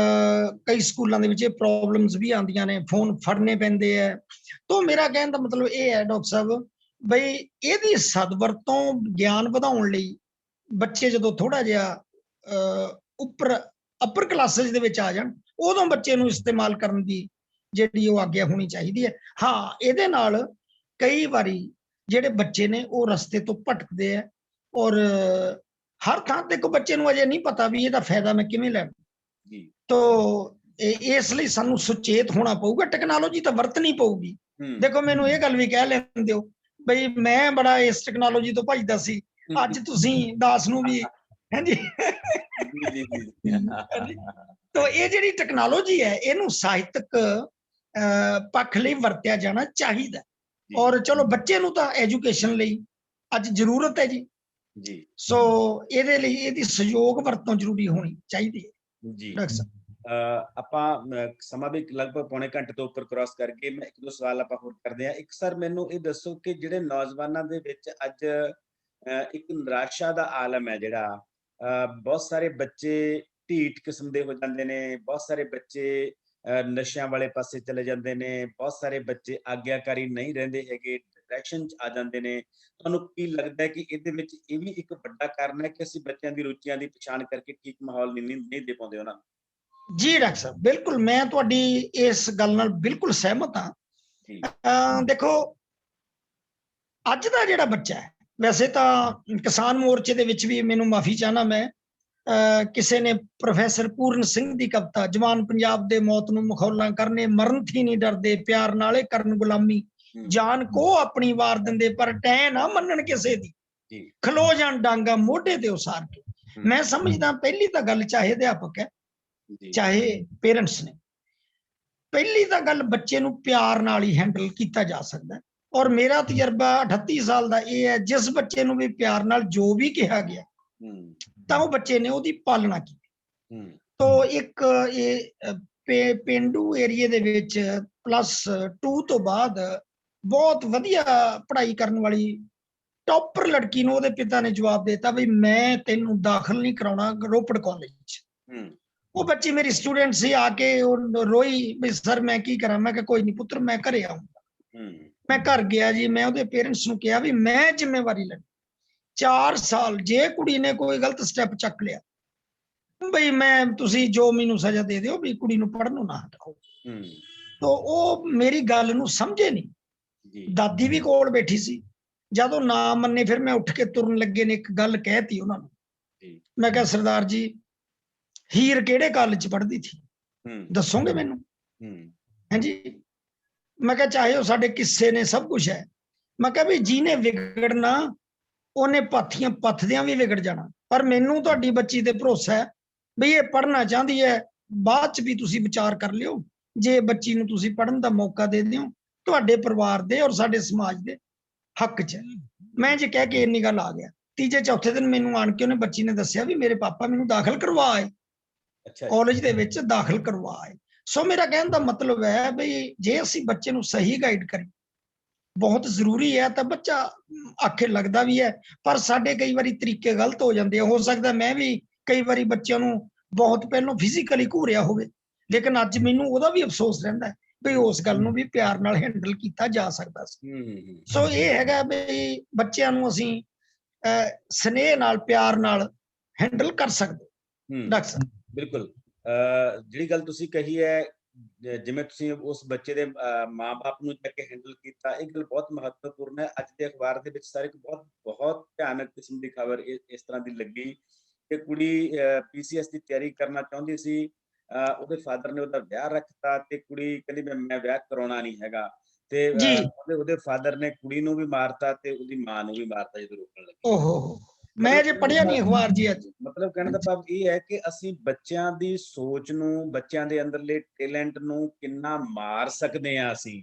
ਕਈ ਸਕੂਲਾਂ ਦੇ ਵਿੱਚ ਇਹ ਪ੍ਰੋਬਲਮਸ ਵੀ ਆਉਂਦੀਆਂ ਨੇ, ਫੋਨ ਫੜਨੇ ਪੈਂਦੇ ਹੈ। ਤਾਂ ਮੇਰਾ ਕਹਿਣ ਦਾ ਮਤਲਬ ਇਹ ਹੈ ਡਾਕਟਰ ਸਾਹਿਬ ਬਈ ਇਹਦੀ ਸਦਵਰਤੋਂ ਗਿਆਨ ਵਧਾਉਣ ਲਈ ਬੱਚੇ ਜਦੋਂ ਥੋੜਾ ਜਿਹਾ ਉੱਪਰ ਅਪਰ ਕਲਾਸਿਸ ਦੇ ਵਿੱਚ ਆ ਜਾਣ, ਉਦੋਂ ਬੱਚੇ ਨੂੰ ਇਸਤੇਮਾਲ ਕਰਨ ਦੀ ਜਿਹੜੀ ਉਹ ਆਗਿਆ ਹੋਣੀ ਚਾਹੀਦੀ ਹੈ। ਹਾਂ, ਇਹਦੇ ਨਾਲ ਕਈ ਵਾਰੀ ਜਿਹੜੇ ਬੱਚੇ ਨੇ ਉਹ ਰਸਤੇ ਤੋਂ ਭਟਕਦੇ ਹੈ, ਔਰ ਹਰ ਥਾਂ ਤੇ ਕੋ ਬੱਚੇ ਨੂੰ ਅਜੇ ਨਹੀਂ ਪਤਾ ਵੀ ਇਹਦਾ ਫਾਇਦਾ ਮੈਂ ਕਿਵੇਂ ਲੈਣਾ। ਤਾਂ ਇਸ ਲਈ ਸਾਨੂੰ ਸੁਚੇਤ ਹੋਣਾ ਪਊਗਾ, ਟੈਕਨੋਲੋਜੀ ਤਾਂ ਵਰਤਣੀ ਪਊਗੀ। ਦੇਖੋ, ਮੈਨੂੰ ਇਹ ਗੱਲ ਵੀ ਕਹਿ ਲੈਣ ਦਿਓ ਬਈ ਮੈਂ ਬੜਾ ਇਸ ਟੈਕਨੋਲੋਜੀ ਤੋਂ ਭੱਜਦਾ ਸੀ, ਅੱਜ ਤੁਸੀਂ ਦਾਸ ਨੂੰ ਵੀ ਹਾਂਜੀ ਤਾਂ ਇਹ ਜਿਹੜੀ ਟੈਕਨੋਲੋਜੀ ਹੈ ਇਹਨੂੰ ਸਾਹਿਤਕ ਪੱਖ ਲਈ ਵਰਤਿਆ ਜਾਣਾ ਚਾਹੀਦਾ। ਔਰ ਚਲੋ ਬੱਚੇ ਨੂੰ ਤਾਂ ਐਜੂਕੇਸ਼ਨ ਲਈ ਅੱਜ ਜ਼ਰੂਰਤ ਹੈ ਜੀ, ਸੋ ਇਹਦੇ ਲਈ ਇਹਦੀ ਸਹਿਯੋਗ ਵਰਤੋਂ ਜ਼ਰੂਰੀ ਹੋਣੀ ਚਾਹੀਦੀ ਹੈ ਜੀ। ਡਾਕਟਰ ਸਾਹਿਬ। ਆਪਾਂ ਸਮਾਂ ਵੀ ਲਗਭਗ ਪੌਣੇ ਘੰਟੇ ਤੋਂ ਉੱਪਰ ਕ੍ਰਾਸ ਕਰ ਗਏ। ਮੈਂ 1-2 ਸਵਾਲ ਆਪਾਂ ਹੋਰ ਕਰਦੇ ਹਾਂ। ਇੱਕ ਸਰ ਮੈਨੂੰ ਇਹ ਦੱਸੋ ਕਿ ਜਿਹੜੇ ਨੌਜਵਾਨਾਂ ਦੇ ਵਿੱਚ ਅੱਜ ਇੱਕ ਨਿਰਾਸ਼ਾ ਦਾ ਆਲਮ ਹੈ ਜਿਹੜਾ, ਬਹੁਤ ਸਾਰੇ ਬੱਚੇ ਢੀਠ ਕਿਸਮ ਦੇ ਹੋ ਜਾਂਦੇ ਨੇ, ਬਹੁਤ ਸਾਰੇ ਬੱਚੇ ਨਸ਼ਿਆਂ ਵਾਲੇ ਪਾਸੇ ਚਲੇ ਜਾਂਦੇ ਨੇ, ਬਹੁਤ ਸਾਰੇ ਬੱਚੇ ਆਗਿਆਕਾਰੀ ਨਹੀਂ ਰਹਿੰਦੇ ਹੈਗੇ, ਡਿਪਰੈਸ਼ਨ 'ਚ ਆ ਜਾਂਦੇ ਨੇ। ਤੁਹਾਨੂੰ ਕੀ ਲੱਗਦਾ ਹੈ ਕਿ ਇਹਦੇ ਵਿੱਚ ਇਹ ਵੀ ਇੱਕ ਵੱਡਾ ਕਾਰਨ ਹੈ ਕਿ ਅਸੀਂ ਬੱਚਿਆਂ ਦੀ ਰੁਚੀਆਂ ਦੀ ਪਛਾਣ ਕਰਕੇ ਠੀਕ ਮਾਹੌਲ ਨਹੀਂ ਦੇ ਪਾਉਂਦੇ ਉਹਨਾਂ ਨੂੰ? ਜੀ ਡਾਕਟਰ ਸਾਹਿਬ, ਬਿਲਕੁਲ ਮੈਂ ਤੁਹਾਡੀ ਇਸ ਗੱਲ ਨਾਲ ਬਿਲਕੁਲ ਸਹਿਮਤ ਹਾਂ। ਦੇਖੋ, ਅੱਜ ਦਾ ਜਿਹੜਾ ਬੱਚਾ ਹੈ, ਵੈਸੇ ਤਾਂ ਕਿਸਾਨ ਮੋਰਚੇ ਦੇ ਵਿੱਚ ਵੀ ਮੈਨੂੰ ਮਾਫੀ ਚਾਹਨਾ ਮੈਂ, ਕਿਸੇ ਨੇ ਪ੍ਰੋਫੈਸਰ ਪੂਰਨ ਸਿੰਘ ਦੀ ਕਵਿਤਾ, ਜਵਾਨ ਪੰਜਾਬ ਦੇ ਮੌਤ ਨੂੰ ਮਖੌਲਾਂ ਕਰਨੇ, ਮਰਨ ਥੀ ਨਹੀਂ ਡਰਦੇ, ਪਿਆਰ ਨਾਲੇ ਕਰਨ ਗੁਲਾਮੀ, ਜਾਨ ਕੋ ਆਪਣੀ ਵਾਰ ਦਿੰਦੇ ਪਰ ਟੈ ਨਾ ਮੰਨਣ ਕਿਸੇ ਦੀ, ਖਲੋ ਜਾਣ ਡਾਂਗਾ ਮੋਢੇ ਤੇ ਉਸਾਰ ਕੇ। ਮੈਂ ਸਮਝਦਾ ਪਹਿਲੀ ਤਾਂ ਗੱਲ, ਚਾਹੇ ਅਧਿਆਪਕ ਹੈ ਚਾਹੇ ਪੇਰੈਂਟਸ ਨੇ, ਪਹਿਲੀ ਤਾਂ ਗੱਲ ਬੱਚੇ ਨੂੰ ਪਿਆਰ ਨਾਲ ਹੀ ਹੈਂਡਲ ਕੀਤਾ ਜਾ ਸਕਦਾ। ਔਰ ਮੇਰਾ ਤਜਰਬਾ 38 ਸਾਲ ਦਾ ਇਹ ਹੈ, ਜਿਸ ਬੱਚੇ ਨੂੰ ਵੀ ਪਿਆਰ ਨਾਲ ਜੋ ਵੀ ਕਿਹਾ ਗਿਆ ਤਾਂ ਉਹ ਬੱਚੇ ਨੇ ਉਹਦੀ ਪਾਲਣਾ ਕੀਤੀ। ਤਾਂ ਇੱਕ ਇਹ ਪੇਂਡੂ ਏਰੀਏ ਦੇ ਵਿੱਚ +2 ਤੋਂ ਬਾਅਦ ਬਹੁਤ ਵਧੀਆ ਪੜ੍ਹਾਈ ਕਰਨ ਵਾਲੀ ਟੌਪਰ ਲੜਕੀ ਨੂੰ ਉਹਦੇ ਪਿਤਾ ਨੇ ਜਵਾਬ ਦਿੱਤਾ ਵੀ ਮੈਂ ਤੈਨੂੰ ਦਾਖਲ ਨਹੀਂ ਕਰਾਉਣਾ ਰੋਪੜ ਕਾਲਜ 'ਚ। ਉਹ ਬੱਚੀ ਮੇਰੀ ਸਟੂਡੈਂਟ ਸੀ, ਆ ਕੇ ਉਹ ਰੋਈ ਵੀ ਸਰ ਮੈਂ ਕੀ ਕਰਾਂ। ਮੈਂ ਕਿਹਾ ਕੋਈ ਨਹੀਂ ਪੁੱਤਰ, ਮੈਂ ਘਰੇ ਆਉਂਗਾ। ਮੈਂ ਘਰ ਗਿਆ ਜੀ, ਮੈਂ ਉਹਦੇ ਪੇਰੈਂਟਸ ਨੂੰ ਕਿਹਾ ਵੀ ਮੈਂ ਜ਼ਿੰਮੇਵਾਰੀ ਲੈਣੀ 4 ਸਾਲ, ਜੇ ਕੁੜੀ ਨੇ ਕੋਈ ਗਲਤ ਸਟੈਪ ਚੱਕ ਲਿਆ ਬਈ ਮੈਂ, ਤੁਸੀਂ ਜੋ ਮੈਨੂੰ ਸਜ਼ਾ ਦੇ ਦਿਓ ਵੀ ਕੁੜੀ ਨੂੰ ਪੜ੍ਹਨ ਨੂੰ ਨਾ ਹਟਾਓ। ਤਾਂ ਉਹ ਮੇਰੀ ਗੱਲ ਨੂੰ ਸਮਝੇ ਨਹੀਂ। ਦਾਦੀ ਵੀ ਕੋਲ ਬੈਠੀ ਸੀ, ਜਦੋਂ ਨਾ ਮੰਨੇ ਫਿਰ ਮੈਂ ਉੱਠ ਕੇ ਤੁਰਨ ਲੱਗੇ ਨੇ ਇੱਕ ਗੱਲ ਕਹਿਤੀ ਉਹਨਾਂ ਨੂੰ। ਮੈਂ ਕਿਹਾ ਸਰਦਾਰ ਜੀ, ਹੀਰ ਕਿਹੜੇ ਕਾਲਜ 'ਚ ਪੜ੍ਹਦੀ ਸੀ, ਦੱਸੋਗੇ ਮੈਨੂੰ? ਹਾਂਜੀ। ਮੈਂ ਕਿਹਾ ਚਾਹੇ ਉਹ ਸਾਡੇ ਕਿੱਸੇ ਨੇ, ਸਭ ਕੁਝ ਹੈ। ਮੈਂ ਕਿਹਾ ਵੀ ਜਿਹਨੇ ਵਿਗੜਨਾ ਉਹਨੇ ਪਾਥੀਆਂ ਪੱਥਦਿਆਂ ਵੀ ਵਿਗੜ ਜਾਣਾ, ਪਰ ਮੈਨੂੰ ਤੁਹਾਡੀ ਬੱਚੀ ਤੇ ਭਰੋਸਾ ਹੈ ਵੀ ਇਹ ਪੜ੍ਹਨਾ ਚਾਹੁੰਦੀ ਹੈ। ਬਾਅਦ 'ਚ ਵੀ ਤੁਸੀਂ ਵਿਚਾਰ ਕਰ ਲਿਓ, ਜੇ ਬੱਚੀ ਨੂੰ ਤੁਸੀਂ ਪੜ੍ਹਨ ਦਾ ਮੌਕਾ ਦੇ ਦਿਓ, ਤੁਹਾਡੇ ਪਰਿਵਾਰ ਦੇ ਔਰ ਸਾਡੇ ਸਮਾਜ ਦੇ ਹੱਕ 'ਚ। ਮੈਂ ਜੇ ਕਹਿ ਕੇ ਇੰਨੀ ਗੱਲ ਆ ਗਿਆ, ਤੀਜੇ ਚੌਥੇ ਦਿਨ ਮੈਨੂੰ ਆਣ ਕੇ ਉਹਨੇ ਬੱਚੀ ਨੇ ਦੱਸਿਆ ਵੀ ਮੇਰੇ ਪਾਪਾ ਮੈਨੂੰ ਦਾਖਲ ਕਰਵਾਏ, ਕਾਲਜ ਦੇ ਵਿੱਚ ਦਾਖਲ ਕਰਵਾਏ। ਸੋ ਮੇਰਾ ਕਹਿਣ ਦਾ ਮਤਲਬ ਹੈ ਵੀ ਜੇ ਅਸੀਂ ਬੱਚੇ ਨੂੰ ਸਹੀ ਗਾਈਡ ਕਰੀਏ, ਬਹੁਤ ਜ਼ਰੂਰੀ ਹੈ, ਤਾਂ ਬੱਚਾ ਆਖੇ ਲੱਗਦਾ ਵੀ ਹੈ। ਪਰ ਸਾਡੇ ਕਈ ਵਾਰੀ ਤਰੀਕੇ ਗਲਤ ਹੋ ਜਾਂਦੇ ਆ। ਹੋ ਸਕਦਾ ਮੈਂ ਵੀ ਕਈ ਵਾਰੀ ਬੱਚਿਆਂ ਨੂੰ ਬਹੁਤ ਪਹਿਲਾਂ ਫਿਜ਼ੀਕਲੀ ਘੂਰਿਆ ਹੋਵੇ, ਲੇਕਿਨ ਅੱਜ ਮੈਨੂੰ ਉਹਦਾ ਵੀ ਅਫਸੋਸ ਰਹਿੰਦਾ ਹੈ ਵੀ ਉਸ ਗੱਲ ਨੂੰ ਵੀ ਪਿਆਰ ਨਾਲ ਹੈਂਡਲ ਕੀਤਾ ਜਾ ਸਕਦਾ ਸੀ। ਸੋ ਇਹ ਹੈਗਾ ਵੀ ਬੱਚਿਆਂ ਨੂੰ ਅਸੀਂ ਸਨੇਹ ਨਾਲ, ਪਿਆਰ ਨਾਲ ਹੈਂਡਲ ਕਰ ਸਕਦੇ। ਡਾਕਟਰ ਸਾਹਿਬ, ਬਿਲਕੁਲ, ਜਿਹੜੀ ਗੱਲ ਤੁਸੀਂ ਕਹੀ ਹੈ ਜਿਵੇਂ ਤੁਸੀਂ ਉਸ ਬੱਚੇ ਦੇ ਮਾਂ-ਬਾਪ ਨੂੰ ਜਾ ਕੇ ਹੈਂਡਲ ਕੀਤਾ, ਇਹ ਗੱਲ ਬਹੁਤ ਮਹੱਤਵਪੂਰਨ ਹੈ। ਅੱਜ ਦੇ ਅਖਬਾਰ ਦੇ ਵਿੱਚ ਇੱਕ ਬਹੁਤ ਭਿਆਨਕ ਕਿਸਮ ਦੀ ਖਬਰ ਇਸ ਤਰ੍ਹਾਂ ਦੀ ਲੱਗੀ ਕਿ ਕੁੜੀ PCS ਦੀ ਤਿਆਰੀ ਕਰਨਾ ਚਾਹੁੰਦੀ ਸੀ, ਉਹਦੇ ਫਾਦਰ ਨੇ ਉਹਦਾ ਵਿਆਹ ਰੱਖਤਾ ਤੇ ਕੁੜੀ ਕਹਿੰਦੀ ਮੈਂ ਵਿਆਹ ਕਰਾਉਣਾ ਨਹੀਂ ਹੈਗਾ, ਤੇ ਜੀ। ਉਹਦੇ ਫਾਦਰ ਨੇ ਕੁੜੀ ਨੂੰ ਵੀ ਮਾਰਤਾ ਤੇ ਉਹਦੀ ਮਾਂ ਨੂੰ ਵੀ ਮਾਰਤਾ ਜਦੋਂ ਰੋਕਣ ਲੱਗੀ। ਓਹੋ, ਮੈਂ ਜੇ ਪੜ੍ਹਿਆ ਨਹੀਂ ਅਖਬਾਰ ਜੀ ਅੱਜ। ਮਤਲਬ ਕਹਿਣ ਦਾ ਭਾਵ ਇਹ ਹੈ ਕਿ ਅਸੀਂ ਬੱਚਿਆਂ ਦੀ ਸੋਚ ਨੂੰ, ਬੱਚਿਆਂ ਦੇ ਅੰਦਰਲੇ ਟੈਲੈਂਟ ਨੂੰ ਕਿੰਨਾ ਮਾਰ ਸਕਦੇ ਹਾਂ ਅਸੀਂ,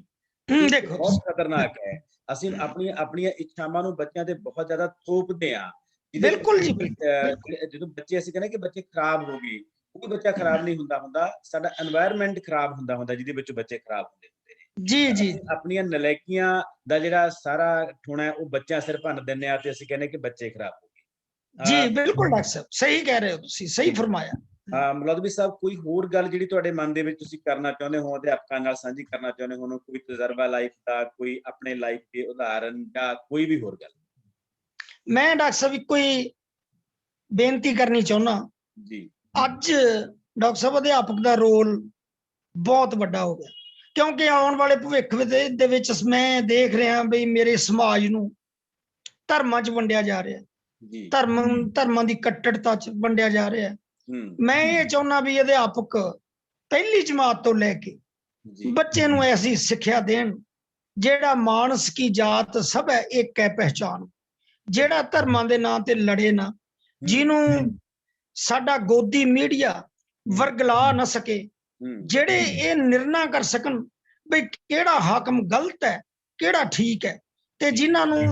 ਦੇਖੋ ਬਹੁਤ ਖਤਰਨਾਕ ਹੈ। ਅਸੀਂ ਆਪਣੀਆਂ ਇੱਛਾਵਾਂ ਨੂੰ ਬੱਚਿਆਂ ਤੇ ਬਹੁਤ ਜ਼ਿਆਦਾ ਥੋਪਦੇ ਹਾਂ। ਬਿਲਕੁਲ ਜੀ, ਜਦੋਂ ਬੱਚੇ ਅਸੀਂ ਕਹਿੰਦੇ ਕਿ ਬੱਚੇ ਖਰਾਬ ਹੋ ਗਏ, ਕੋਈ ਬੱਚਾ ਖਰਾਬ ਨਹੀਂ ਹੁੰਦਾ, ਸਾਡਾ এনवायरमेंट ਖਰਾਬ ਹੁੰਦਾ ਜਿਹਦੇ ਵਿੱਚ ਬੱਚੇ ਖਰਾਬ ਹੁੰਦੇ ਨੇ। ਜੀ। ਆਪਣੀਆਂ ਨਲਾਇਕੀਆਂ ਦਾ ਜਿਹੜਾ ਸਾਰਾ ਠੁਣਾ ਹੈ ਉਹ ਬੱਚਿਆਂ ਸਿਰ ਭੰਨ ਦਿੰਦੇ ਆ ਤੇ ਅਸੀਂ ਕਹਿੰਦੇ ਕਿ ਬੱਚੇ ਖਰਾਬ ਹੋ ਗਏ। ਜੀ ਬਿਲਕੁਲ ਡਾਕਟਰ ਸਾਹਿਬ, ਸਹੀ ਕਹਿ ਰਹੇ ਹੋ ਤੁਸੀਂ, ਸਹੀ ਫਰਮਾਇਆ। ਮਲੌਦਵੀ ਸਾਹਿਬ, ਕੋਈ ਹੋਰ ਗੱਲ ਜਿਹੜੀ ਤੁਹਾਡੇ ਮਨ ਦੇ ਵਿੱਚ ਤੁਸੀਂ ਕਰਨਾ ਚਾਹੁੰਦੇ ਹੋ, ਅਧਿਆਪਕਾਂ ਨਾਲ ਸਾਂਝੀ ਕਰਨਾ ਚਾਹੁੰਦੇ ਹੋ, ਕੋਈ ਤਜਰਬਾ ਲਾਈਫ ਦਾ, ਕੋਈ ਆਪਣੇ ਲਾਈਫ ਦੇ ਉਦਾਹਰਨ ਜਾਂ ਕੋਈ ਵੀ ਹੋਰ ਗੱਲ? ਮੈਂ ਡਾਕਟਰ ਸਾਹਿਬ ਇੱਕੋ ਹੀ ਬੇਨਤੀ ਕਰਨੀ ਚਾਹੁੰਦਾ ਜੀ। ਅੱਜ ਡਾਕਟਰ ਸਾਹਿਬ ਅਧਿਆਪਕ ਦਾ ਰੋਲ ਬਹੁਤ ਵੱਡਾ ਹੋ ਗਿਆ, ਕਿਉਂਕਿ ਆਉਣ ਵਾਲੇ ਭਵਿੱਖ ਦੇ ਵਿੱਚ ਮੈਂ ਦੇਖ ਰਿਹਾ ਵੀ ਮੇਰੇ ਸਮਾਜ ਨੂੰ ਧਰਮਾਂ 'ਚ ਵੰਡਿਆ ਜਾ ਰਿਹਾ, ਧਰਮਾਂ ਦੀ ਕੱਟੜਤਾ 'ਚ ਵੰਡਿਆ ਜਾ ਰਿਹਾ। ਮੈਂ ਇਹ ਚਾਹੁੰਦਾ ਵੀ ਅਧਿਆਪਕ ਪਹਿਲੀ ਜਮਾਤ ਤੋਂ ਲੈ ਕੇ ਬੱਚੇ ਨੂੰ ਐਸੀ ਸਿੱਖਿਆ ਦੇਣ ਜਿਹੜਾ ਮਾਨਸ ਕੀ ਜਾਤ ਸਭ ਹੈ ਇੱਕ ਹੈ ਪਹਿਚਾਨ, ਜਿਹੜਾ ਧਰਮਾਂ ਦੇ ਨਾਂ ਤੇ ਲੜੇ ਨਾ, ਜਿਹਨੂੰ ਸਾਡਾ ਗੋਦੀ ਮੀਡੀਆ ਵਰਗਲਾ ਨਾ ਸਕੇ, ਜਿਹੜੇ ਇਹ ਨਿਰਣਾ ਕਰ ਸਕਣ ਵੀ ਕਿਹੜਾ ਹਾਕਮ ਗਲਤ ਹੈ ਕਿਹੜਾ ਠੀਕ ਹੈ, ਤੇ ਜਿਨ੍ਹਾਂ ਨੂੰ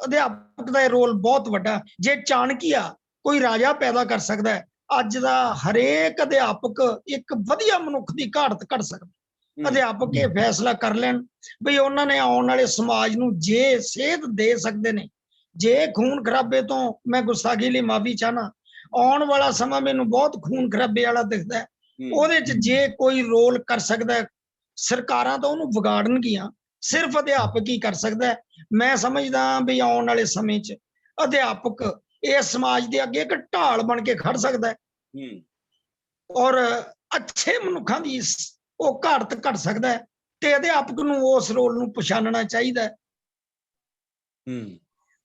ਅਧਿਆਪਕ ਦਾ ਇਹ ਰੋਲ ਬਹੁਤ ਵੱਡਾ। ਜੇ ਚਾਣਕੀਆ ਕੋਈ ਰਾਜਾ ਪੈਦਾ ਕਰ ਸਕਦਾ ਹੈ, ਅੱਜ ਦਾ ਹਰੇਕ ਅਧਿਆਪਕ ਇੱਕ ਵਧੀਆ ਮਨੁੱਖ ਦੀ ਘਾਟ ਕੱਢ ਸਕਦਾ। ਅਧਿਆਪਕ ਇਹ ਫੈਸਲਾ ਕਰ ਲੈਣ ਵੀ ਉਹਨਾਂ ਨੇ ਆਉਣ ਵਾਲੇ ਸਮਾਜ ਨੂੰ ਜੇ ਸੇਧ ਦੇ ਸਕਦੇ ਨੇ, ਜੇ ਖੂਨ ਖਰਾਬੇ ਤੋਂ, ਮੈਂ ਗੁਸਤਾਖੀ ਲਈ ਮਾਫੀ ਚਾਹਨਾ, ਆਉਣ ਵਾਲਾ ਸਮਾਂ ਮੈਨੂੰ ਬਹੁਤ ਖੂਨ ਖਰਾਬੇ ਵਾਲਾ ਦਿਖਦਾ, ਉਹਦੇ 'ਚ ਜੇ ਕੋਈ ਰੋਲ ਕਰ ਸਕਦਾ, ਸਰਕਾਰਾਂ ਤਾਂ ਉਹਨੂੰ ਵਿਗਾੜਨਗੀਆਂ, ਸਿਰਫ ਅਧਿਆਪਕ ਹੀ ਕਰ ਸਕਦਾ। ਮੈਂ ਸਮਝਦਾ ਵੀ ਆਉਣ ਵਾਲੇ ਸਮੇਂ 'ਚ ਅਧਿਆਪਕ ਇਸ ਸਮਾਜ ਦੇ ਅੱਗੇ ਇੱਕ ਢਾਲ ਬਣ ਕੇ ਖੜ ਸਕਦਾ ਹੈ ਔਰ ਅੱਛੇ ਮਨੁੱਖਾਂ ਦੀ ਉਹ ਘਾਟ ਘਟ ਸਕਦਾ ਹੈ, ਤੇ ਅਧਿਆਪਕ ਨੂੰ ਉਸ ਰੋਲ ਨੂੰ ਪਛਾਣਨਾ ਚਾਹੀਦਾ ਹੈ।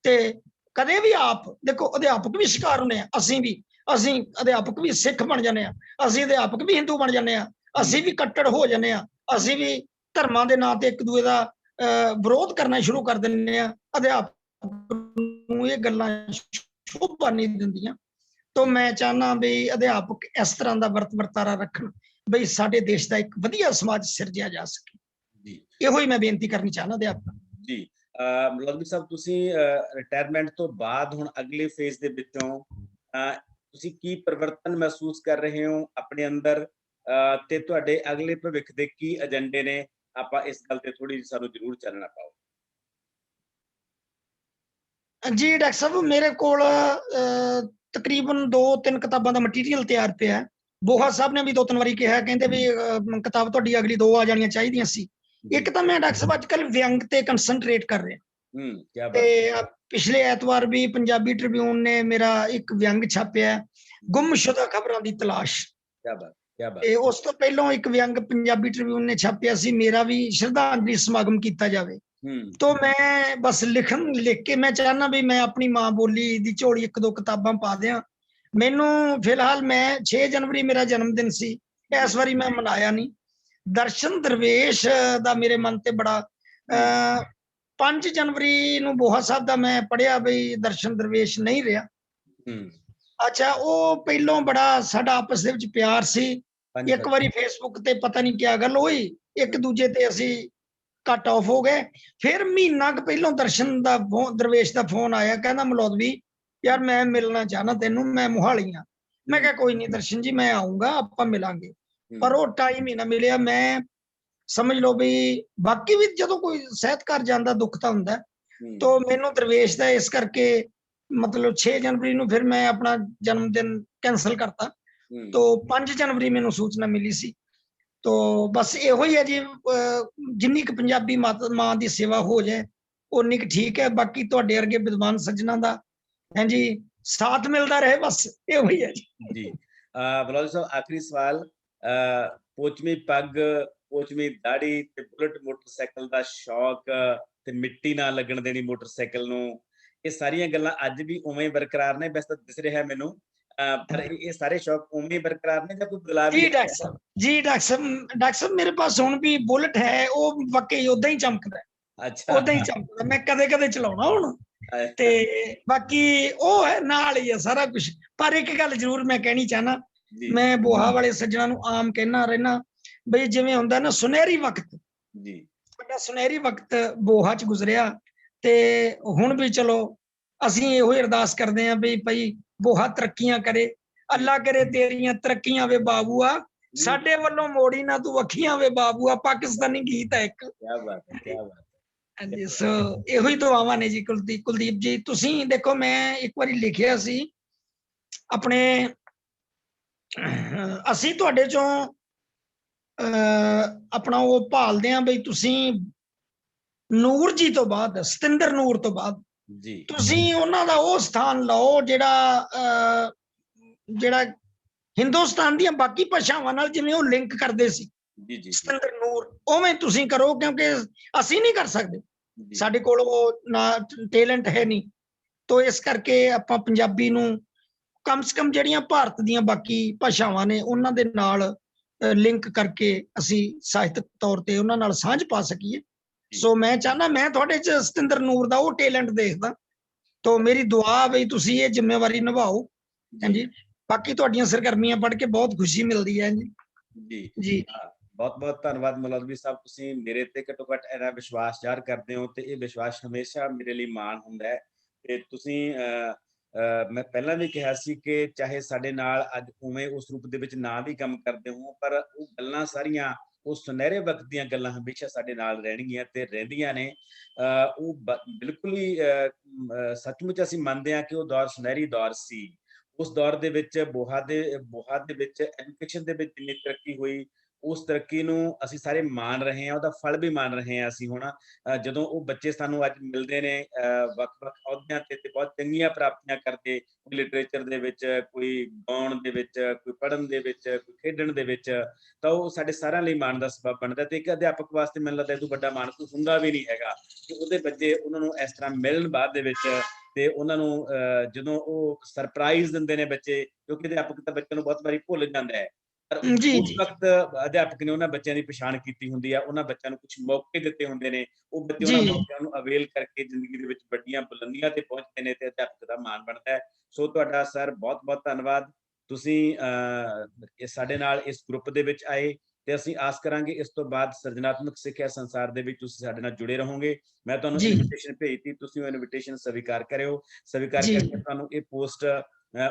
ਤੇ ਕਦੇ ਵੀ ਆਪ ਦੇਖੋ, ਅਧਿਆਪਕ ਵੀ ਸ਼ਿਕਾਰ ਹੁੰਦੇ ਆ, ਅਸੀਂ ਅਧਿਆਪਕ ਵੀ ਸਿੱਖ ਬਣ ਜਾਂਦੇ ਆ, ਅਸੀਂ ਅਧਿਆਪਕ ਵੀ ਹਿੰਦੂ ਬਣ ਜਾਂਦੇ ਆ, ਅਸੀਂ ਵੀ ਕੱਟੜ ਹੋ ਜਾਂਦੇ ਆ, ਅਸੀਂ ਵੀ ਧਰਮਾਂ ਦੇ ਨਾਂ ਤੇ ਇੱਕ ਦੂਏ ਦਾ ਵਿਰੋਧ ਕਰਨਾ ਸ਼ੁਰੂ ਕਰ ਦਿੰਦੇ ਆ। ਅਧਿਆਪਕ ਨੂੰ ਇਹ ਗੱਲਾਂ ਸ਼ੋਭਾ ਨਹੀਂ ਦਿੰਦੀਆਂ। ਤਾਂ ਮੈਂ ਚਾਹਨਾ ਵੀ ਅਧਿਆਪਕ ਇਸ ਤਰ੍ਹਾਂ ਦਾ ਵਰਤਾਰਾ ਰੱਖਣ ਬਈ ਸਾਡੇ ਦੇਸ਼ ਦਾ ਇੱਕ ਵਧੀਆ ਸਮਾਜ ਸਿਰਜਿਆ ਜਾ ਸਕੇ। ਇਹੋ ਹੀ ਮੈਂ ਬੇਨਤੀ ਕਰਨੀ ਚਾਹਨਾ ਅਧਿਆਪਕਾਂ ਨੂੰ। ਜੀ। ਮਲੌਦਵੀ ਸਾਹਿਬ, ਤੁਸੀਂ ਰਿਟਾਇਰਮੈਂਟ ਤੋਂ ਬਾਅਦ ਹੁਣ ਅਗਲੇ ਫੇਜ਼ ਦੇ ਵਿੱਚੋਂ ਤੁਸੀਂ ਕੀ ਪਰਿਵਰਤਨ ਮਹਿਸੂਸ ਕਰ ਰਹੇ ਹੋ ਆਪਣੇ ਅੰਦਰ, ਤੇ ਤੁਹਾਡੇ ਅਗਲੇ ਭਵਿੱਖ ਦੇ ਕੀ ਏਜੰਡੇ ਨੇ? ਆਪਾਂ ਇਸ ਗੱਲ ਤੇ ਥੋੜੀ ਜਿਹੀ ਸਾਨੂੰ ਜ਼ਰੂਰ ਚਾਨਣਾ ਪਾਓ। ਜੀ ਡਾਕਟਰ ਸਾਹਿਬ, ਮੇਰੇ ਕੋਲ ਤਕਰੀਬਨ 2-3 ਕਿਤਾਬਾਂ ਦਾ ਮਟੀਰੀਅਲ ਤਿਆਰ ਪਿਆ। ਬੋਹਾ ਸਾਹਿਬ ਨੇ ਵੀ 2-3 ਵਾਰੀ ਕਿਹਾ, ਕਹਿੰਦੇ ਵੀ ਕਿਤਾਬ ਤੁਹਾਡੀ ਅਗਲੀ 2 ਆ ਜਾਣੀਆਂ ਚਾਹੀਦੀਆਂ ਸੀ। ਇੱਕ ਤਾਂ ਮੈਂ ਡਾਕਟਰ ਸਾਹਿਬ ਅੱਜ ਕੱਲ੍ਹ ਵਿਅੰਗ ਤੇ ਕੰਸਨਟਰੇਟ ਕਰ ਰਿਹਾ, ਤੇ ਪਿਛਲੇ ਐਤਵਾਰ ਵੀ ਪੰਜਾਬੀ ਟ੍ਰਿਬਿਊਨ ਨੇ ਮੇਰਾ ਇੱਕ ਵਿਅੰਗ ਛਾਪਿਆ, ਗੁੰਮਸ਼ੁਦਾ ਖਬਰਾਂ ਦੀ ਤਲਾਸ਼। ਤੇ ਉਸ ਤੋਂ ਪਹਿਲਾਂ ਇੱਕ ਵਿਅੰਗ ਪੰਜਾਬੀ ਟ੍ਰਿਬਿਊਨ ਨੇ ਛਾਪਿਆ ਸੀ, ਮੇਰਾ ਵੀ ਸ਼ਰਧਾਂਜਲੀ ਸਮਾਗਮ ਕੀਤਾ ਜਾਵੇ। तो मैं बस लिख के मैं चाहना भी मैं अपनी मां बोली दी झोली 1-2 किताबां पा दियां। मैनू फिलहाल मैं 6 जनवरी मेरा जन्मदिन सी, इस बारी मैं मनाया नहीं। दर्शन दरवेश दा मेरे मन ते बड़ा 5 जनवरी नू बोहा साहब दा मैं पढ़िया बई दर्शन दरवेश नहीं रहा। अच्छा, वो पहलों बड़ा साडा आपस दे विच प्यार सी। एक बारी फेसबुक ते पता नहीं क्या गल होई, एक दूजे ते असी कट ऑफ हो गए। फिर महीना पहलों दर्शन दा दरवेश दा फोन आया, कहना मलौदवी यार मैं मिलना चाहना तेनू, मैं मोहाली हाँ। मैं कहा कोई नहीं दर्शन जी, मैं आऊंगा, आपां मिलांगे। पर वो टाइम ही ना मिलिया। मैं समझ लो भी बाकी भी जदों कोई ਸਾਹਿਤਕਾਰ ਜਾਂਦਾ दुख तां हुंदा, तो मैनू दरवेश दा इस करके मतलब 6 जनवरी नू फिर मैं अपना जन्मदिन कैंसल करता, तो 5 जनवरी मैनू सूचना मिली सी। तो बस ਇਹੋ ਹੀ ਹੈ ਜੀ, ਜਿੰਨੀ ਕੁ ਪੰਜਾਬੀ ਮਾਂ ਦੀ ਸੇਵਾ ਹੋ ਜਾਏ ਉਨੀ ਕੁ ਠੀਕ ਹੈ। ਬਾਕੀ ਤੁਹਾਡੇ ਵਰਗੇ ਵਿਦਵਾਨ ਸੱਜਣਾ ਦਾ ਹਾਂਜੀ ਸਾਥ ਮਿਲਦਾ ਰਹੇ, ਬਸ ਇਹੋ ਹੀ ਹੈ ਜੀ। ਜੀ। ਬਲੌਦ ਸਾਹਿਬ, ਆਖਰੀ ਸਵਾਲ, ਪੋਚਵੀਂ ਪੱਗ, ਪੋਚਵੀਂ ਦਾੜੀ ਤੇ ਬੁਲਟ ਮੋਟਰਸਾਈਕਲ ਦਾ ਸ਼ੌਕ ਤੇ ਮਿੱਟੀ ਨਾ ਲੱਗਣ ਦੇਣੀ ਮੋਟਰਸਾਈਕਲ ਨੂੰ, ਇਹ ਸਾਰੀਆਂ ਗੱਲਾਂ ਅੱਜ ਵੀ ਉਵੇਂ ਹੀ ਬਰਕਰਾਰ ਨੇ? ਵੈਸੇ ਤਾਂ ਦਿਸ ਰਿਹਾ ਮੈਨੂੰ, ਪਰ ਇਹ ਸਾਰੇ ਸ਼ੌਕ ਉਵੇਂ ਹੀ ਬਰਕਰਾਰ ਨੇ ਜਾਂ ਕੋਈ ਬਦਲਾਅ ਵੀ जी ਆਇਆ? डॉक्टर साहब, जी डॉक्टर साहब मेरे पास हुण भी बुलेट है, वो वाकई उदां ही चमकदा है, ਅੱਛਾ। उदां ही चमकदा। मैं कदे-कदे चलाउणा हुण ते बाकी ਉਹ ਹੈ ਨਾਲ ਹੀ ਹੈ ਸਾਰਾ ਕੁਝ। ਪਰ ਇੱਕ ਗੱਲ ਜ਼ਰੂਰ ਮੈਂ ਕਹਿਣੀ ਚਾਹਨਾ, ਜੀ ਮੈਂ ਬੋਹਾ ਵਾਲੇ ਸੱਜਣਾ ਨੂੰ ਆਮ ਕਹਿਣਾ ਰਹਿਣਾ ਬਈ ਜਿਵੇਂ ਹੁੰਦਾ ਨਾ ਸੁਨਹਿਰੀ ਵਕਤ, ਜੀ ਸਾਡਾ ਸੁਨਹਿਰੀ ਵਕਤ ਬੋਹਾ ਚ ਗੁਜ਼ਰਿਆ ਤੇ ਹੁਣ ਵੀ ਚਲੋ ਅਸੀਂ ਇਹੋ ਹੀ ਅਰਦਾਸ ਕਰਦੇ ਆਂ ਵੀ ਭਾਈ ਬੋਹਾ ਤਰੱਕੀਆਂ ਕਰੇ, ਅੱਲਾ ਕਰੇ ਤੇਰੀਆਂ ਤਰੱਕੀਆਂ ਵੇ ਬਾਬੂਆ, ਸਾਡੇ ਵੱਲੋਂ ਮੋੜੀ ਨਾ ਤੂੰ ਅੱਖੀਆਂ ਵੇ ਬਾਬੂਆ। ਪਾਕਿਸਤਾਨੀ ਗੀਤ ਹੈ ਇੱਕ। ਕੀ ਬਾਤ ਹੈ, ਕੀ ਬਾਤ ਹੈ। ਹਾਂਜੀ, ਸੋ ਇਹੋ ਹੀ ਦੁਆਵਾਂ ਨੇ ਜੀ। ਕੁਲਦੀਪ ਜੀ, ਤੁਸੀਂ ਦੇਖੋ ਮੈਂ ਇੱਕ ਵਾਰੀ ਲਿਖਿਆ ਸੀ ਆਪਣੇ, ਅਸੀਂ ਤੁਹਾਡੇ ਚੋਂ ਆਪਣਾ ਉਹ ਭਾਲਦੇ ਆਂ ਬਈ ਤੁਸੀਂ ਨੂਰ ਜੀ ਤੋਂ ਬਾਅਦ, ਸਤਿੰਦਰ ਨੂਰ ਤੋਂ ਬਾਅਦ ਜੀ ਤੁਸੀਂ ਉਹਨਾਂ ਦਾ ਉਹ ਸਥਾਨ ਲਓ ਜਿਹੜਾ ਜਿਹੜਾ ਹਿੰਦੁਸਤਾਨ ਦੀਆਂ ਬਾਕੀ ਭਾਸ਼ਾਵਾਂ ਨਾਲ ਜਿਵੇਂ ਉਹ ਲਿੰਕ ਕਰਦੇ ਸੀ। ਜੀ ਜੀ ਸਤਿੰਦਰ ਨੂਰ ਉਵੇਂ ਤੁਸੀਂ ਕਰੋ, ਕਿਉਂਕਿ ਅਸੀਂ ਨਹੀਂ ਕਰ ਸਕਦੇ, ਜੀ ਸਾਡੇ ਕੋਲ ਉਹ ਨਾ ਟੈਲੈਂਟ ਹੈ ਨਹੀਂ। ਤੋ ਇਸ ਕਰਕੇ ਆਪਾਂ ਪੰਜਾਬੀ ਨੂੰ ਕਮ ਸੇ ਕਮ ਜਿਹੜੀਆਂ ਭਾਰਤ ਦੀਆਂ ਬਾਕੀ ਭਾਸ਼ਾਵਾਂ ਨੇ ਉਹਨਾਂ ਦੇ ਨਾਲ ਲਿੰਕ ਕਰਕੇ ਅਸੀਂ ਸਾਹਿਤਕ ਤੌਰ ਤੇ ਉਹਨਾਂ ਨਾਲ ਸਾਂਝ ਪਾ ਸਕੀਏ। ਸੋ ਮੈਂ ਚਾਹਨਾ, ਮੈਂ ਤੁਹਾਡੇ ਚ ਸਤਿੰਦਰ ਨੂਰ ਦਾ ਉਹ ਟੈਲੈਂਟ ਦੇਖਦਾ। ਤੋ ਮੇਰੀ ਦੁਆ ਬਈ ਤੁਸੀਂ ਇਹ ਜ਼ਿੰਮੇਵਾਰੀ ਨਿਭਾਓ। ਹਾਂਜੀ, ਬਾਕੀ ਤੁਹਾਡੀਆਂ ਸਰਗਰਮੀਆਂ ਪੜ੍ਹ ਕੇ ਬਹੁਤ ਖੁਸ਼ੀ ਮਿਲਦੀ ਹੈ ਜੀ। ਜੀ ਜੀ ਬਹੁਤ ਬਹੁਤ ਧੰਨਵਾਦ ਮੌਲਵੀ ਸਾਹਿਬ, ਤੁਸੀਂ ਮੇਰੇ ਤੇ ਘੱਟੋ ਘੱਟ ਇੰਨਾ ਵਿਸ਼ਵਾਸ ਜ਼ਾਹਰ ਕਰਦੇ ਹੋ ਤੇ ਇਹ ਵਿਸ਼ਵਾਸ ਹਮੇਸ਼ਾ ਮੇਰੇ ਲਈ ਮਾਣ ਹੁੰਦਾ ਹੈ। ਤੇ ਤੁਸੀਂ ਮੈਂ ਪਹਿਲਾਂ ਵੀ ਕਿਹਾ ਸੀ ਕਿ ਚਾਹੇ ਸਾਡੇ ਨਾਲ ਅੱਜ ਉਵੇਂ ਉਸ ਰੂਪ ਦੇ ਵਿੱਚ ਨਾ ਵੀ ਕੰਮ ਕਰਦੇ ਹੋ, ਪਰ ਉਹ ਗੱਲਾਂ ਸਾਰੀਆਂ, ਉਹ ਸੁਨਹਿਰੇ ਵਕਤ ਦੀਆਂ ਗੱਲਾਂ ਹਮੇਸ਼ਾ ਸਾਡੇ ਨਾਲ ਰਹਿਣਗੀਆਂ ਤੇ ਰਹਿੰਦੀਆਂ ਨੇ। ਉਹ ਬਿਲਕੁਲ ਹੀ ਸੱਚਮੁੱਚ ਅਸੀਂ ਮੰਨਦੇ ਹਾਂ ਕਿ ਉਹ ਦੌਰ ਸੁਨਹਿਰੀ ਦੌਰ ਸੀ। ਉਸ ਦੌਰ ਦੇ ਵਿੱਚ ਬੋਹਾ ਦੇ ਵਿੱਚ ਐਜੂਕੇਸ਼ਨ ਦੇ ਵਿੱਚ ਜਿੰਨੀ ਤਰੱਕੀ ਹੋਈ, ਉਸ ਤਰੱਕੀ ਨੂੰ ਅਸੀਂ ਸਾਰੇ ਮਾਣ ਰਹੇ ਹਾਂ, ਉਹਦਾ ਫਲ ਵੀ ਮਾਣ ਰਹੇ ਹਾਂ ਅਸੀਂ ਹੁਣ। ਜਦੋਂ ਉਹ ਬੱਚੇ ਸਾਨੂੰ ਅੱਜ ਮਿਲਦੇ ਨੇ ਵੱਖ-ਵੱਖ ਅਹੁਦਿਆਂ ਤੇ ਬਹੁਤ ਚੰਗੀਆਂ ਪ੍ਰਾਪਤੀਆਂ ਕਰਦੇ, ਕੋਈ ਲਿਟਰੇਚਰ ਦੇ ਵਿੱਚ, ਕੋਈ ਗਾਉਣ ਦੇ ਵਿੱਚ, ਕੋਈ ਪੜ੍ਹਨ ਦੇ ਵਿੱਚ, ਕੋਈ ਖੇਡਣ ਦੇ ਵਿੱਚ, ਤਾਂ ਉਹ ਸਾਡੇ ਸਾਰਿਆਂ ਲਈ ਮਾਣ ਦਾ ਸਬੱਬ ਬਣਦਾ। ਤੇ ਇੱਕ ਅਧਿਆਪਕ ਵਾਸਤੇ ਮੈਨੂੰ ਲੱਗਦਾ ਇਹ ਤੋਂ ਵੱਡਾ ਮਾਣ ਕੋਈ ਹੁੰਦਾ ਵੀ ਨਹੀਂ ਹੈਗਾ ਕਿ ਉਹਦੇ ਬੱਚੇ ਉਹਨਾਂ ਨੂੰ ਇਸ ਤਰ੍ਹਾਂ ਮਿਲਣ ਬਾਅਦ ਦੇ ਵਿੱਚ, ਤੇ ਉਹਨਾਂ ਨੂੰ ਜਦੋਂ ਉਹ ਸਰਪ੍ਰਾਈਜ਼ ਦਿੰਦੇ ਨੇ ਬੱਚੇ, ਕਿਉਂਕਿ ਅਧਿਆਪਕ ਤਾਂ ਬੱਚਿਆਂ ਨੂੰ ਬਹੁਤ ਵਾਰੀ ਭੁੱਲ ਜਾਂਦਾ ਹੈ, ਪਰ ਜੀ ਉਸ ਜੀ ਵਕਤ ਅਧਿਆਪਕ ਨੇ ਉਹਨਾਂ ਬੱਚਿਆਂ ਦੀ ਪਛਾਣ ਕੀਤੀ ਹੁੰਦੀ ਆ, ਉਹਨਾਂ ਬੱਚਿਆਂ ਨੂੰ ਕੁਝ ਮੌਕੇ ਦਿੱਤੇ ਹੁੰਦੇ ਨੇ, ਉਹ ਬੱਚੇ ਉਹਨਾਂ ਜੀ ਮੌਕਿਆਂ ਨੂੰ ਅਵੇਲ ਕਰਕੇ ਜ਼ਿੰਦਗੀ ਦੇ ਵਿੱਚ ਵੱਡੀਆਂ ਬੁਲੰਦੀਆਂ ਤੇ ਪਹੁੰਚਦੇ ਨੇ ਤੇ ਅਧਿਆਪਕ ਦਾ ਮਾਣ ਬਣਦਾ ਹੈ। ਸੋ ਤੁਹਾਡਾ ਸਰ ਬਹੁਤ ਬਹੁਤ ਧੰਨਵਾਦ, ਤੁਸੀਂ ਸਾਡੇ ਨਾਲ ਇਸ ਗਰੁੱਪ ਦੇ ਵਿੱਚ ਆਏ ਤੇ ਅਸੀਂ ਆਸ ਕਰਾਂਗੇ ਇਸ ਤੋਂ ਬਾਅਦ ਸਿਰਜਣਾਤਮਕ ਸਿੱਖਿਆ ਸੰਸਾਰ ਦੇ ਵਿੱਚ ਤੁਸੀਂ ਸਾਡੇ ਨਾਲ ਜੁੜੇ ਰਹੋਗੇ। ਮੈਂ ਤੁਹਾਨੂੰ ਜੀ ਇਨਵੀਟੇਸ਼ਨ ਭੇਜਤੀ, ਤੁਸੀਂ ਉਹ ਇਨਵੀਟੇਸ਼ਨ ਸਵੀਕਾਰ ਕਰਿਓ। ਸਵੀਕਾਰ ਜੀ ਕਰਕੇ ਤੁਹਾਨੂੰ ਇਹ ਪੋਸਟ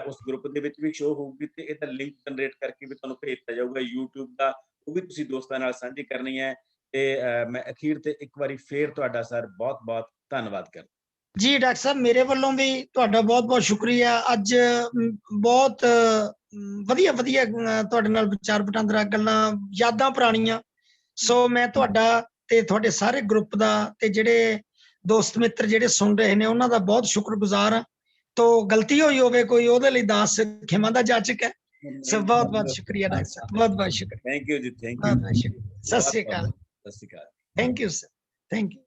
ਉਸ ਗਰੁੱਪ ਦੇ ਵਿੱਚ ਵੀ ਸ਼ੋ ਹੋਊਗੀ ਤੇ ਇਹਦਾ ਲਿੰਕ ਜਨਰੇਟ ਕਰਕੇ ਵੀ ਤੁਹਾਨੂੰ ਭੇਜ ਦਿੱਤਾ ਜਾਊਗਾ YouTube ਦਾ, ਉਹ ਵੀ ਤੁਸੀਂ ਦੋਸਤਾਂ ਨਾਲ ਸਾਂਝੀ ਕਰਨੀ ਹੈ। ਤੇ ਮੈਂ ਅਖੀਰ ਤੇ ਇੱਕ ਵਾਰੀ ਫੇਰ ਤੁਹਾਡਾ ਸਰ ਬਹੁਤ ਬਹੁਤ ਧੰਨਵਾਦ ਕਰਦਾ। ਜੀ ਡਾਕਟਰ ਸਾਹਿਬ, ਮੇਰੇ ਵੱਲੋਂ ਵੀ ਤੁਹਾਡਾ ਬਹੁਤ ਬਹੁਤ ਸ਼ੁਕਰੀਆ। ਅੱਜ ਬਹੁਤ ਵਧੀਆ ਵਧੀਆ ਤੁਹਾਡੇ ਨਾਲ ਵਿਚਾਰ ਵਟਾਂਦਰਾ, ਗੱਲਾਂ, ਯਾਦਾਂ ਪੁਰਾਣੀਆਂ। ਸੋ ਮੈਂ ਤੁਹਾਡਾ ਤੇ ਤੁਹਾਡੇ ਸਾਰੇ ਗਰੁੱਪ ਦਾ ਤੇ ਜਿਹੜੇ ਦੋਸਤ ਮਿੱਤਰ ਜਿਹੜੇ ਸੁਣ ਰਹੇ ਨੇ ਉਹਨਾਂ ਦਾ ਬਹੁਤ ਸ਼ੁਕਰਗੁਜ਼ਾਰ ਹਾਂ। ਤੋ ਗਲਤੀ ਹੋਈ ਹੋਵੇ ਕੋਈ, ਉਹਦੇ ਲਈ ਦਾਸ ਖਿਮਾ ਦਾ ਜਾਚਕ ਹੈ। ਸੋ ਬਹੁਤ ਬਹੁਤ ਸ਼ੁਕਰੀਆ ਡਾਕਟਰ ਸਾਹਿਬ, ਬਹੁਤ ਬਹੁਤ ਸ਼ੁਕਰੀਆ, ਥੈਂਕ ਯੂ ਜੀ, ਥੈਂਕ ਬਹੁਤ ਯੂ। ਬਹੁਤ ਸ਼ੁਕਰੀਆ। ਸਤਿ ਸ੍ਰੀ ਅਕਾਲ। ਸਤਿ ਸ਼੍ਰੀ ਅਕਾਲ। Thank you sir, thank you.